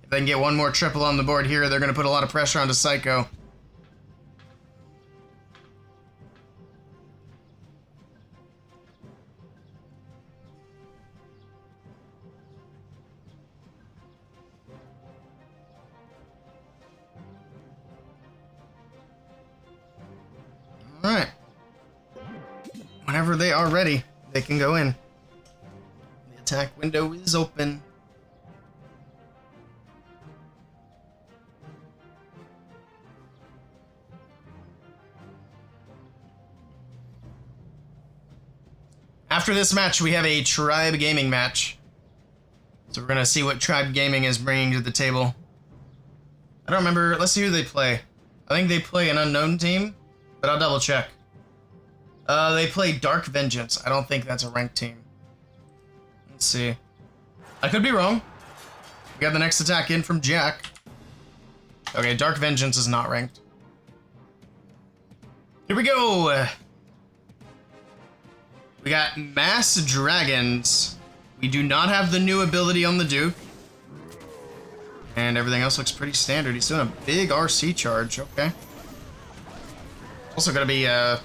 If they can get one more triple on the board here, they're going to put a lot of pressure onto Psycho. Alright. Whenever they are ready, they can go in. The attack window is open. After this match, we have a Tribe Gaming match. So we're going to see what Tribe Gaming is bringing to the table. I don't remember. Let's see who they play. I think they play an unknown team, but I'll double check. They play Dark Vengeance. I don't think that's a ranked team. Let's see. I could be wrong. We got the next attack in from Jack. Okay, Dark Vengeance is not ranked. Here we go. We got Mass Dragons. We do not have the new ability on the Duke. And everything else looks pretty standard. He's doing a big RC charge. Okay. Also going to be a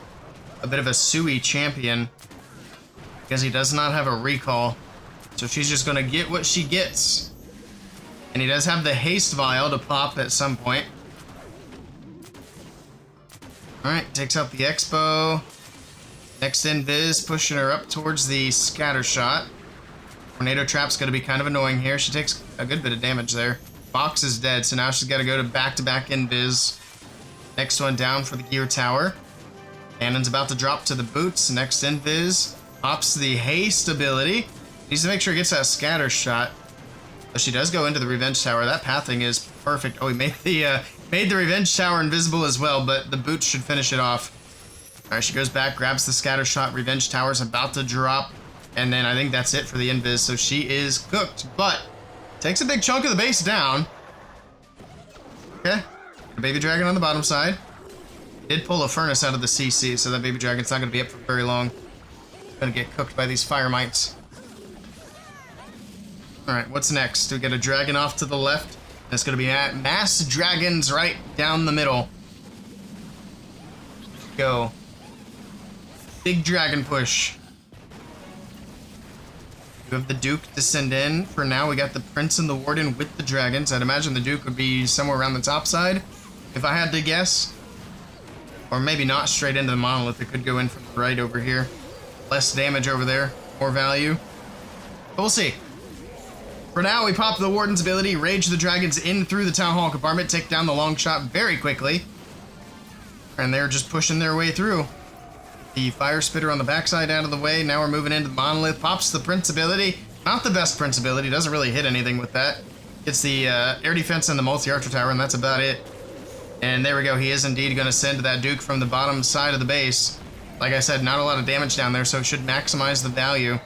bit of a Sui champion because he does not have a recall. So she's just going to get what she gets. And he does have the haste vial to pop at some point. Alright, takes out the Expo. Next Invis, pushing her up towards the scatter shot. Tornado Trap's going to be kind of annoying here. She takes a good bit of damage there. Fox is dead, so now she's got to go to back-to-back Invis. Next one down for the Gear Tower. Cannon's about to drop to the boots. Next Invis pops the haste ability. Needs to make sure he gets that scatter shot. But she does go into the Revenge Tower. That pathing is perfect. Oh, he made the Revenge Tower invisible as well, but the boots should finish it off. Alright, she goes back, grabs the scatter shot. Revenge Tower's about to drop. And then I think that's it for the Invis. So she is cooked, but takes a big chunk of the base down. Okay. The Baby Dragon on the bottom side. Did pull a furnace out of the CC, so that Baby Dragon's not going to be up for very long. It's going to get cooked by these fire mites. Alright, what's next? We got a dragon off to the left. That's going to be Mass Dragons right down the middle. Go. Big dragon push. We have the Duke descend in. For now, we got the Prince and the Warden with the dragons. I'd imagine the Duke would be somewhere around the top side, if I had to guess. Or maybe not straight into the monolith. It could go in from the right over here. Less damage over there. More value. But we'll see. For now, we pop the Warden's ability, rage the dragons in through the Town Hall compartment, take down the long shot very quickly. And they're just pushing their way through. The Fire Spitter on the backside out of the way. Now we're moving into the monolith. Pops the Prince ability. Not the best Prince ability. Doesn't really hit anything with that. Gets the air defense and the multi-archer tower, and that's about it. And there we go. He is indeed going to send that Duke from the bottom side of the base. Like I said, not a lot of damage down there, so it should maximize the value.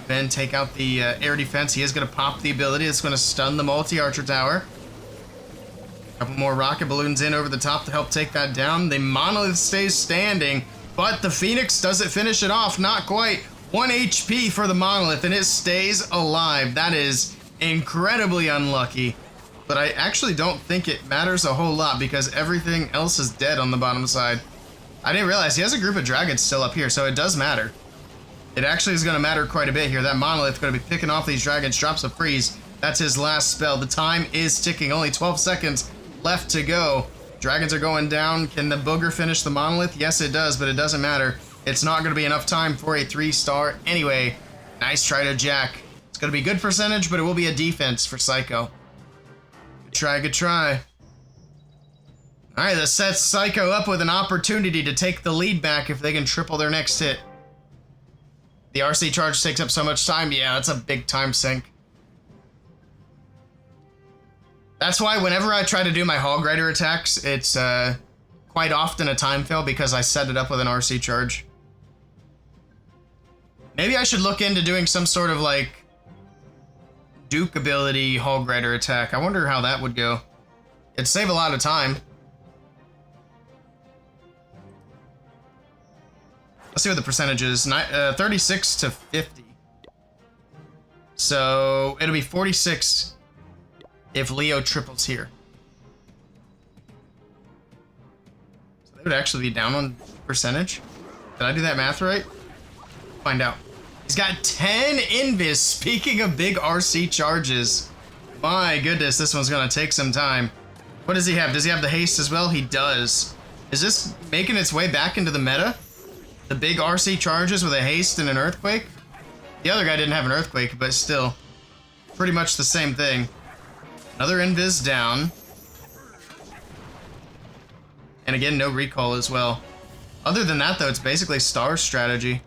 Then take out the air defense. He is going to pop the ability. It's going to stun the multi-archer tower. A couple more rocket balloons in over the top to help take that down. The monolith stays standing, but the Phoenix doesn't finish it off. Not quite. 1 HP for the monolith, and it stays alive. That is incredibly unlucky. But I actually don't think it matters a whole lot because everything else is dead on the bottom side. I didn't realize he has a group of dragons still up here, so it does matter. It actually is going to matter quite a bit here. That monolith going to be picking off these dragons, drops a freeze. That's his last spell. The time is ticking. Only 12 seconds left to go. Dragons are going down. Can the booger finish the monolith? Yes, it does, but it doesn't matter. It's not going to be enough time for a 3-star anyway. Nice try to Jack. It's going to be good percentage, but it will be a defense for Psycho. Good try, good try. All right, that sets Psycho up with an opportunity to take the lead back if they can triple their next hit. The RC charge takes up so much time. Yeah, that's a big time sink. That's why whenever I try to do my Hog Rider attacks, it's quite often a time fail because I set it up with an RC charge. Maybe I should look into doing some sort of like Duke ability Hog Rider attack. I wonder how that would go. It'd save a lot of time. Let's see what the percentage is. 36 to 50. So it'll be 46 if Leo triples here. So they would actually be down on percentage. Did I do that math right? Find out. He's got 10 invis. Speaking of big RC charges. My goodness, this one's gonna take some time. What does he have? Does he have the haste as well? He does. Is this making its way back into the meta? The big RC charges with a haste and an earthquake? The other guy didn't have an earthquake, but still. Pretty much the same thing. Another invis down. And again, no recall as well. Other than that, though, it's basically star strategy.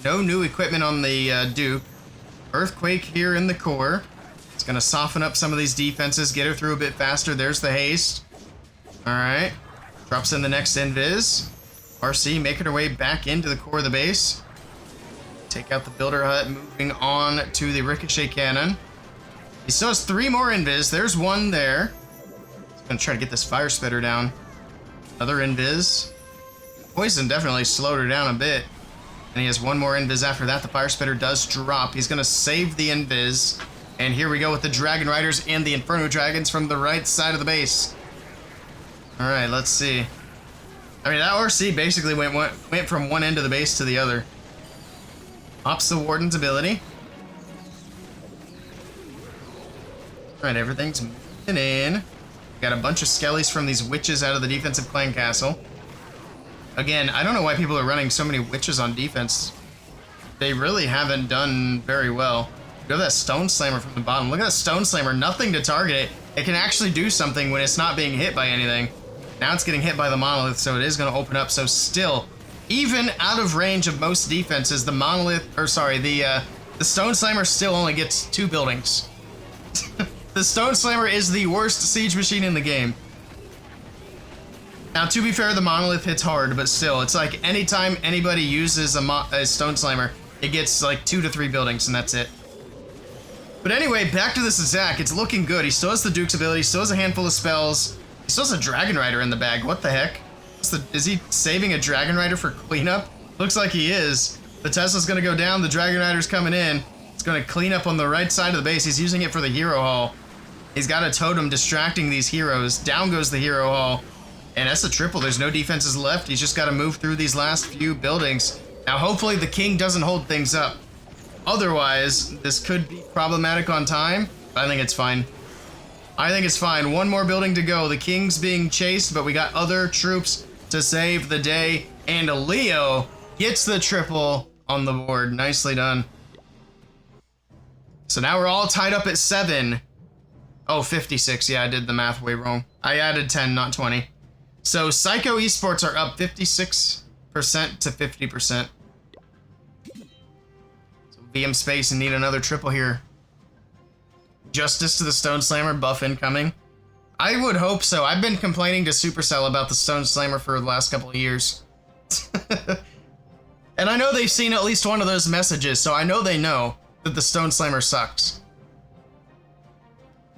No new equipment on the Duke. Earthquake here in the core. It's going to soften up some of these defenses, get her through a bit faster. There's the haste. Alright. Drops in the next invis. RC making her way back into the core of the base. Take out the builder hut, moving on to the ricochet cannon. He still has 3 more invis. There's one there. He's gonna try to get this fire spitter down. Another invis. Poison definitely slowed her down a bit. And he has 1 more invis after that. The fire spitter does drop. He's gonna save the invis. And here we go with the Dragon Riders and the Inferno Dragons from the right side of the base. Alright, let's see. I mean, that RC basically went from one end of the base to the other. Ops the Warden's ability. Alright, everything's moving in. Got a bunch of skellies from these witches out of the defensive clan castle. Again, I don't know why people are running so many witches on defense. They really haven't done very well. Look at that Stone Slammer from the bottom. Look at that Stone Slammer. Nothing to target it. It can actually do something when it's not being hit by anything. Now it's getting hit by the monolith, so it is going to open up. So still, even out of range of most defenses, the monolith, or sorry, the Stone Slammer still only gets 2 buildings. The Stone Slammer is the worst siege machine in the game. Now, to be fair, the monolith hits hard, but still, it's like anytime anybody uses a Stone Slammer, it gets like 2 to 3 buildings, and that's it. But anyway, back to this attack. It's looking good. He still has the Duke's ability, still has a handful of spells. He still has a Dragon Rider in the bag. What the heck? Is he saving a Dragon Rider for cleanup? Looks like he is. The Tesla's going to go down. The Dragon Rider's coming in. It's going to clean up on the right side of the base. He's using it for the Hero Hall. He's got a totem distracting these heroes. Down goes the Hero Hall. And that's a triple. There's no defenses left. He's just got to move through these last few buildings. Now, hopefully the King doesn't hold things up. Otherwise, this could be problematic on time. But I think it's fine. I think it's fine. 1 more building to go. The King's being chased, but we got other troops to save the day. And Leo gets the triple on the board. Nicely done. So now we're all tied up at 7. Oh, 56. Yeah, I did the math way wrong. I added 10, not 20. So Psycho Esports are up 56% to 50%. So VM space and need another triple here. Justice to the Stone Slammer buff incoming. I would hope so. I've been complaining to Supercell about the Stone Slammer for the last couple of years. And I know they've seen at least one of those messages, so I know they know that the Stone Slammer sucks.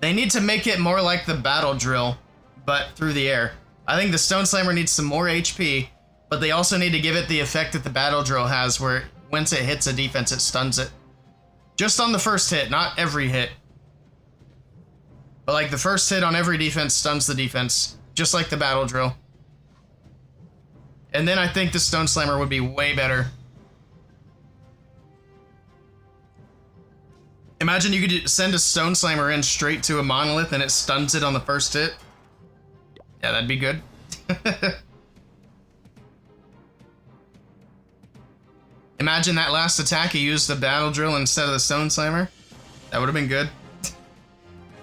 They need to make it more like the Battle Drill, but through the air. I think the Stone Slammer needs some more HP, but they also need to give it the effect that the Battle Drill has, where once it hits a defense, it stuns it. Just on the first hit, not every hit. But like the first hit on every defense stuns the defense, just like the battle drill. And then I think the Stone Slammer would be way better. Imagine you could send a Stone Slammer in straight to a monolith and it stuns it on the first hit. Yeah, that'd be good. Imagine that last attack he used the battle drill instead of the Stone Slammer. That would have been good.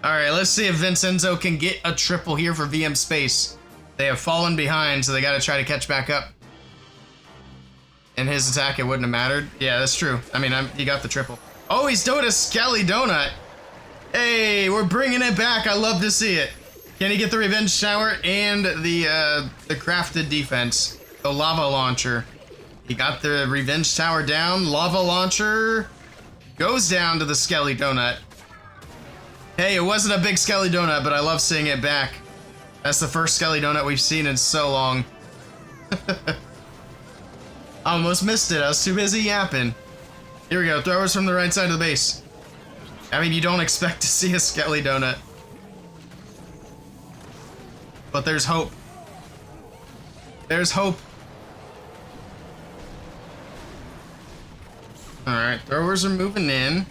Alright, let's see if Vincenzo can get a triple here for VM Space. They have fallen behind, so they gotta try to catch back up. In his attack, it wouldn't have mattered. Yeah, that's true. I mean, he got the triple. Oh, he's doing a Skelly Donut. Hey, we're bringing it back. I love to see it. Can he get the Revenge Tower and the crafted defense? The Lava Launcher. He got the Revenge Tower down. Lava Launcher goes down to the Skelly Donut. Hey, it wasn't a big Skelly Donut, but I love seeing it back. That's the first Skelly Donut we've seen in so long. Almost missed it. I was too busy yapping. Here we go. Throwers from the right side of the base. I mean, you don't expect to see a Skelly Donut. But there's hope. There's hope. Alright, throwers are moving in.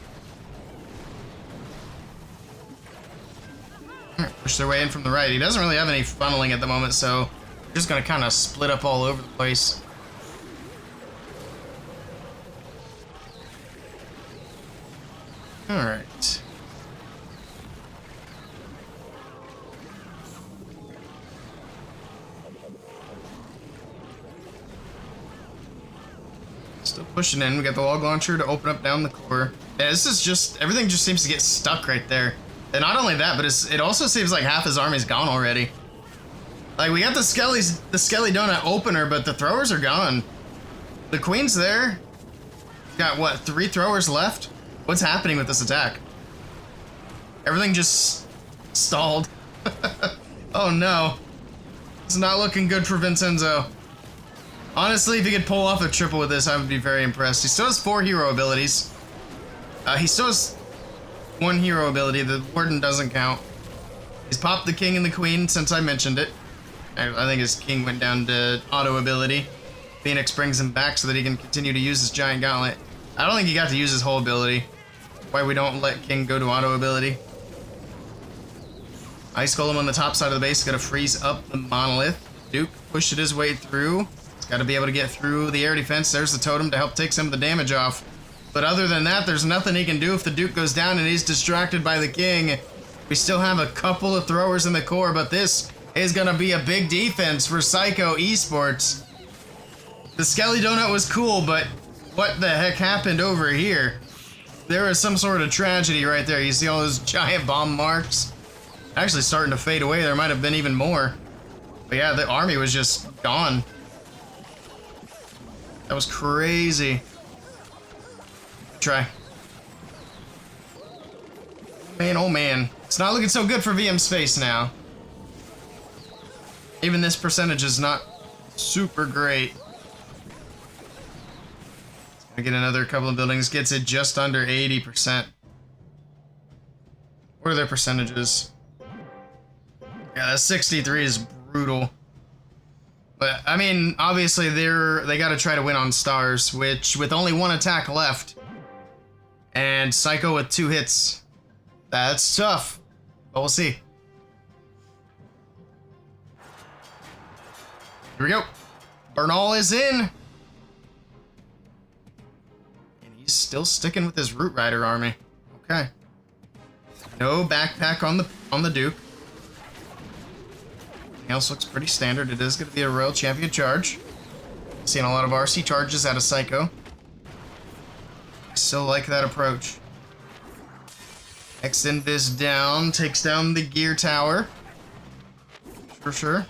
Push their way in from the right. He doesn't really have any funneling at the moment, so just gonna kind of split up all over the place. Alright. Still pushing in. We got the log launcher to open up down the core. Yeah, this is just, everything just seems to get stuck right there. And not only that, but it also seems like half his army's gone already. Like, we got the Skelly Donut opener, but the throwers are gone. The queen's there. Got, what, 3 throwers left? What's happening with this attack? Everything just stalled. Oh no. It's not looking good for Vincenzo. Honestly, if he could pull off a triple with this, I would be very impressed. He still has 4 hero abilities. He still has 1 hero ability. The Warden doesn't count. He's popped the king and the queen since I mentioned it. I think his king went down to auto ability. Phoenix brings him back so that he can continue to use his giant gauntlet. I don't think he got to use his whole ability. Why we don't let king go to auto ability. Ice Golem on the top side of the base is gonna freeze up the monolith. Duke pushed it his way through. He's got to be able to get through the air defense. There's the totem to help take some of the damage off. But other than that, there's nothing he can do if the Duke goes down and he's distracted by the king. We still have a couple of throwers in the core, but this is going to be a big defense for Psycho Esports. The Skelly Donut was cool, but what the heck happened over here? There was some sort of tragedy right there. You see all those giant bomb marks? Actually starting to fade away. There might have been even more. But yeah, the army was just gone. That was crazy. Try. Man, oh man. It's not looking so good for VM Space now. Even this percentage is not super great. Gonna get another couple of buildings. Gets it just under 80%. What are their percentages? Yeah, that 63 is brutal. But, I mean, obviously they gotta try to win on stars, which, with only 1 attack left, and Psycho with 2 hits, that's tough. But we'll see. Here we go. Bernal is in. And he's still sticking with his Root Rider army. Okay. No backpack on the Duke. Everything else looks pretty standard. It is going to be a Royal Champion charge. Seeing a lot of RC charges out of Psycho. I still like that approach. X-Invis down, takes down the gear tower. For sure.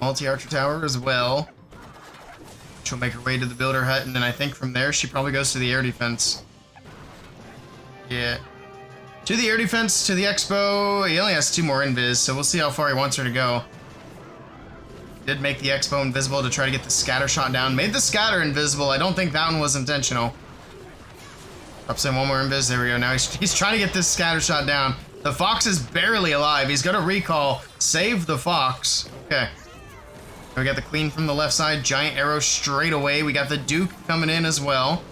Multi-archer tower as well. She'll make her way to the builder hut, and then I think from there she probably goes to the air defense. Yeah. To the air defense, to the expo. He only has 2 more invis, so we'll see how far he wants her to go. Did make the expo invisible to try to get the scatter shot down. Made the scatter invisible. I don't think that one was intentional. Drops in one more invis. There we go. Now he's trying to get this scatter shot down. The Fox is barely alive. He's going to recall. Save the Fox. Okay. We got the Queen from the left side. Giant arrow straight away. We got the Duke coming in as well.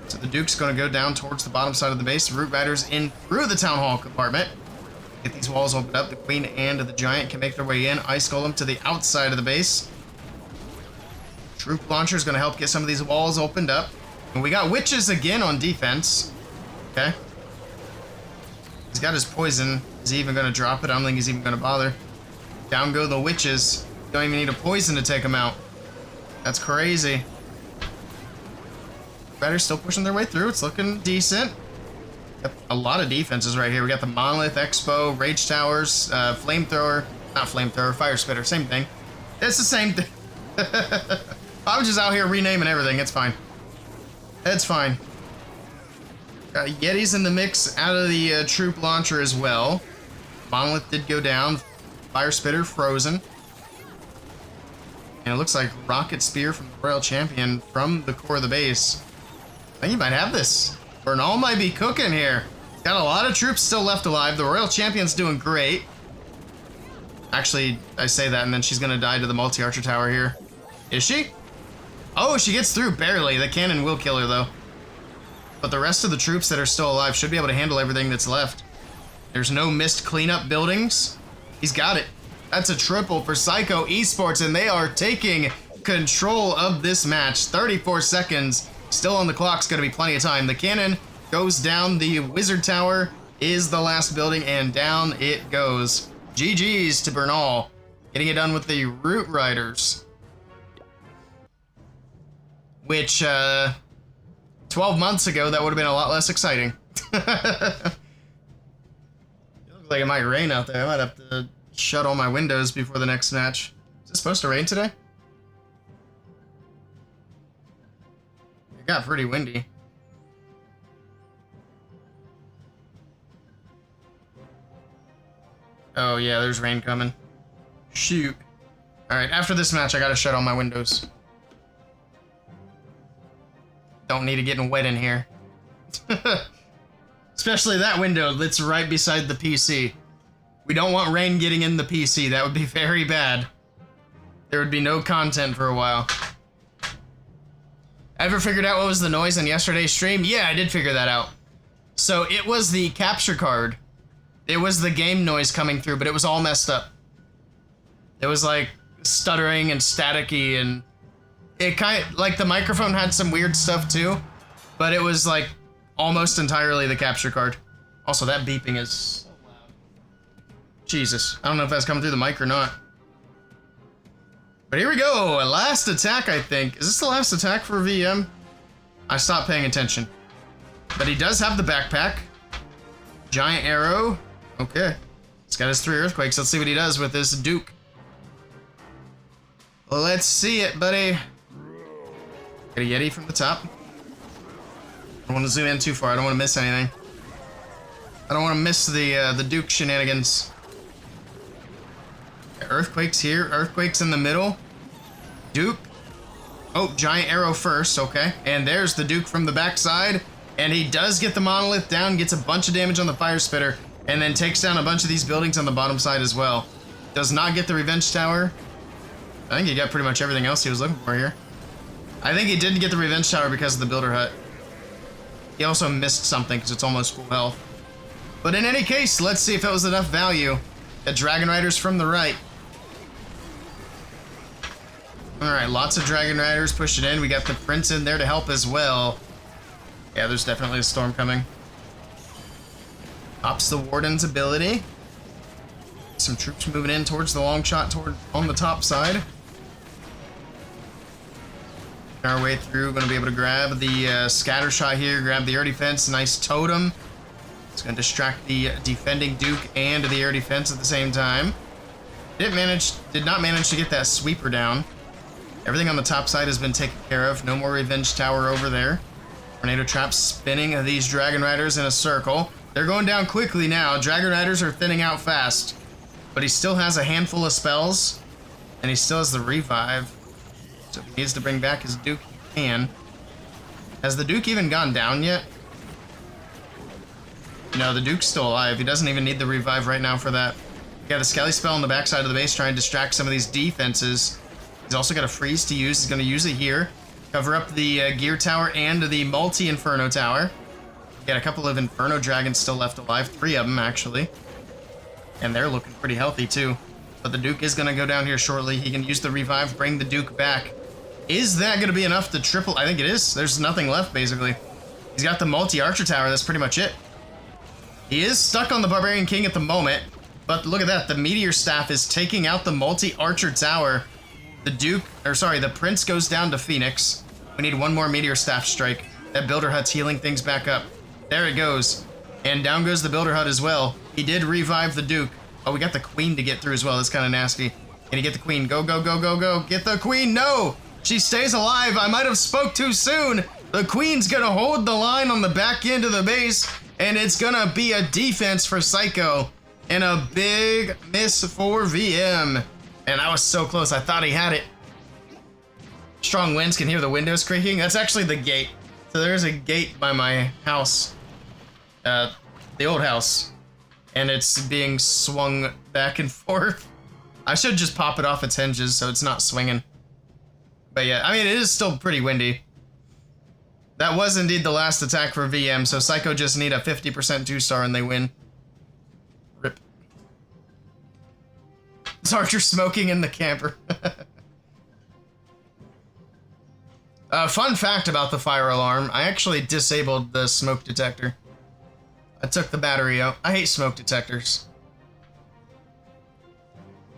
So the Duke's going to go down towards the bottom side of the base. Root Riders in through the Town Hall compartment. Get these walls opened up. The Queen and the Giant can make their way in. Ice Golem to the outside of the base. Troop Launcher is going to help get some of these walls opened up. And we got Witches again on defense. Okay. He's got his poison. Is he even going to drop it? I don't think he's even going to bother. Down go the Witches. Don't even need a poison to take them out. That's crazy. Riders still pushing their way through. It's looking decent. A lot of defenses right here. We got the Monolith, Expo, Rage Towers, Flamethrower. Not Flamethrower, Fire Spitter. Same thing. It's the same thing. I'm just out here renaming everything. It's fine. It's fine. Got Yetis in the mix out of the Troop Launcher as well. Monolith did go down. Fire Spitter frozen. And it looks like Rocket Spear from the Royal Champion from the core of the base. I think he might have this. Bernal might be cooking here. Got a lot of troops still left alive. The Royal Champion's doing great. Actually, I say that and then she's gonna die to the multi-archer tower here. Is she? Oh, she gets through barely. The cannon will kill her though. But the rest of the troops that are still alive should be able to handle everything that's left. There's no missed cleanup buildings. He's got it. That's a triple for Psycho Esports, and they are taking control of this match. 34 seconds. Still on the clock. It's going to be plenty of time. The cannon goes down. The wizard tower is the last building, and down it goes. GG's to Bernal. Getting it done with the Root Riders. Which, 12 months ago, that would have been a lot less exciting. It looks like it might rain out there. I might have to shut all my windows before the next match. Is it supposed to rain today? It got pretty windy. Oh yeah, there's rain coming. Shoot. Alright, after this match I gotta shut all my windows. Don't need it getting wet in here. Especially that window that's right beside the PC. We don't want rain getting in the PC. That would be very bad. There would be no content for a while. Ever figured out what was the noise in yesterday's stream? Yeah, I did figure that out. So it was the capture card. It was the game noise coming through, but it was all messed up. It was like stuttering and staticky, and it kind of, like the microphone had some weird stuff too, but it was like almost entirely the capture card. Also, that beeping is so loud. Jesus, I don't know if that's coming through the mic or not. But here we go, a last attack, I think. Is this the last attack for VM? I stopped paying attention. But he does have the backpack. Giant arrow. Okay. He's got his 3 earthquakes. Let's see what he does with this Duke. Let's see it, buddy. Got a Yeti from the top. I don't want to zoom in too far. I don't want to miss anything. I don't want to miss the Duke shenanigans. Earthquakes here. Earthquakes in the middle. Duke. Oh, giant arrow first. Okay. And there's the Duke from the backside. And he does get the monolith down. Gets a bunch of damage on the fire spitter. And then takes down a bunch of these buildings on the bottom side as well. Does not get the revenge tower. I think he got pretty much everything else he was looking for here. I think he didn't get the revenge tower because of the builder hut. He also missed something because it's almost full health. But in any case, let's see if it was enough value. The Dragon Riders from the right. Alright, lots of Dragon Riders pushing in. We got the Prince in there to help as well. Yeah, there's definitely a storm coming. Pops the Warden's ability. Some troops moving in towards the long shot on the top side. Our way through, going to be able to grab the scatter shot here, grab the air defense, nice totem. It's going to distract the defending Duke and the air defense at the same time. Did not manage to get that sweeper down. Everything on the top side has been taken care of. No more revenge tower over there. Tornado traps spinning these Dragon Riders in a circle. They're going down quickly now. Dragon Riders are thinning out fast. But he still has a handful of spells. And he still has the revive. So if he needs to bring back his Duke, he can. Has the Duke even gone down yet? No, the Duke's still alive. He doesn't even need the revive right now for that. Got a Skelly spell on the backside of the base trying to distract some of these defenses. He's also got a freeze to use. He's going to use it here. Cover up the gear tower and the multi-inferno tower. Got a couple of inferno dragons still left alive. 3 of them, actually. And they're looking pretty healthy, too. But the Duke is going to go down here shortly. He can use the revive, bring the Duke back. Is that going to be enough to triple? I think it is. There's nothing left, basically. He's got the multi-archer tower. That's pretty much it. He is stuck on the Barbarian King at the moment. But look at that. The Meteor Staff is taking out the multi-archer tower. The Duke, or sorry, the Prince goes down to Phoenix. We need one more Meteor Staff strike. That Builder Hut's healing things back up. There it goes. And down goes the Builder Hut as well. He did revive the Duke. Oh, we got the Queen to get through as well. That's kind of nasty. Can you get the Queen? Go, go, go, go, go. Get the Queen. No! She stays alive. I might have spoke too soon. The Queen's gonna hold the line on the back end of the base, and it's gonna be a defense for Psycho. And a big miss for VM. And I was so close. I thought he had it. Strong winds can hear the windows creaking. That's actually the gate. So there's a gate by my house. The old house. And it's being swung back and forth. I should just pop it off its hinges so it's not swinging. But yeah, I mean, it is still pretty windy. That was indeed the last attack for VM, so Psycho just need a 50% 2-star and they win. Rip. Is Archer smoking in the camper? Fun fact about the fire alarm, I actually disabled the smoke detector. I took the battery out. I hate smoke detectors.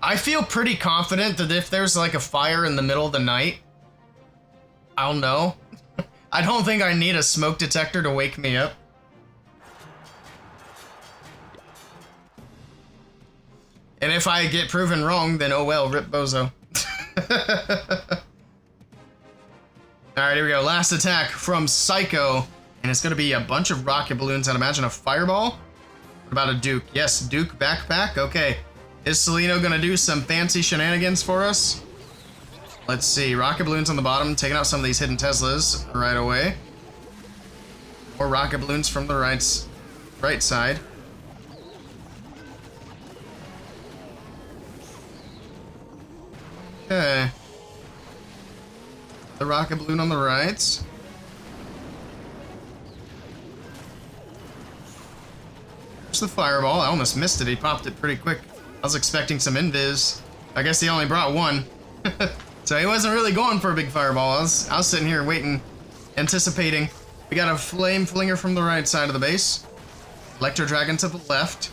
I feel pretty confident that if there's like a fire in the middle of the night, I'll know. I don't think I need a smoke detector to wake me up. And if I get proven wrong, then oh well, rip bozo. Alright, here we go. Last attack from Psycho. And it's going to be a bunch of rocket balloons. I'd imagine a fireball. What about a Duke? Yes, Duke backpack. Okay. Is Celino going to do some fancy shenanigans for us? Let's see. Rocket balloons on the bottom. Taking out some of these hidden Teslas right away. Or rocket balloons from the right side. Okay. The rocket balloon on the right. There's the fireball. I almost missed it. He popped it pretty quick. I was expecting some invis. I guess he only brought one. So he wasn't really going for a big fireball. I was sitting here waiting, anticipating. We got a flame flinger from the right side of the base. Electro Dragon to the left.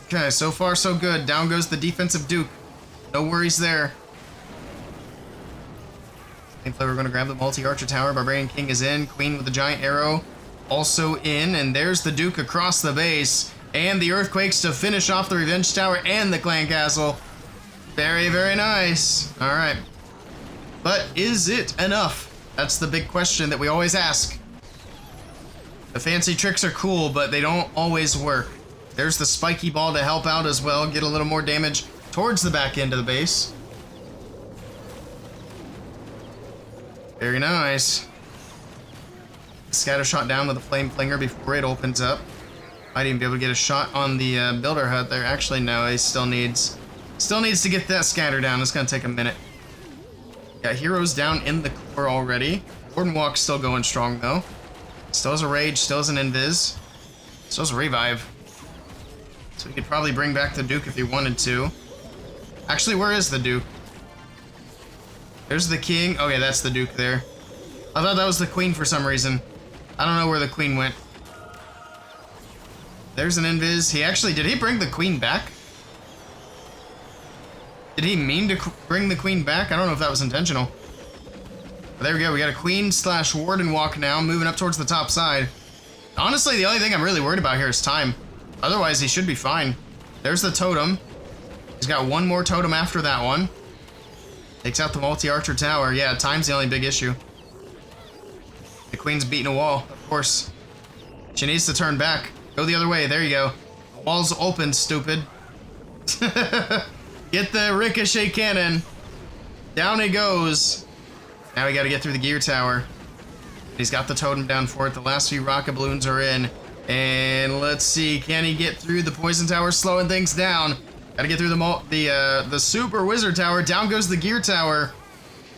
Okay, so far so good. Down goes the defensive Duke. No worries there. I think we're going to grab the multi-archer tower. Barbarian King is in. Queen with the giant arrow also in. And there's the Duke across the base. And the earthquakes to finish off the Revenge Tower and the Clan Castle. Very, very nice. All right. But is it enough? That's the big question that we always ask. The fancy tricks are cool, but they don't always work. There's the spiky ball to help out as well. Get a little more damage towards the back end of the base. Very nice. Scatter shot down with a flame flinger before it opens up. Might even be able to get a shot on the builder hut there. Actually, no, he still needs to get that scatter down. It's gonna take a minute. Got heroes down in the core already. Gordon Walk's still going strong though. Still has a rage, still has an invis. Still has a revive. So he could probably bring back the Duke if he wanted to. Actually, where is the Duke? There's the King. Oh yeah, that's the Duke there. I thought that was the Queen for some reason. I don't know where the Queen went. There's an invis. Did he bring the Queen back? Did he mean to bring the Queen back? I don't know if that was intentional. But there we go. We got a Queen / Warden Walk now, moving up towards the top side. Honestly, the only thing I'm really worried about here is time. Otherwise, he should be fine. There's the totem. He's got one more totem after that one. Takes out the multi-archer tower. Yeah, time's the only big issue. The Queen's beating a wall, of course. She needs to turn back. Go the other way. There you go. The wall's open, stupid. Get the ricochet cannon. Down it goes. Now we gotta get through the gear tower. He's got the totem down for it. The last few rocket balloons are in. And let's see, can he get through the poison tower, slowing things down? Gotta get through the super wizard tower. Down goes the gear tower.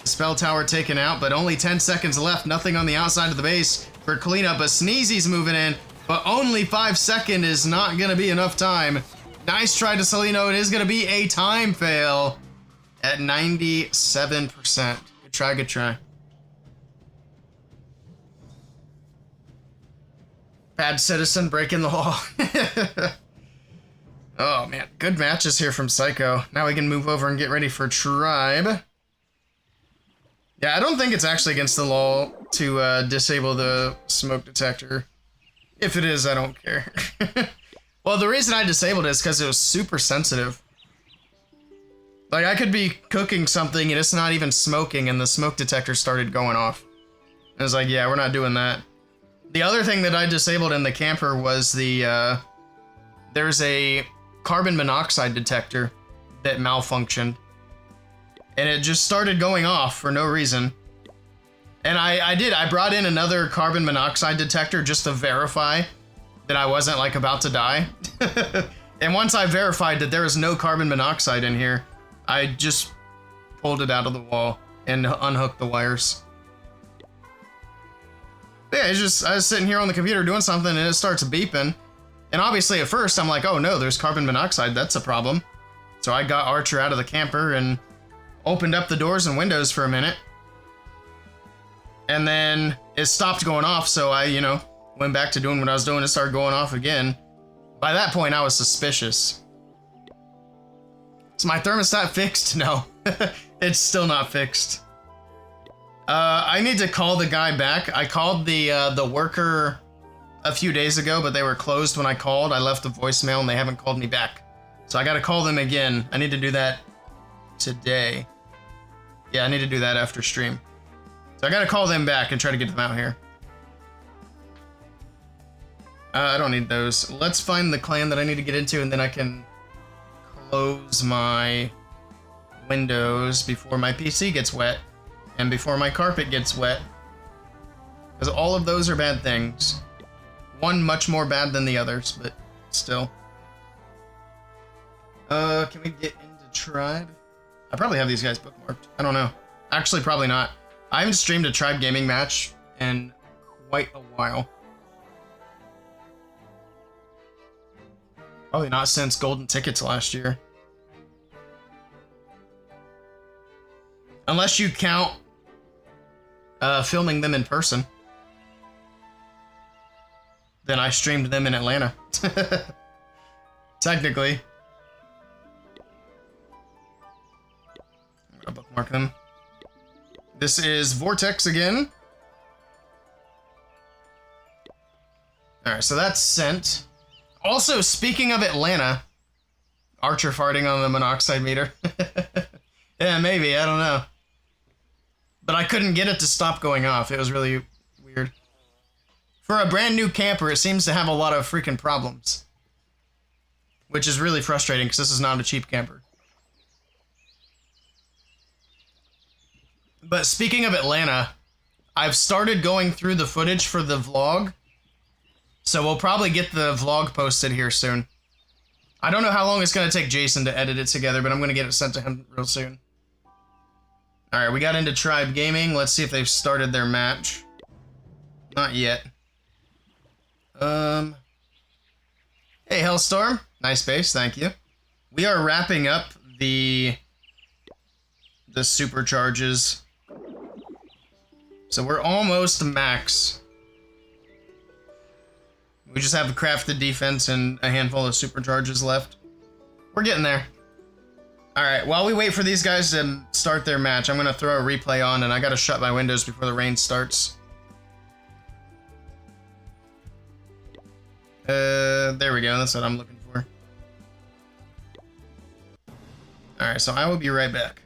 The spell tower taken out, but only 10 seconds left. Nothing on the outside of the base for cleanup. A Sneezy's moving in, but only 5 seconds is not gonna be enough time. Nice try to Salino. It is gonna be a time fail at 97%. Good try, good try. Bad citizen breaking the law. Oh man, good matches here from Psycho. Now we can move over and get ready for Tribe. Yeah, I don't think it's actually against the law to disable the smoke detector. If it is, I don't care. Well, the reason I disabled it is because it was super sensitive. Like, I could be cooking something and it's not even smoking and the smoke detector started going off. I was like, yeah, we're not doing that. The other thing that I disabled in the camper was the, there's a carbon monoxide detector that malfunctioned. And it just started going off for no reason. And I brought in another carbon monoxide detector just to verify that I wasn't like about to die. And once I verified that there was no carbon monoxide in here, I just pulled it out of the wall and unhooked the wires. But yeah, I was sitting here on the computer doing something and it starts beeping. And obviously at first I'm like, oh no, there's carbon monoxide, that's a problem. So I got Archer out of the camper and opened up the doors and windows for a minute. And then it stopped going off, so I, you know, went back to doing what I was doing and started going off again. By that point, I was suspicious. Is my thermostat fixed? No, it's still not fixed. I need to call the guy back. I called the worker a few days ago, but they were closed when I called. I left a voicemail and they haven't called me back. So I gotta call them again. I need to do that today. Yeah, I need to do that after stream. So I gotta call them back and try to get them out here. I don't need those. Let's find the clan that I need to get into and then I can close my windows before my PC gets wet and before my carpet gets wet. Because all of those are bad things. One much more bad than the others, but still. Can we get into Tribe? I probably have these guys bookmarked. I don't know. Actually, probably not. I haven't streamed a Tribe gaming match in quite a while. Probably not since Golden Tickets last year. Unless you count filming them in person. Then I streamed them in Atlanta. Technically. I'm gonna bookmark them. This is Vortex again. Alright, so that's sent. Also, speaking of Atlanta, Archer farting on the monoxide meter. Yeah, maybe, I don't know. But I couldn't get it to stop going off. It was really weird. For a brand new camper, it seems to have a lot of freaking problems. Which is really frustrating, because this is not a cheap camper. But speaking of Atlanta, I've started going through the footage for the vlog. So we'll probably get the vlog posted here soon. I don't know how long it's going to take Jason to edit it together, but I'm going to get it sent to him real soon. Alright, we got into Tribe Gaming. Let's see if they've started their match. Not yet. Hey, Hellstorm. Nice base, thank you. We are wrapping up the supercharges. So we're almost max. We just have to craft the defense and a handful of supercharges left. We're getting there. Alright, while we wait for these guys to start their match, I'm going to throw a replay on, and I got to shut my windows before the rain starts. There we go, that's what I'm looking for. Alright, so I will be right back.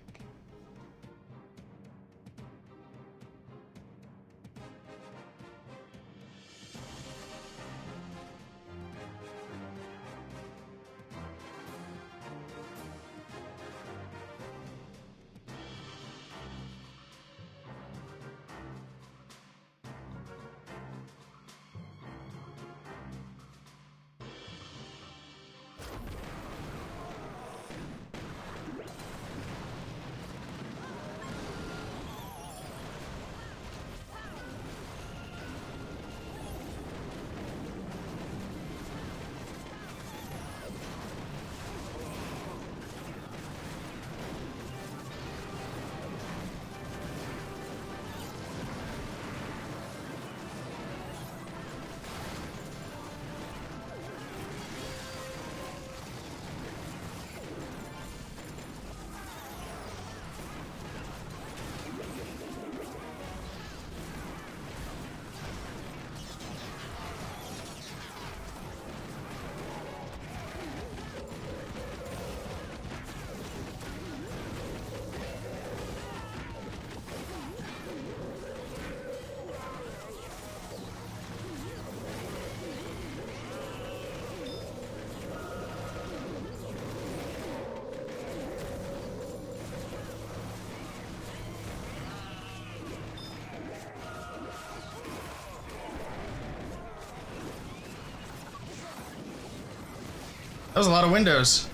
was a lot of windows.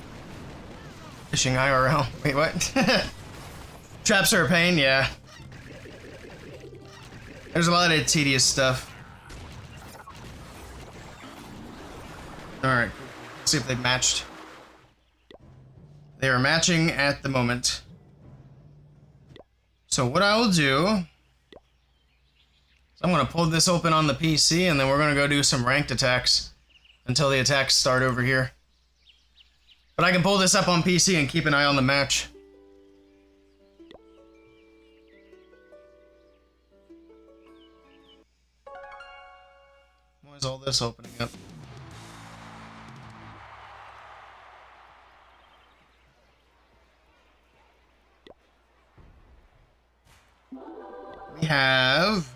Fishing IRL. Wait, what? Traps are a pain, yeah. There's a lot of tedious stuff. Alright, let's see if they've matched. They are matching at the moment. So what I will do, is I'm going to pull this open on the PC, and then we're going to go do some ranked attacks until the attacks start over here. But I can pull this up on PC and keep an eye on the match. Why is all this opening up? We have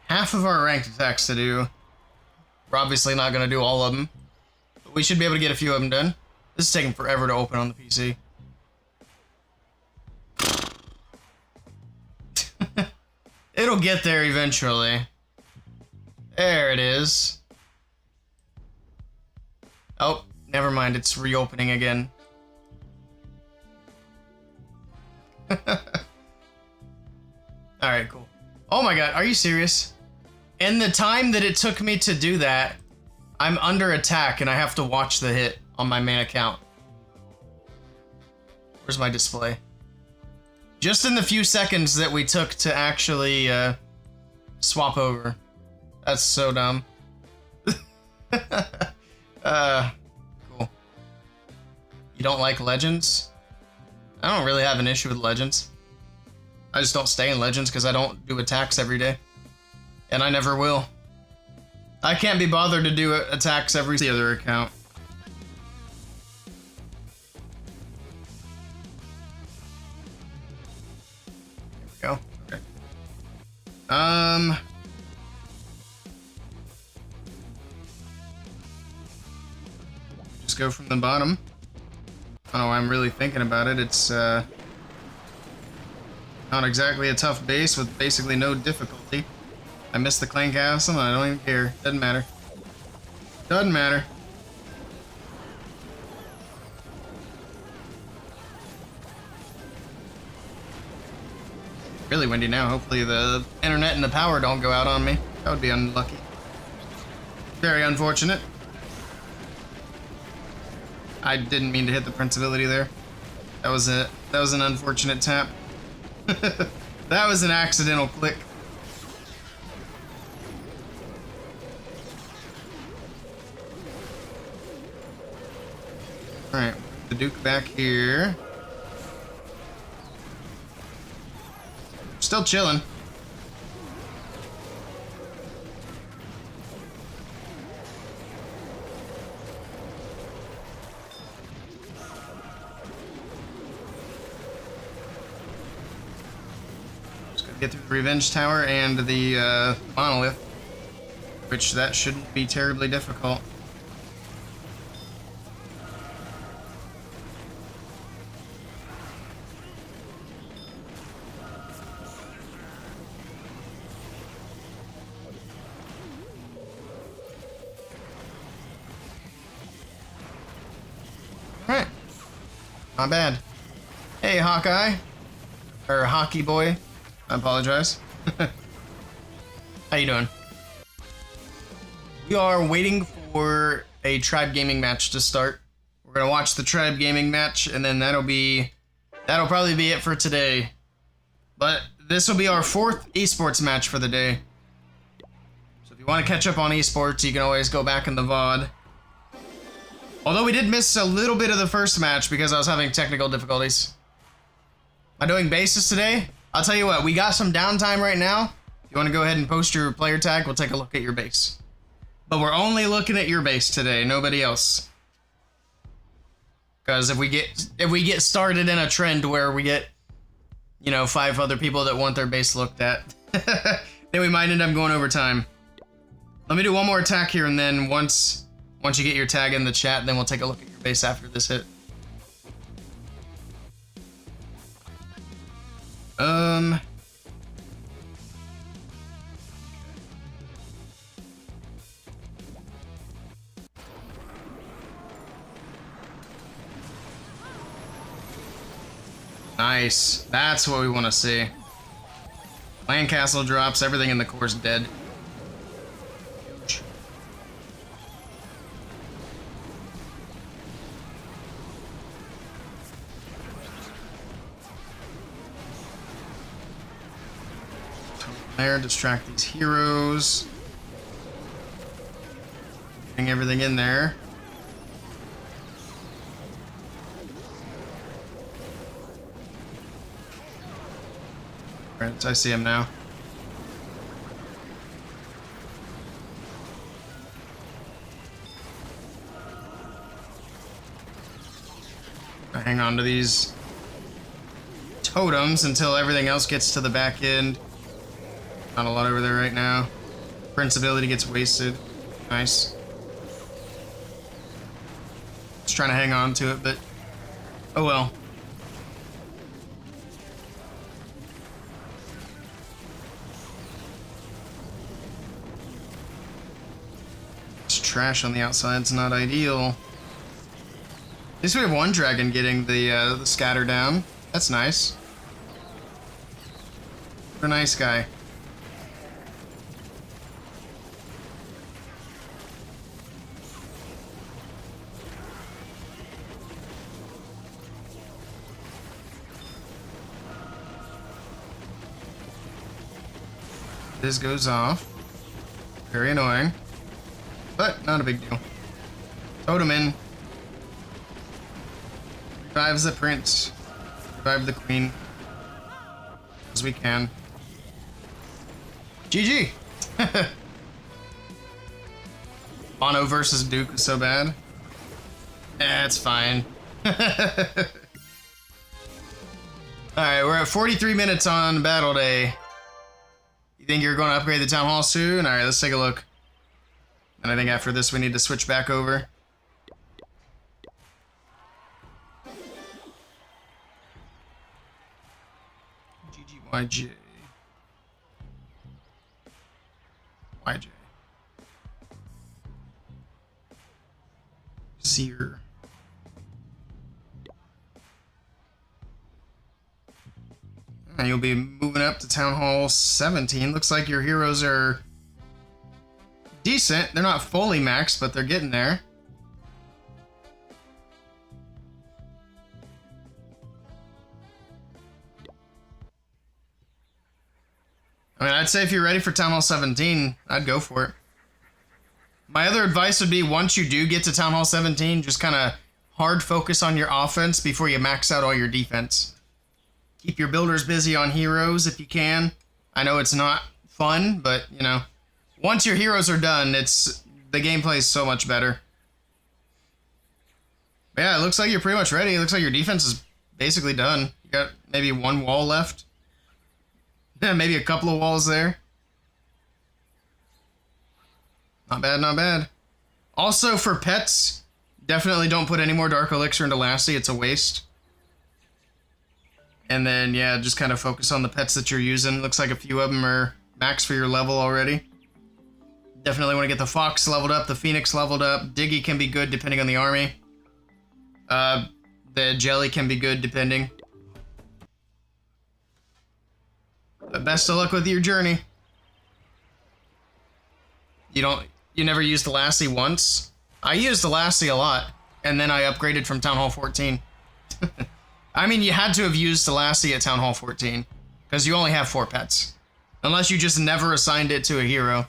half of our ranked attacks to do. We're obviously not going to do all of them, but we should be able to get a few of them done. This is taking forever to open on the PC. It'll get there eventually. There it is. Oh, never mind. It's reopening again. Alright, cool. Oh my god, are you serious? In the time that it took me to do that, I'm under attack and I have to watch the hit on my main account. Where's my display? Just in the few seconds that we took to actually swap over. That's so dumb. Cool. You don't like Legends? I don't really have an issue with Legends. I just don't stay in Legends because I don't do attacks every day. And I never will. I can't be bothered to do attacks every the other account. There we go. Okay. Just go from the bottom. Oh, I'm really thinking about it. It's not exactly a tough base with basically no difficulty. I missed the clan castle and I don't even care. Doesn't matter. Doesn't matter. Really windy now. Hopefully the internet and the power don't go out on me. That would be unlucky. Very unfortunate. I didn't mean to hit the Principality there. That was an unfortunate tap. That was an accidental click. Alright, the Duke back here. Still chilling. Get through the Revenge Tower and the Monolith, which that shouldn't be terribly difficult. Alright. Not bad. Hey, Hawkeye. Or Hockey Boy. I apologize. How you doing? We are waiting for a Tribe Gaming match to start. We're gonna watch the Tribe Gaming match, and then that'll probably be it for today. But this will be our 4th esports match for the day. So if you want to catch up on esports, you can always go back in the VOD. Although we did miss a little bit of the first match because I was having technical difficulties. Am I doing bases today? I'll tell you what, we got some downtime right now. If you want to go ahead and post your player tag, we'll take a look at your base. But we're only looking at your base today, nobody else. Because if we get started in a trend where we get, you know, 5 other people that want their base looked at, then we might end up going over time. Let me do one more attack here, and then once you get your tag in the chat, then we'll take a look at your base after this hit. Nice. That's what we want to see. Land castle drops, everything in the core's dead. Huge. There, distract these heroes. Getting everything in there. Right, I see him now. I hang on to these totems until everything else gets to the back end. Not a lot over there right now. Prince ability gets wasted. Nice. Just trying to hang on to it, but oh well. Trash on the outside's not ideal. At least we have one dragon getting the scatter down. That's nice. What a nice guy. This goes off. Very annoying. But not a big deal. Totem in. Revives the prince. Revive the queen. As we can. GG! Bono versus Duke is so bad. Eh, it's fine. Alright, we're at 43 minutes on battle day. You think you're going to upgrade the town hall soon? Alright, let's take a look. And I think after this we need to switch back over. GGYJ. YJ. Seer. And you'll be moving up to Town Hall 17. Looks like your heroes are decent. They're not fully maxed, but they're getting there. I mean, I'd say if you're ready for Town Hall 17, I'd go for it. My other advice would be once you do get to Town Hall 17, just kind of hard focus on your offense before you max out all your defense. Keep your builders busy on heroes if you can. I know it's not fun, but, you know, once your heroes are done, the gameplay is so much better. But yeah, it looks like you're pretty much ready. It looks like your defense is basically done. You got maybe one wall left. Yeah, maybe a couple of walls there. Not bad, not bad. Also, for pets, definitely don't put any more Dark Elixir into Lassie. It's a waste. And then, yeah, just kind of focus on the pets that you're using. Looks like a few of them are max for your level already. Definitely want to get the Fox leveled up, the Phoenix leveled up. Diggy can be good depending on the army. The Jelly can be good depending. But best of luck with your journey. You never used the Lassie once? I used the Lassie a lot, and then I upgraded from Town Hall 14. I mean, you had to have used the Lassie at Town Hall 14, because you only have 4 pets. Unless you just never assigned it to a hero.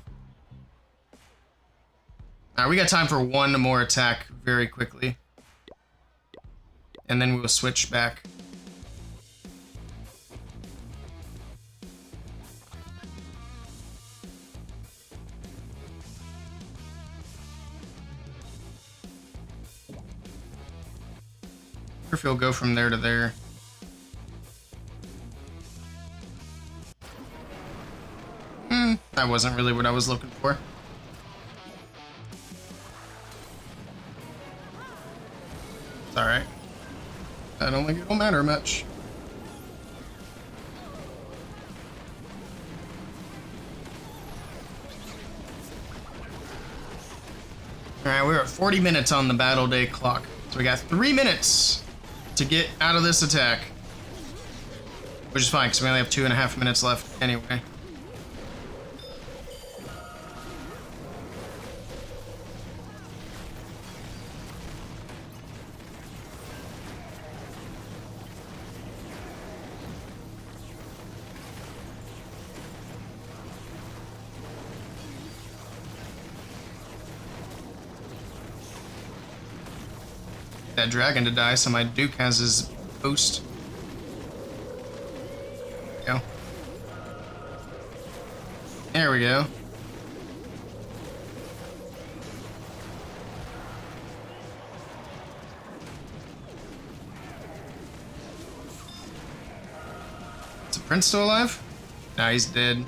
Alright, we got time for one more attack very quickly. And then we will switch back. If you'll go from there to there. That wasn't really what I was looking for. It's alright. I don't think it'll matter much. Alright, we're at 40 minutes on the battle day clock. So we got 3 minutes to get out of this attack. Which is fine, because we only have 2.5 minutes left anyway. That dragon to die, so my Duke has his boost. Go. There we go. Is the prince still alive? Nah, he's dead.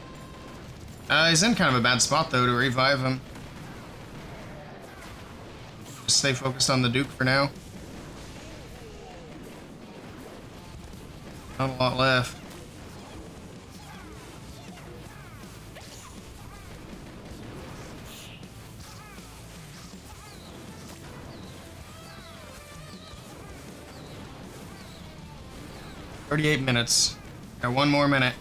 He's in kind of a bad spot though to revive him. Just stay focused on the Duke for now. Not a lot left. "38 minutes. Got 1 more minute."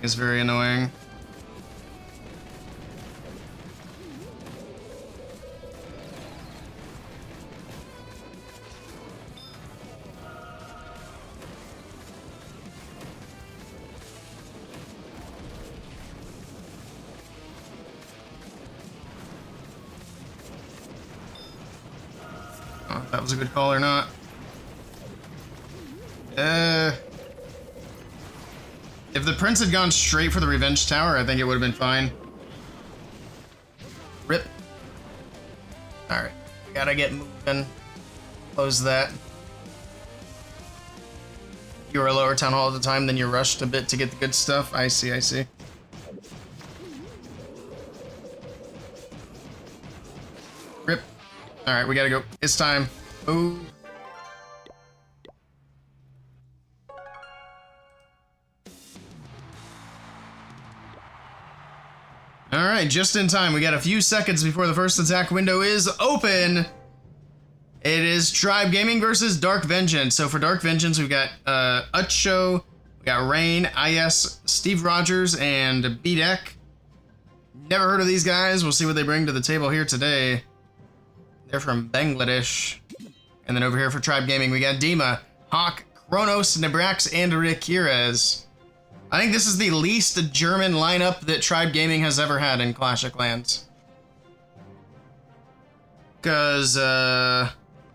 It's very annoying. If that was a good call or not. If the prince had gone straight for the revenge tower, I think it would have been fine. Rip. Alright, gotta get moving. Close that. You were a lower town hall at the time, then you rushed a bit to get the good stuff. I see, I see. Rip. Alright, we gotta go. It's time. Move. Alright, just in time. We got a few seconds before the first attack window is open. It is Tribe Gaming versus Dark Vengeance. So for Dark Vengeance, we've got Utshow, we got Rain, IS, Steve Rogers, and B-Deck. Never heard of these guys. We'll see what they bring to the table here today. They're from Bangladesh. And then over here for Tribe Gaming, we got Dima, Hawk, Kronos, Nebrax, and Rikirez. I think this is the least German lineup that Tribe Gaming has ever had in Clash of Clans. Because,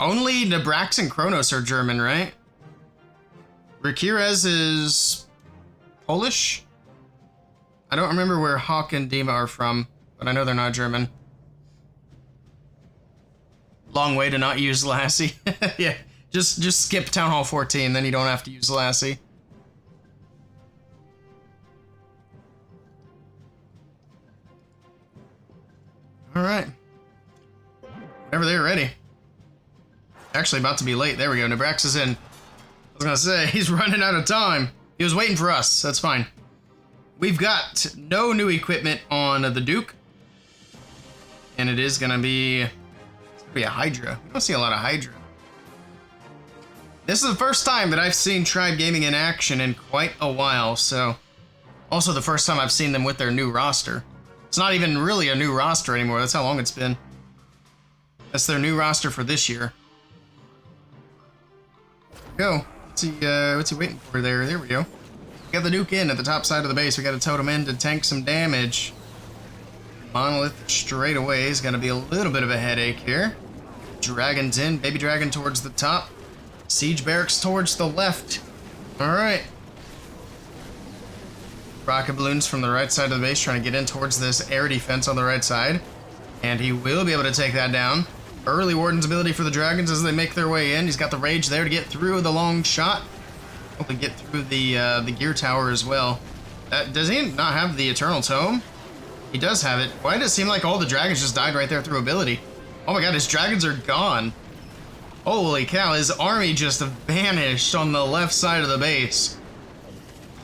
only Nebrax and Kronos are German, right? Rikirez is Polish? I don't remember where Hawk and Dima are from, but I know they're not German. Long way to not use Lassie. Yeah, just skip Town Hall 14, then you don't have to use Lassie. Alright. Whenever they're ready. Actually, about to be late. There we go. Nebrax is in. I was gonna say, he's running out of time. He was waiting for us. That's fine. We've got no new equipment on the Duke. And it is gonna be... It's gonna be a Hydra. We don't see a lot of Hydra. This is the first time that I've seen Tribe Gaming in action in quite a while, so... Also the first time I've seen them with their new roster. It's not even really a new roster anymore. That's how long it's been. That's their new roster for this year. Go. What's he waiting for there? There we go. We got the Nuke in at the top side of the base. We got to totem in to tank some damage. Monolith straight away is going to be a little bit of a headache here. Dragon's in. Baby Dragon towards the top. Siege Barracks towards the left. Alright. Rocket balloons from the right side of the base trying to get in towards this air defense on the right side. And he will be able to take that down. Early Warden's ability for the Dragons as they make their way in. He's got the Rage there to get through the long shot. Hopefully get through the gear tower as well. Does he not have the Eternal Tome? He does have it. Why does it seem like all the Dragons just died right there through ability? Oh my god, his Dragons are gone. Holy cow, his army just vanished on the left side of the base.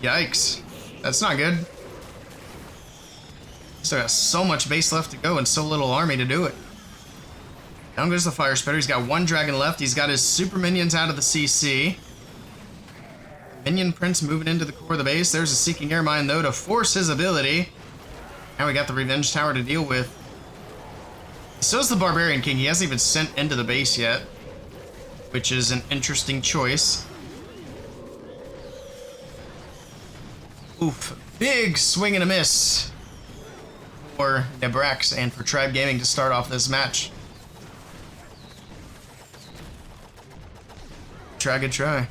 Yikes. That's not good. Still got so much base left to go and so little army to do it. Down goes the Fire Spitter. He's got one dragon left. He's got his super minions out of the CC. Minion Prince moving into the core of the base. There's a Seeking Air Mine, though, to force his ability. Now we got the Revenge Tower to deal with. So's the Barbarian King. He hasn't even sent into the base yet, which is an interesting choice. Oof. Big swing and a miss for Nebrax and for Tribe Gaming to start off this match. Try, good try.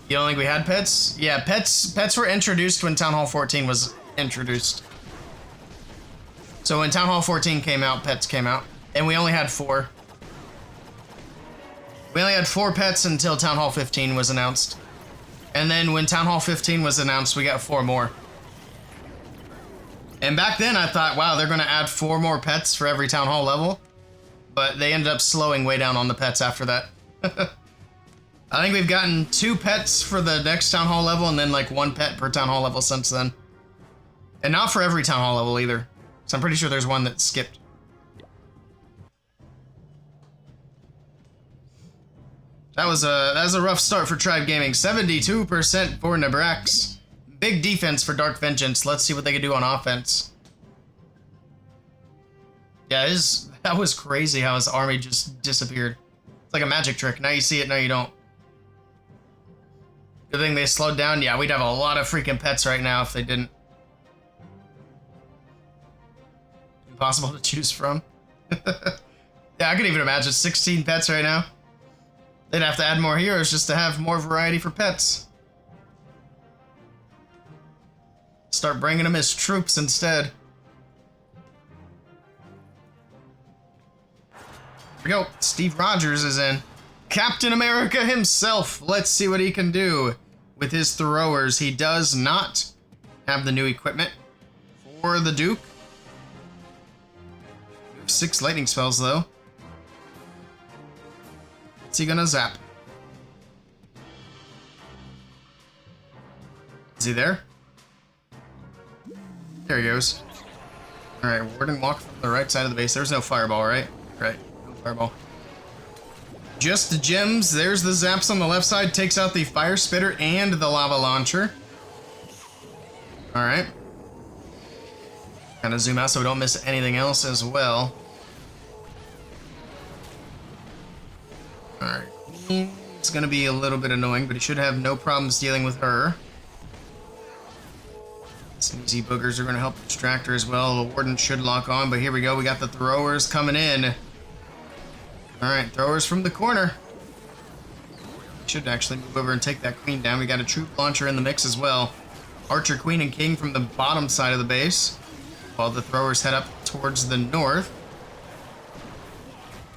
You don't think we had pets? Yeah, pets were introduced when Town Hall 14 was introduced. So when Town Hall 14 came out, pets came out. And we only had 4. We only had 4 pets until Town Hall 15 was announced. And then when Town Hall 15 was announced, we got 4 more. And back then I thought, wow, they're going to add 4 more pets for every Town Hall level. But they ended up slowing way down on the pets after that. I think we've gotten 2 pets for the next Town Hall level and then like 1 pet per Town Hall level since then. And not for every Town Hall level either. So I'm pretty sure there's one that skipped. That was a rough start for Tribe Gaming. 72% for Nebrax. Big defense for Dark Vengeance. Let's see what they can do on offense. Yeah, that was crazy how his army just disappeared. It's like a magic trick. Now you see it, now you don't. Good thing they slowed down. Yeah, we'd have a lot of freaking pets right now if they didn't. Impossible to choose from. Yeah, I can even imagine 16 pets right now. They'd have to add more heroes just to have more variety for pets. Start bringing them as troops instead. Here we go. Steve Rogers is in. Captain America himself. Let's see what he can do with his throwers. He does not have the new equipment for the Duke. 6 lightning spells, though. What's he gonna zap? Is he there? There he goes. Alright, Warden walk from the right side of the base. There's no fireball, right? Right, no fireball. Just the gems. There's the zaps on the left side. Takes out the Fire Spitter and the Lava Launcher. Alright. Kind of zoom out so we don't miss anything else as well. Alright. It's going to be a little bit annoying, but he should have no problems dealing with her. Some easy boogers are going to help distract her as well. The Warden should lock on, but here we go. We got the throwers coming in. Alright, throwers from the corner. Should actually move over and take that queen down. We got a troop launcher in the mix as well. Archer, queen, and king from the bottom side of the base, while the throwers head up towards the north.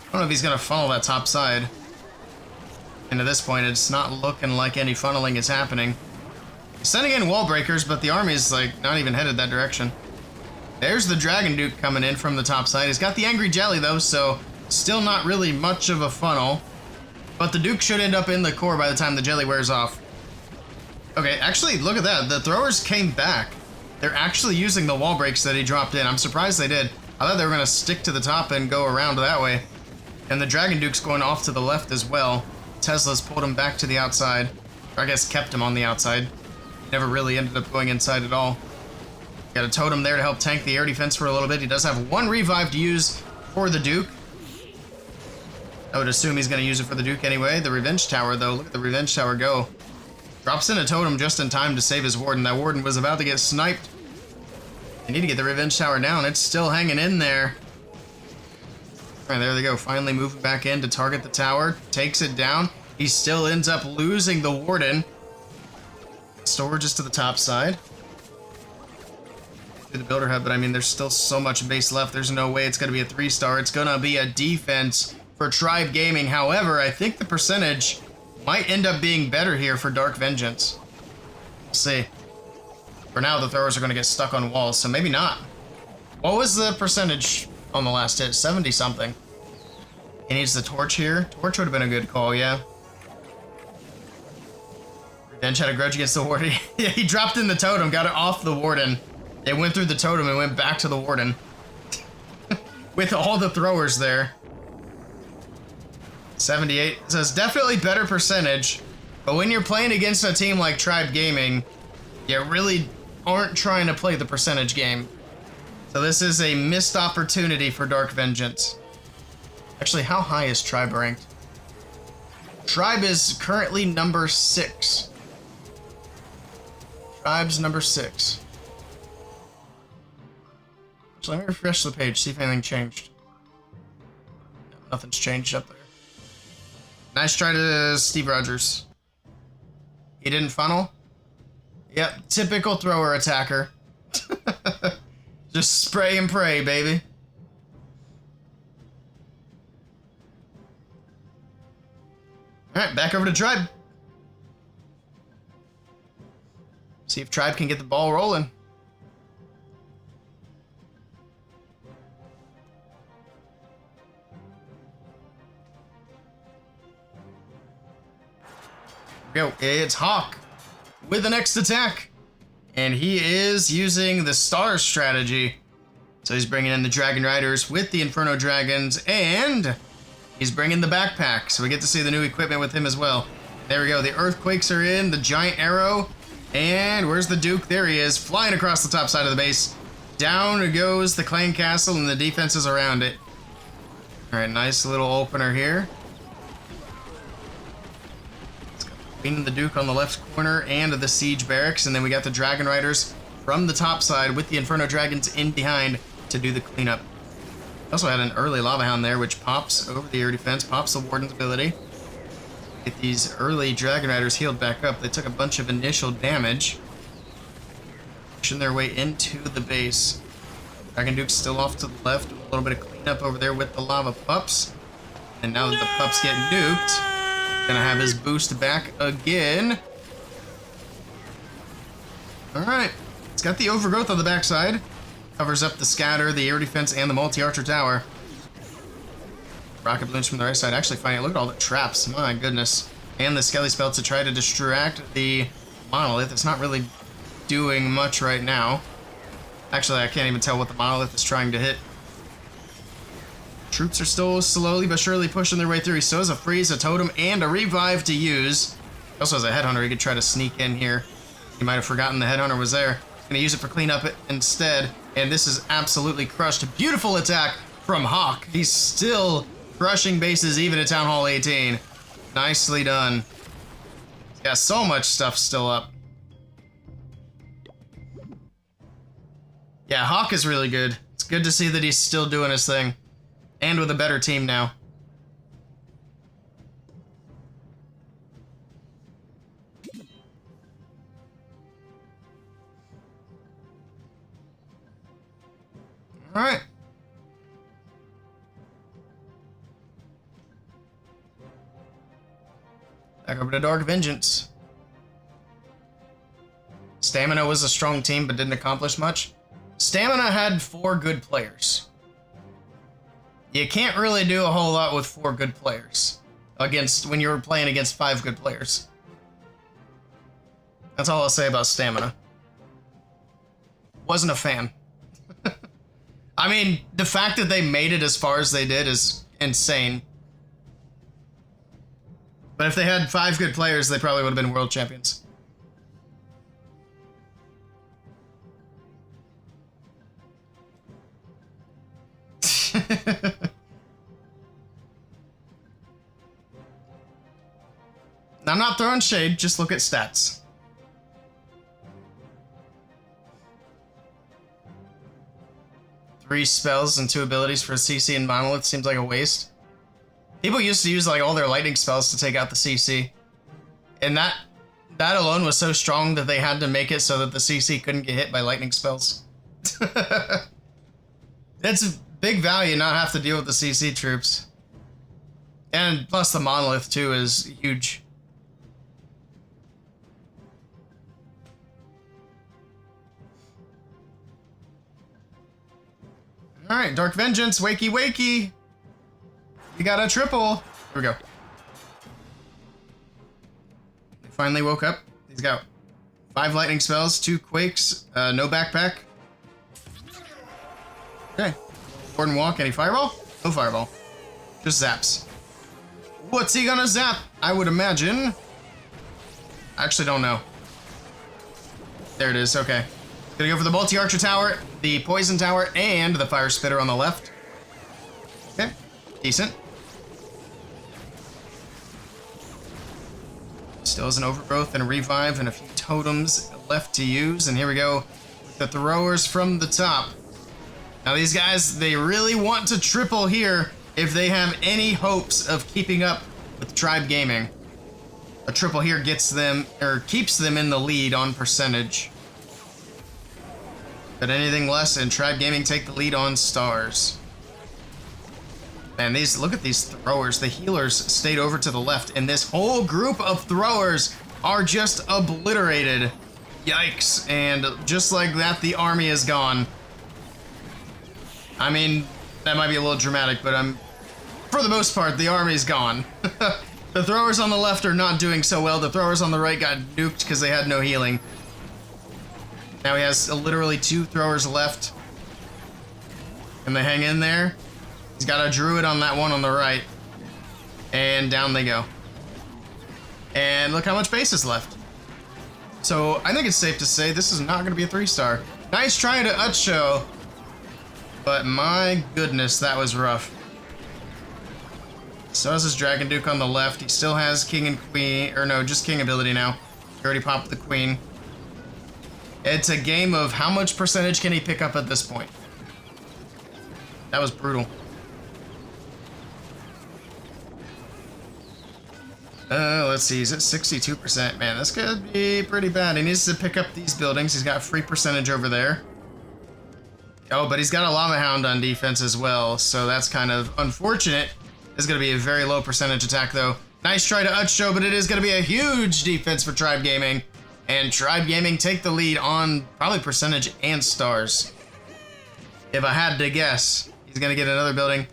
I don't know if he's going to funnel that top side. And at this point, it's not looking like any funneling is happening. He's sending in wall breakers, but the army's like not even headed that direction. There's the Dragon Duke coming in from the top side. He's got the Angry Jelly, though, so still not really much of a funnel. But the Duke should end up in the core by the time the jelly wears off. Okay, actually, look at that. The throwers came back. They're actually using the wall breaks that he dropped in. I'm surprised they did. I thought they were going to stick to the top and go around that way. And the Dragon Duke's going off to the left as well. Tesla's pulled him back to the outside. Or I guess kept him on the outside. Never really ended up going inside at all. Got a totem there to help tank the air defense for a little bit. He does have 1 revive to use for the Duke. I would assume he's going to use it for the Duke anyway. The Revenge Tower, though. Look at the Revenge Tower go. Drops in a totem just in time to save his Warden. That Warden was about to get sniped. They need to get the Revenge Tower down. It's still hanging in there. Alright, there they go. Finally moving back in to target the tower. Takes it down. He still ends up losing the Warden. Storage is to the top side. To the Builder Hub, but I mean, there's still so much base left. There's no way it's going to be a 3-star. It's going to be a defense for Tribe Gaming. However, I think the percentage might end up being better here for Dark Vengeance. We'll see. For now, the throwers are going to get stuck on walls, so maybe not. What was the percentage on the last hit? 70-something. He needs the torch here. Torch would have been a good call, yeah. Revenge had a grudge against the Warden. Yeah, he dropped in the totem, got it off the Warden. They went through the totem and went back to the Warden. With all the throwers there. 78. So it's definitely better percentage, but when you're playing against a team like Tribe Gaming, you really aren't trying to play the percentage game. So this is a missed opportunity for Dark Vengeance. Actually, how high is Tribe ranked? Tribe is currently number 6. Tribe's number 6. So let me refresh the page, see if anything changed. No, nothing's changed up there. Nice try to Steve Rogers. He didn't funnel? Yep, typical thrower attacker. Just spray and pray, baby. Alright, back over to Tribe. See if Tribe can get the ball rolling. Go, it's Hawk with the next attack. And he is using the Star strategy. So he's bringing in the Dragon Riders with the Inferno Dragons, and he's bringing the backpack. So we get to see the new equipment with him as well. There we go, the Earthquakes are in, the Giant Arrow, and where's the Duke? There he is, flying across the top side of the base. Down goes the Clan Castle and the defenses around it. Alright, nice little opener here. Queen and the Duke on the left corner and the Siege Barracks, and then we got the Dragon Riders from the top side with the Inferno Dragons in behind to do the cleanup. Also had an early Lava Hound there, which pops over the air defense, pops the Warden's ability. Get these early Dragon Riders healed back up. They took a bunch of initial damage, pushing their way into the base. Dragon Duke's still off to the left, a little bit of cleanup over there with the Lava Pups. And now that the Pups get nuked, gonna have his boost back again. Alright, it's got the overgrowth on the backside. Covers up the scatter, the air defense, and the multi-archer tower. Rocket balloons from the right side. Actually finding, look at all the traps, my goodness. And the Skelly spell to try to distract the monolith. It's not really doing much right now. Actually, I can't even tell what the monolith is trying to hit. Troops are still slowly but surely pushing their way through. He still has a freeze, a totem, and a revive to use. He also has a headhunter he could try to sneak in here. He might have forgotten the headhunter was there. Gonna use it for cleanup instead. And this is absolutely crushed. Beautiful attack from Hawk. He's still crushing bases even at Town Hall 18. Nicely done. He's got so much stuff still up. Yeah, Hawk is really good. It's good to see that he's still doing his thing. And with a better team now. Alright. Back over to Dark Vengeance. Stamina was a strong team but didn't accomplish much. Stamina had 4 good players. You can't really do a whole lot with 4 good players when you're playing against 5 good players. That's all I'll say about Stamina. Wasn't a fan. I mean, the fact that they made it as far as they did is insane. But if they had 5 good players, they probably would have been world champions. I'm not throwing shade, just look at stats. Three spells and 2 abilities for CC and Monolith seems like a waste. People used to use like all their lightning spells to take out the CC. And that alone was so strong that they had to make it so that the CC couldn't get hit by lightning spells. It's a big value not have to deal with the CC troops. And plus the Monolith too is huge. Alright, Dark Vengeance, wakey wakey! You got a triple! Here we go. They finally woke up. He's got 5 lightning spells, 2 quakes, no backpack. Okay. Warden walk, any fireball? No fireball. Just zaps. What's he gonna zap? I would imagine. I actually don't know. There it is, okay. Gonna go for the multi-archer tower, the poison tower, and the fire spitter on the left. Okay, decent. Still has an overgrowth and a revive and a few totems left to use. And here we go with the throwers from the top. Now these guys, they really want to triple here if they have any hopes of keeping up with Tribe Gaming. A triple here gets them, or keeps them in the lead on percentage. But anything less, and Tribe Gaming take the lead on stars. Man, look at these throwers. The healers stayed over to the left, and this whole group of throwers are just obliterated. Yikes. And just like that, the army is gone. I mean, that might be a little dramatic, but for the most part, the army's gone. The throwers on the left are not doing so well. The throwers on the right got nuked because they had no healing. Now he has literally 2 throwers left. And they hang in there. He's got a druid on that one on the right. And down they go. And look how much base is left. So I think it's safe to say this is not going to be a 3-star. Nice try to Utshow. But my goodness, that was rough. So has his Dragon Duke on the left. He still has King and Queen, or no, just King ability now. He already popped the Queen. It's a game of how much percentage can he pick up at this point. That was brutal. Let's see, he's at 62%. Man, this could be pretty bad. He needs to pick up these buildings. He's got free percentage over there. Oh, but he's got a Lava Hound on defense as well, so that's kind of unfortunate. It's going to be a very low percentage attack, though. Nice try to Utshow, but it is going to be a huge defense for Tribe Gaming. And Tribe Gaming take the lead on probably percentage and stars. If I had to guess, he's going to get another building.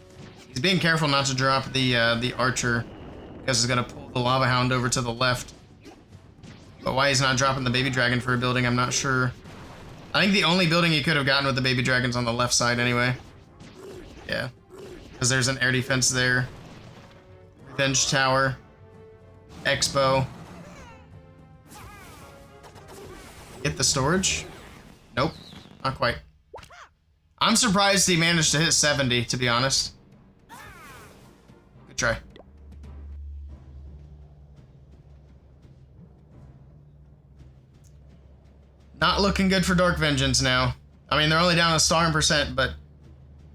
He's being careful not to drop the archer, because he's going to pull the Lava Hound over to the left. But why he's not dropping the Baby Dragon for a building, I'm not sure. I think the only building he could have gotten with the Baby Dragon's on the left side anyway. Yeah. Because there's an air defense there. Revenge Tower. Expo. Get the storage? Nope. Not quite. I'm surprised he managed to hit 70, to be honest. Good try. Not looking good for Dark Vengeance now. I mean, they're only down a star in percent, but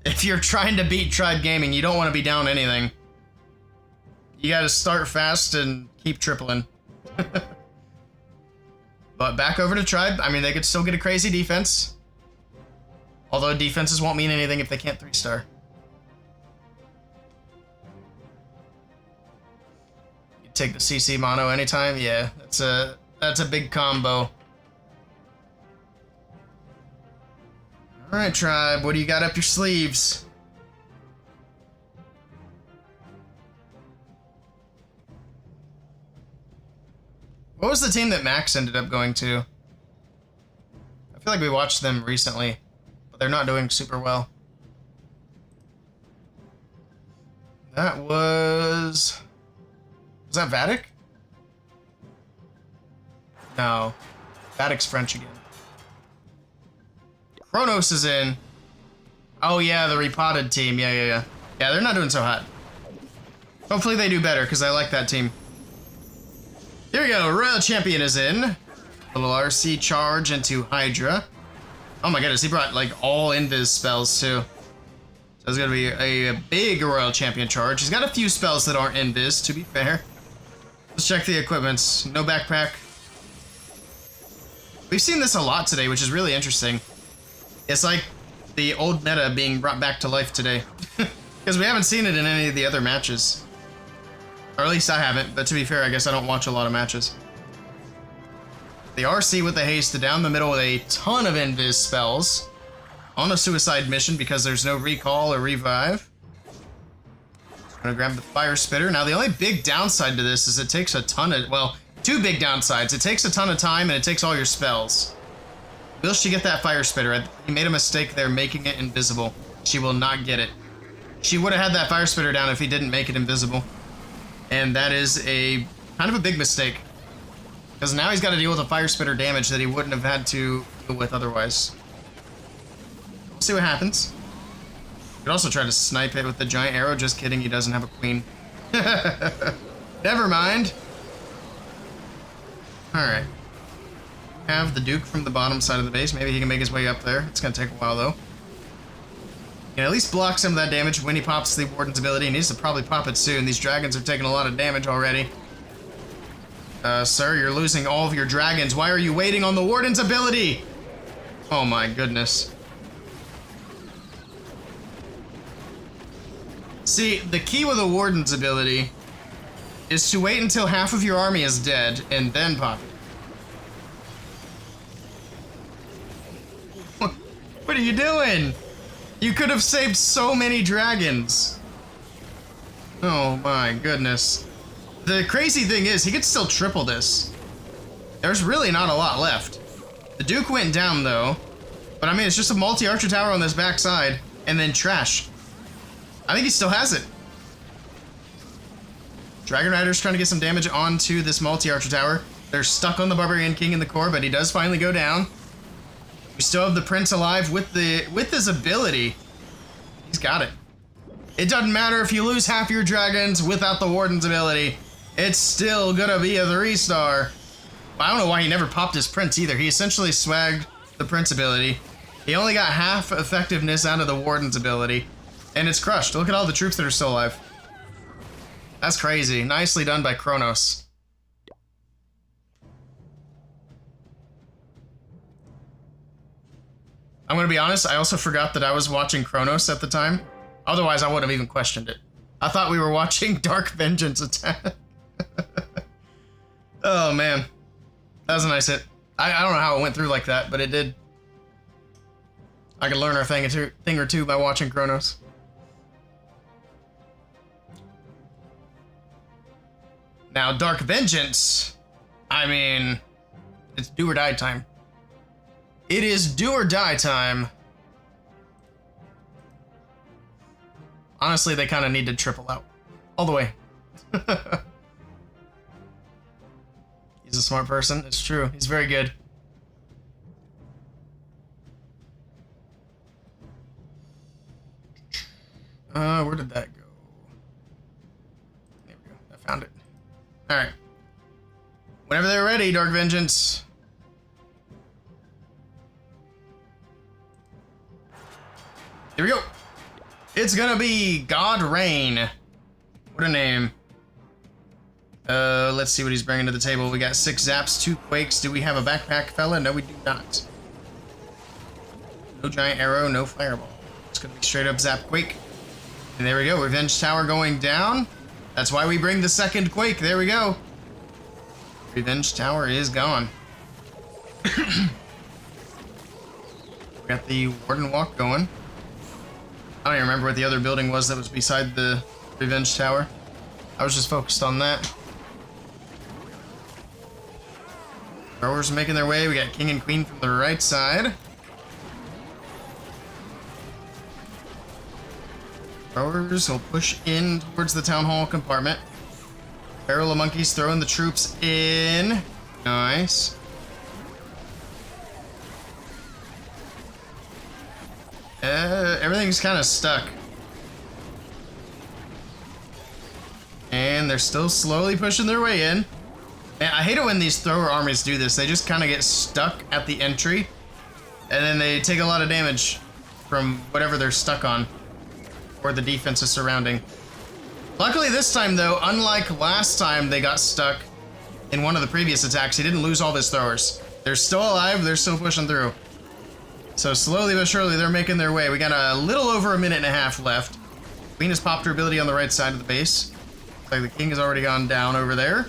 if you're trying to beat Tribe Gaming, you don't want to be down anything. You gotta start fast and keep tripling. But back over to Tribe. I mean, they could still get a crazy defense. Although defenses won't mean anything if they can't 3-star. You take the CC mono anytime. Yeah, that's a big combo. Alright, Tribe, what do you got up your sleeves? What was the team that Max ended up going to? I feel like we watched them recently, but they're not doing super well. That was... Was that Vatic? No. Vatic's French again. Kronos is in. Oh yeah, the repotted team. Yeah, they're not doing so hot. Hopefully they do better, because I like that team. Here we go, Royal Champion is in. Little RC charge into Hydra. Oh my goodness, he brought like all invis spells too. So it's gonna be a big Royal Champion charge. He's got a few spells that aren't invis, to be fair. Let's check the equipments. No backpack. We've seen this a lot today, which is really interesting. It's like the old meta being brought back to life today. Because we haven't seen it in any of the other matches. Or at least I haven't, but to be fair, I guess I don't watch a lot of matches. The RC with the haste down the middle with a ton of invis spells. On a suicide mission because there's no recall or revive. I'm gonna grab the fire spitter. Now the only big downside to this is it takes a ton of, well, 2 big downsides. It takes a ton of time and it takes all your spells. Will she get that fire spitter? He made a mistake there making it invisible. She will not get it. She would have had that fire spitter down if he didn't make it invisible. And that is a kind of a big mistake. Because now he's got to deal with a fire spitter damage that he wouldn't have had to deal with otherwise. We'll see what happens. You could also try to snipe it with the giant arrow. Just kidding, he doesn't have a queen. Never mind. Alright. Have the Duke from the bottom side of the base. Maybe he can make his way up there. It's going to take a while, though. You can at least block some of that damage when he pops the Warden's ability. He needs to probably pop it soon. These dragons are taking a lot of damage already. Sir, you're losing all of your dragons. Why are you waiting on the Warden's ability? Oh my goodness. See, the key with the Warden's ability is to wait until half of your army is dead and then pop it. What are you doing? You could have saved so many dragons. Oh my goodness. The crazy thing is, he could still triple this. There's really not a lot left. The Duke went down, though. But I mean, it's just a multi-archer tower on this backside, and then trash. I think he still has it. Dragon Rider's trying to get some damage onto this multi-archer tower. They're stuck on the Barbarian King in the core, but he does finally go down. We still have the Prince alive with his ability. He's got it. It doesn't matter if you lose half your dragons without the Warden's ability. It's still gonna be a 3-star. I don't know why he never popped his Prince either. He essentially swagged the Prince ability. He only got half effectiveness out of the Warden's ability. And it's crushed. Look at all the troops that are still alive. That's crazy. Nicely done by Kronos. I'm gonna be honest, I also forgot that I was watching Kronos at the time. Otherwise, I would have even questioned it. I thought we were watching Dark Vengeance attack. Oh, man. That was a nice hit. I don't know how it went through like that, but it did. I could learn a thing or two by watching Kronos. Now, Dark Vengeance, I mean, it's do or die time. It is do or die time. Honestly, they kind of need to triple out. All the way. He's a smart person. It's true. He's very good. Where did that go? There we go. I found it. Alright. Whenever they're ready, Dark Vengeance. Here we go. It's gonna be God Rain. What a name. Let's see what he's bringing to the table. We got 6 zaps, 2 quakes. Do we have a backpack fella? No, we do not. No giant arrow, no fireball. It's gonna be straight up zap quake. And there we go, Revenge Tower going down. That's why we bring the second quake. There we go. Revenge Tower is gone. We got the Warden Walk going. I don't even remember what the other building was that was beside the Revenge Tower. I was just focused on that. Throwers making their way. We got King and Queen from the right side. Throwers will push in towards the Town Hall compartment. Barrel of Monkeys throwing the troops in. Nice. Everything's kind of stuck. And they're still slowly pushing their way in. Man, I hate it when these thrower armies do this. They just kind of get stuck at the entry. And then they take a lot of damage from whatever they're stuck on. Or the defense is surrounding. Luckily this time though, unlike last time they got stuck in one of the previous attacks, he didn't lose all of his throwers. They're still alive, they're still pushing through. So slowly but surely they're making their way. We got a little over a minute and a half left. Queen has popped her ability on the right side of the base. Looks like the king has already gone down over there.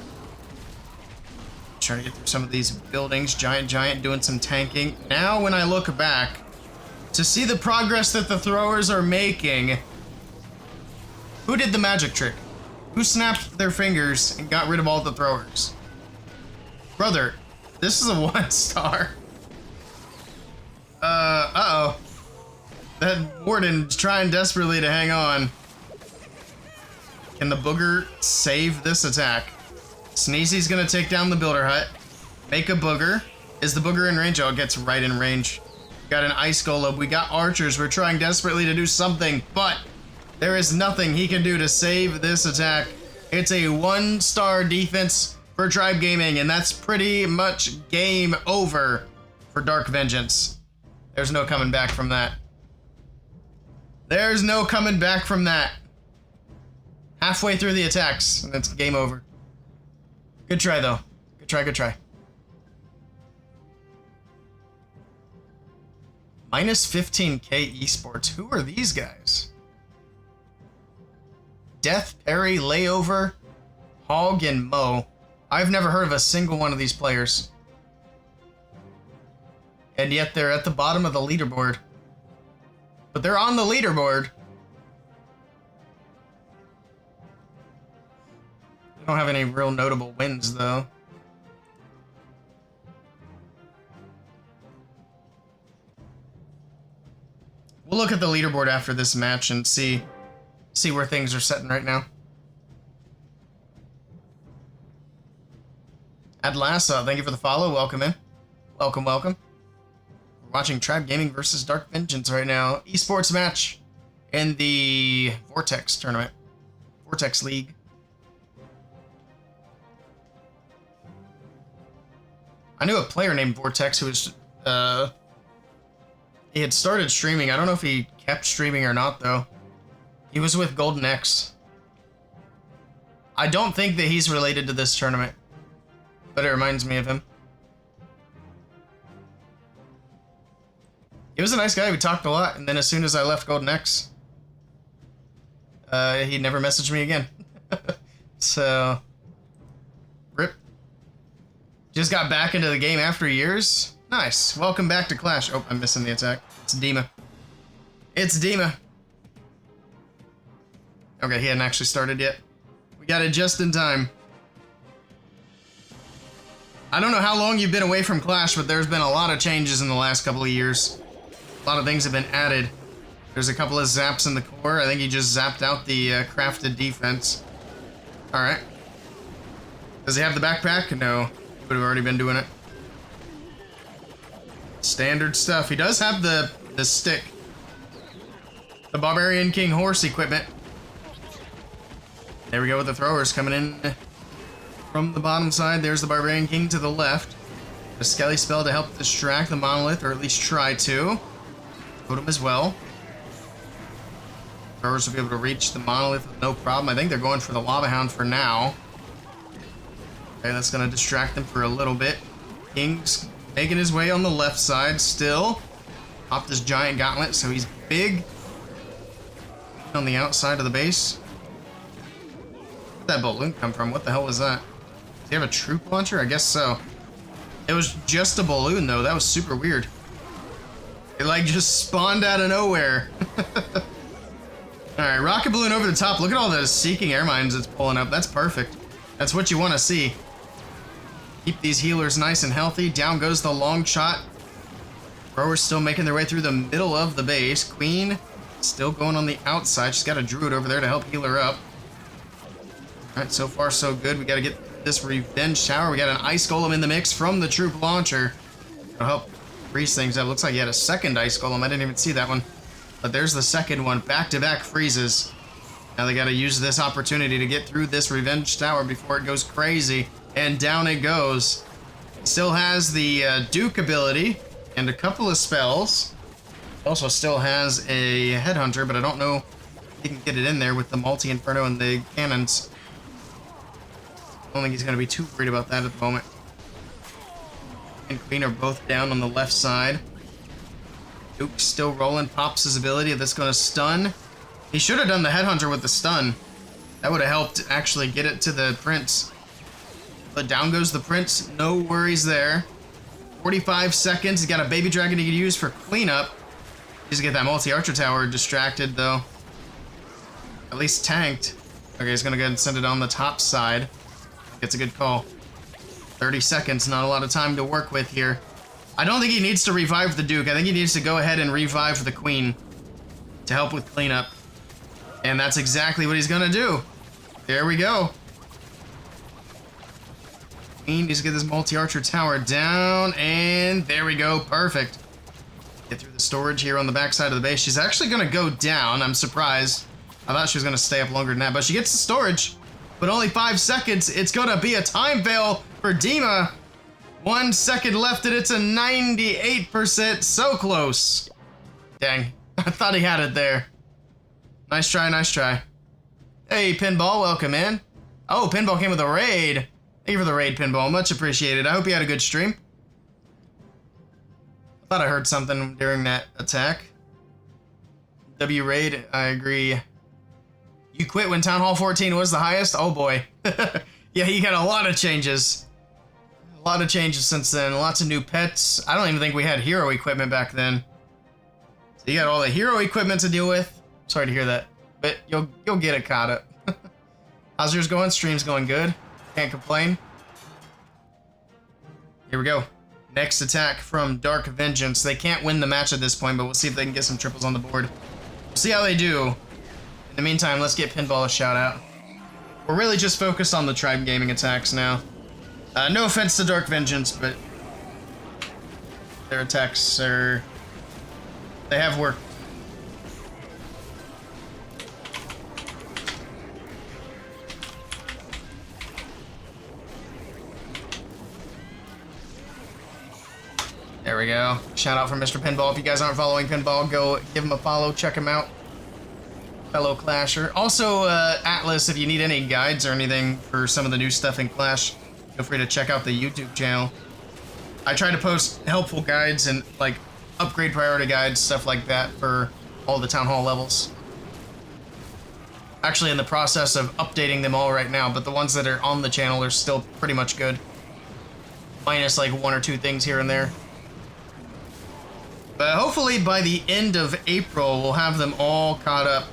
Trying to get through some of these buildings. Giant doing some tanking. Now when I look back to see the progress that the throwers are making, who did the magic trick? Who snapped their fingers and got rid of all the throwers? Brother, this is a 1-star. Uh-oh. That Warden's trying desperately to hang on. Can the booger save this attack? Sneezy's gonna take down the builder hut. Make a booger. Is the booger in range? Oh, it gets right in range. We got an ice golem. We got archers. We're trying desperately to do something, but there is nothing he can do to save this attack. It's a 1-star defense for Tribe Gaming, and that's pretty much game over for Dark Vengeance. There's no coming back from that. There's no coming back from that. Halfway through the attacks, and it's game over. Good try, though. Good try, good try. Minus 15k Esports. Who are these guys? Death, Perry, Layover, Hog, and Mo. I've never heard of a single one of these players. And yet they're at the bottom of the leaderboard. But they're on the leaderboard. They don't have any real notable wins, though. We'll look at the leaderboard after this match and see where things are sitting right now. Adlassa, thank you for the follow. Welcome in. Welcome, welcome. We're watching Tribe Gaming versus Dark Vengeance right now. Esports match in the Vortex tournament. Vortex League. I knew a player named Vortex who was, he had started streaming. I don't know if he kept streaming or not, though. He was with Golden X. I don't think that he's related to this tournament, but it reminds me of him. He was a nice guy. We talked a lot, and then as soon as I left Golden X, he never messaged me again. So, rip. Just got back into the game after years. Nice. Welcome back to Clash. Oh, I'm missing the attack. It's Dima. It's Dima. Okay, he hadn't actually started yet. We got it just in time. I don't know how long you've been away from Clash, but there's been a lot of changes in the last couple of years. A lot of things have been added. There's a couple of zaps in the core. I think he just zapped out the crafted defense. Alright. Does he have the backpack? No. He would have already been doing it. Standard stuff. He does have the stick. The Barbarian King horse equipment. There we go with the throwers coming in from the bottom side. There's the Barbarian King to the left. A Skelly spell to help distract the monolith, or at least try to. Totem as well. Throwers will be able to reach the monolith with no problem. I think they're going for the Lava Hound for now. Okay, that's going to distract them for a little bit. King's making his way on the left side still. Popped his giant gauntlet, so he's big. On the outside of the base. Where'd that balloon come from? What the hell was that? Does he have a troop launcher? I guess so. It was just a balloon, though. That was super weird. It, like, just spawned out of nowhere. Alright, rocket balloon over the top. Look at all those seeking air mines it's pulling up. That's perfect. That's what you want to see. Keep these healers nice and healthy. Down goes the long shot. Throwers still making their way through the middle of the base. Queen still going on the outside. She's got a druid over there to help heal her up. Alright, so far so good. We got to get this revenge tower. We got an ice golem in the mix from the troop launcher. It'll help freeze things up. Looks like he had a second ice golem. I didn't even see that one. But there's the second one. Back-to-back freezes. Now they got to use this opportunity to get through this revenge tower before it goes crazy. And down it goes. Still has the Duke ability and a couple of spells. Also still has a headhunter, but I don't know if he can get it in there with the multi-inferno and the cannons. I don't think he's going to be too worried about that at the moment. And Queen are both down on the left side. Duke still rolling, pops his ability. That's going to stun. He should have done the headhunter with the stun. That would have helped actually get it to the prince. But down goes the prince. No worries there. 45 seconds. He's got a baby dragon he can use for cleanup. He's gonna get that multi-archer tower distracted, though. At least tanked. Okay, he's gonna go ahead and send it on the top side. Gets a good call. 30 seconds, not a lot of time to work with here. I don't think he needs to revive the Duke. I think he needs to go ahead and revive the Queen to help with cleanup. And that's exactly what he's gonna do. There we go. We need to get this multi-archer tower down, and there we go. Perfect. Get through the storage here on the backside of the base. She's actually going to go down. I'm surprised. I thought she was going to stay up longer than that, but she gets the storage. But only 5 seconds. It's going to be a time fail for Dima. 1 second left, and it's a 98%. So close. Dang. I thought he had it there. Nice try, nice try. Hey, Pinball, welcome in. Oh, Pinball came with a raid. Thank you for the raid, Pinball. Much appreciated. I hope you had a good stream. I thought I heard something during that attack. W raid, I agree. You quit when Town Hall 14 was the highest? Oh boy. Yeah, you got a lot of changes. A lot of changes since then. Lots of new pets. I don't even think we had hero equipment back then. So you got all the hero equipment to deal with. Sorry to hear that, but you'll get it caught up. How's yours going? Stream's going good. Can't complain. Here we go. Next attack from Dark Vengeance. They can't win the match at this point, but we'll see if they can get some triples on the board. We'll see how they do. In the meantime, let's get Pinball a shout out. We're really just focused on the Tribe Gaming attacks now. No offense to Dark Vengeance, but their attacks are... they have worked. There we go. Shout out from Mr. Pinball. If you guys aren't following Pinball, go give him a follow. Check him out. Fellow Clasher. Also, Atlas, if you need any guides or anything for some of the new stuff in Clash, feel free to check out the YouTube channel. I try to post helpful guides and, like, upgrade priority guides, stuff like that for all the Town Hall levels. Actually in the process of updating them all right now, but the ones that are on the channel are still pretty much good. Minus, like, 1 or 2 things here and there. But hopefully by the end of April, we'll have them all caught up.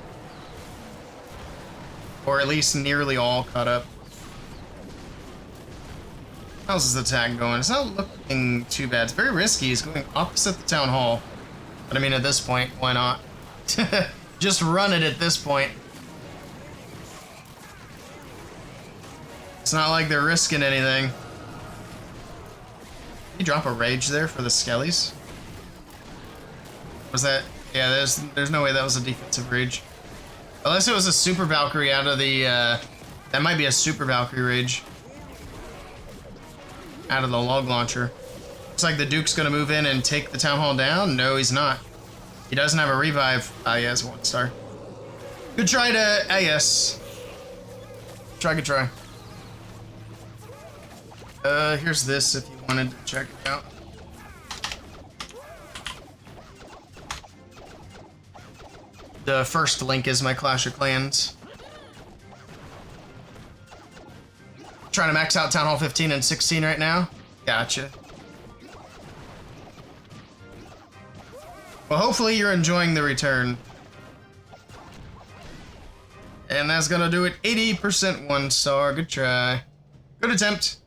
Or at least nearly all caught up. How's this attack going? It's not looking too bad. It's very risky. He's going opposite the Town Hall. But I mean, at this point, why not? Just run it at this point. It's not like they're risking anything. Did he drop a rage there for the Skellies? Was that... yeah, there's no way that was a defensive rage. Unless it was a Super Valkyrie out of the... that might be a Super Valkyrie rage. Out of the log launcher. Looks like the Duke's gonna move in and take the Town Hall down. No, he's not. He doesn't have a revive. Ah, he has 1 star. Good try to... ah, yes. Good try. Here's this if you wanted to check it out. The first link is my Clash of Clans. Trying to max out Town Hall 15 and 16 right now. Gotcha. Well, hopefully you're enjoying the return. And that's gonna do it. 80% 1 star. Good try. Good attempt.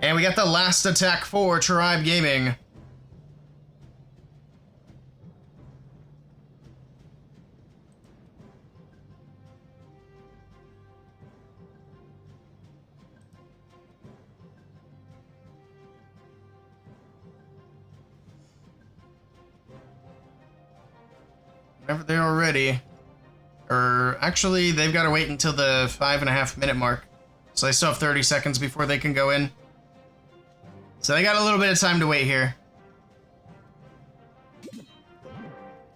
And we got the last attack for Tribe Gaming. Whenever they're all ready. Or actually, they've got to wait until the 5.5 minute mark. So they still have 30 seconds before they can go in. So they got a little bit of time to wait here.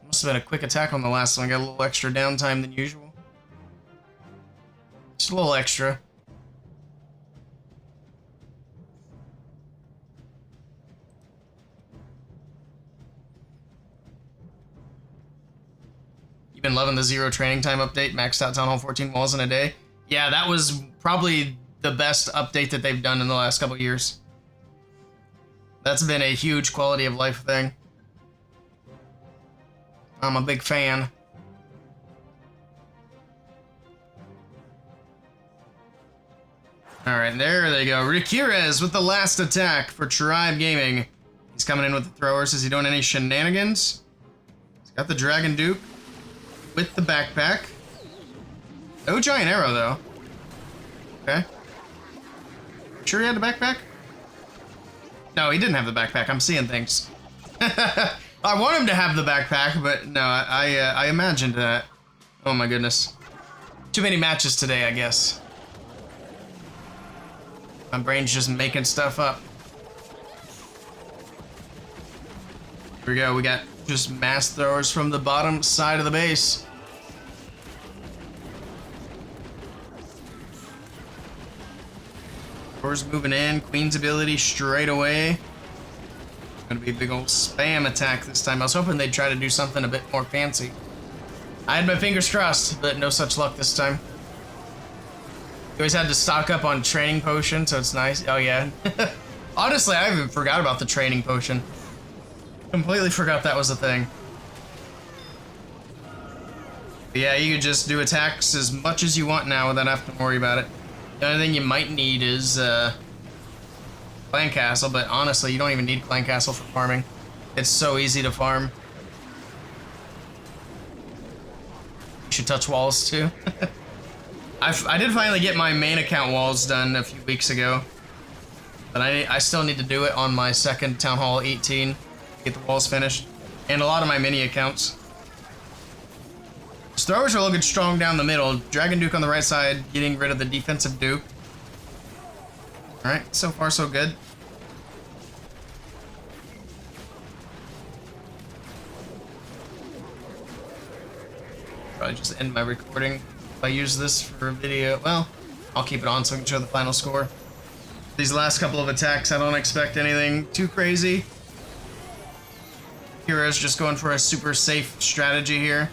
Must have been a quick attack on the last one. Got a little extra downtime than usual. Just a little extra. You've been loving the 0 training time update, maxed out Town Hall 14 walls in a day. Yeah, that was probably the best update that they've done in the last couple years. That's been a huge quality of life thing. I'm a big fan. Alright, there they go. Rikirez with the last attack for Tribe Gaming. He's coming in with the throwers. Is he doing any shenanigans? He's got the Dragon Duke with the backpack. No giant arrow, though. Okay. Sure he had a backpack? No, he didn't have the backpack. I'm seeing things. I want him to have the backpack, but no, I imagined that. Oh my goodness. Too many matches today, I guess. My brain's just making stuff up. Here we go, we got just mass throwers from the bottom side of the base. Throwers moving in, Queen's ability straight away. Gonna be a big old spam attack this time. I was hoping they'd try to do something a bit more fancy. I had my fingers crossed, but no such luck this time. You always had to stock up on training potion, so it's nice. Oh yeah. Honestly, I even forgot about the training potion. Completely forgot that was a thing. But yeah, you could just do attacks as much as you want now without having to worry about it. The only thing you might need is Clan Castle, but honestly, you don't even need Clan Castle for farming. It's so easy to farm. You should touch walls too. I did finally get my main account walls done a few weeks ago, but I still need to do it on my second Town Hall 18 to get the walls finished, and a lot of my mini accounts. Throwers are looking strong down the middle. Dragon Duke on the right side, getting rid of the defensive Duke. Alright, so far so good. Probably just end my recording if I use this for a video. Well, I'll keep it on so I can show the final score. These last couple of attacks, I don't expect anything too crazy. Hero's just going for a super safe strategy here.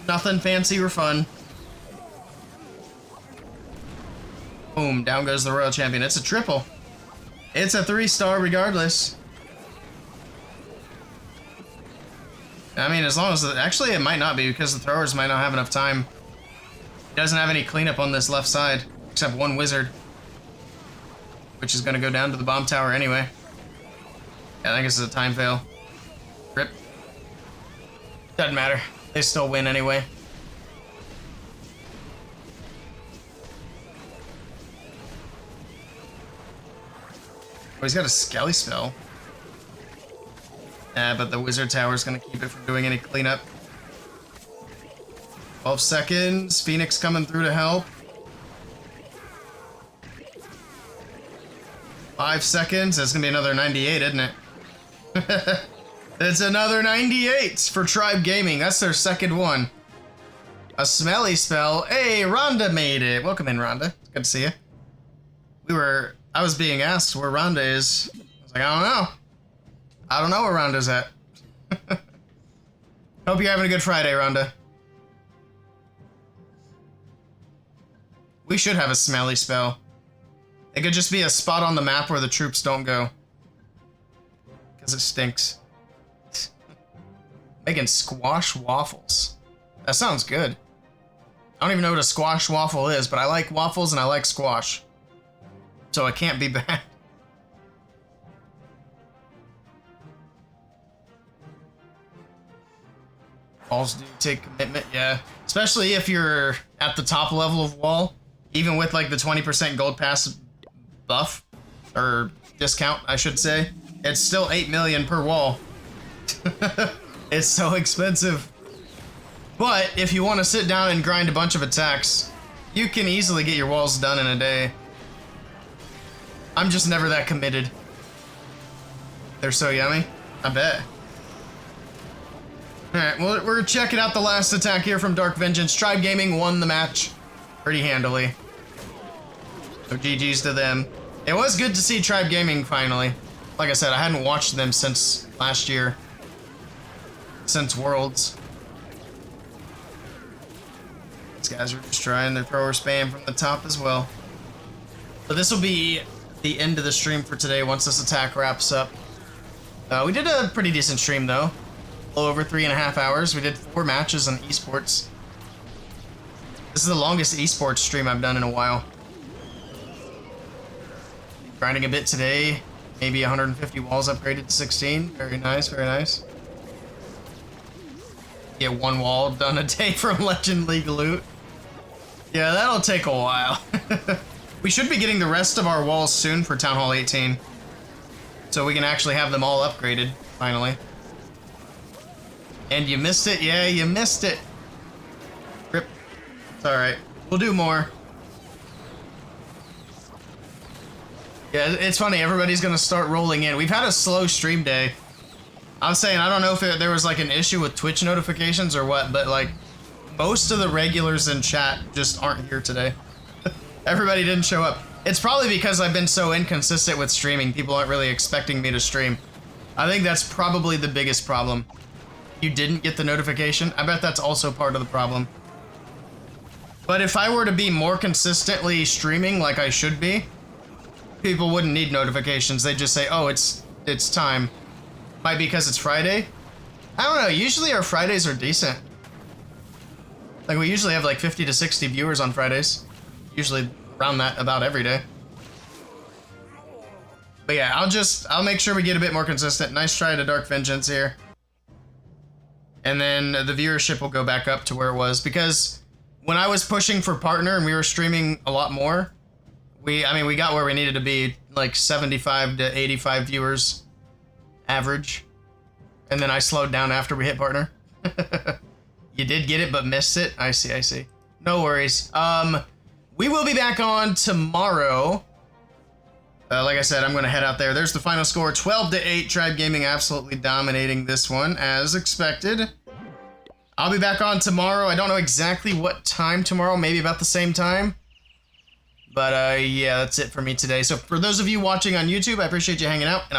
Nothing fancy or fun. Boom, down goes the Royal Champion. It's a triple. It's a 3-star regardless. I mean, as long as... Actually, it might not be because the throwers might not have enough time. He doesn't have any cleanup on this left side, except one wizard, which is going to go down to the bomb tower anyway. Yeah, I think this is a time fail. Rip. Doesn't matter. They still win anyway. Oh, he's got a Skelly spell. But the wizard tower is going to keep it from doing any cleanup. 12 seconds. Phoenix coming through to help. 5 seconds. That's going to be another 98, isn't it? It's another 98 for Tribe Gaming. That's their second one. A smelly spell. Hey, Rhonda made it. Welcome in, Rhonda. It's good to see you. I was being asked where Rhonda is. I was like, I don't know. I don't know where Rhonda's at. Hope you're having a good Friday, Rhonda. We should have a smelly spell. It could just be a spot on the map where the troops don't go. Because it stinks. Making squash waffles. That sounds good. I don't even know what a squash waffle is, but I like waffles and I like squash. So it can't be bad. Walls do take commitment, yeah. Especially if you're at the top level of wall. Even with like the 20% gold pass buff. Or discount, I should say. It's still 8 million per wall. It's so expensive. But if you want to sit down and grind a bunch of attacks, you can easily get your walls done in a day. I'm just never that committed. They're so yummy. I bet. Alright, well, we're checking out the last attack here from Dark Vengeance. Tribe Gaming won the match pretty handily. So GG's to them. It was good to see Tribe Gaming finally. Like I said, I hadn't watched them since last year. Since Worlds. These guys are just trying their thrower spam from the top as well. But this will be the end of the stream for today once this attack wraps up. We did a pretty decent stream though. A little over 3.5 hours. We did 4 matches on Esports. This is the longest Esports stream I've done in a while. Grinding a bit today. Maybe 150 walls upgraded to 16. Very nice, very nice. Get 1 wall done a day from Legend League loot. Yeah, that'll take a while. We should be getting the rest of our walls soon for Town Hall 18. So we can actually have them all upgraded, finally. And you missed it? Yeah, you missed it. Rip. It's alright. We'll do more. Yeah, it's funny, everybody's gonna start rolling in. We've had a slow stream day. I was saying, I don't know if there was like an issue with Twitch notifications or what, but like, most of the regulars in chat just aren't here today. Everybody didn't show up. It's probably because I've been so inconsistent with streaming, people aren't really expecting me to stream. I think that's probably the biggest problem. You didn't get the notification? I bet that's also part of the problem. But if I were to be more consistently streaming like I should be, people wouldn't need notifications. They'd just say, oh, it's time. Might be because it's Friday? I don't know, usually our Fridays are decent. Like, we usually have like 50 to 60 viewers on Fridays. Usually around that about every day. But yeah, I'll make sure we get a bit more consistent. Nice try to Dark Vengeance here. And then the viewership will go back up to where it was, because when I was pushing for partner and we were streaming a lot more, we got where we needed to be, like 75 to 85 viewers average. And then I slowed down after we hit partner. You did get it, but missed it? I see. No worries. We will be back on tomorrow. Like I said, I'm going to head out there. There's the final score, 12-8. Tribe Gaming absolutely dominating this one, as expected. I'll be back on tomorrow. I don't know exactly what time tomorrow. Maybe about the same time. But, yeah, that's it for me today. So for those of you watching on YouTube, I appreciate you hanging out. And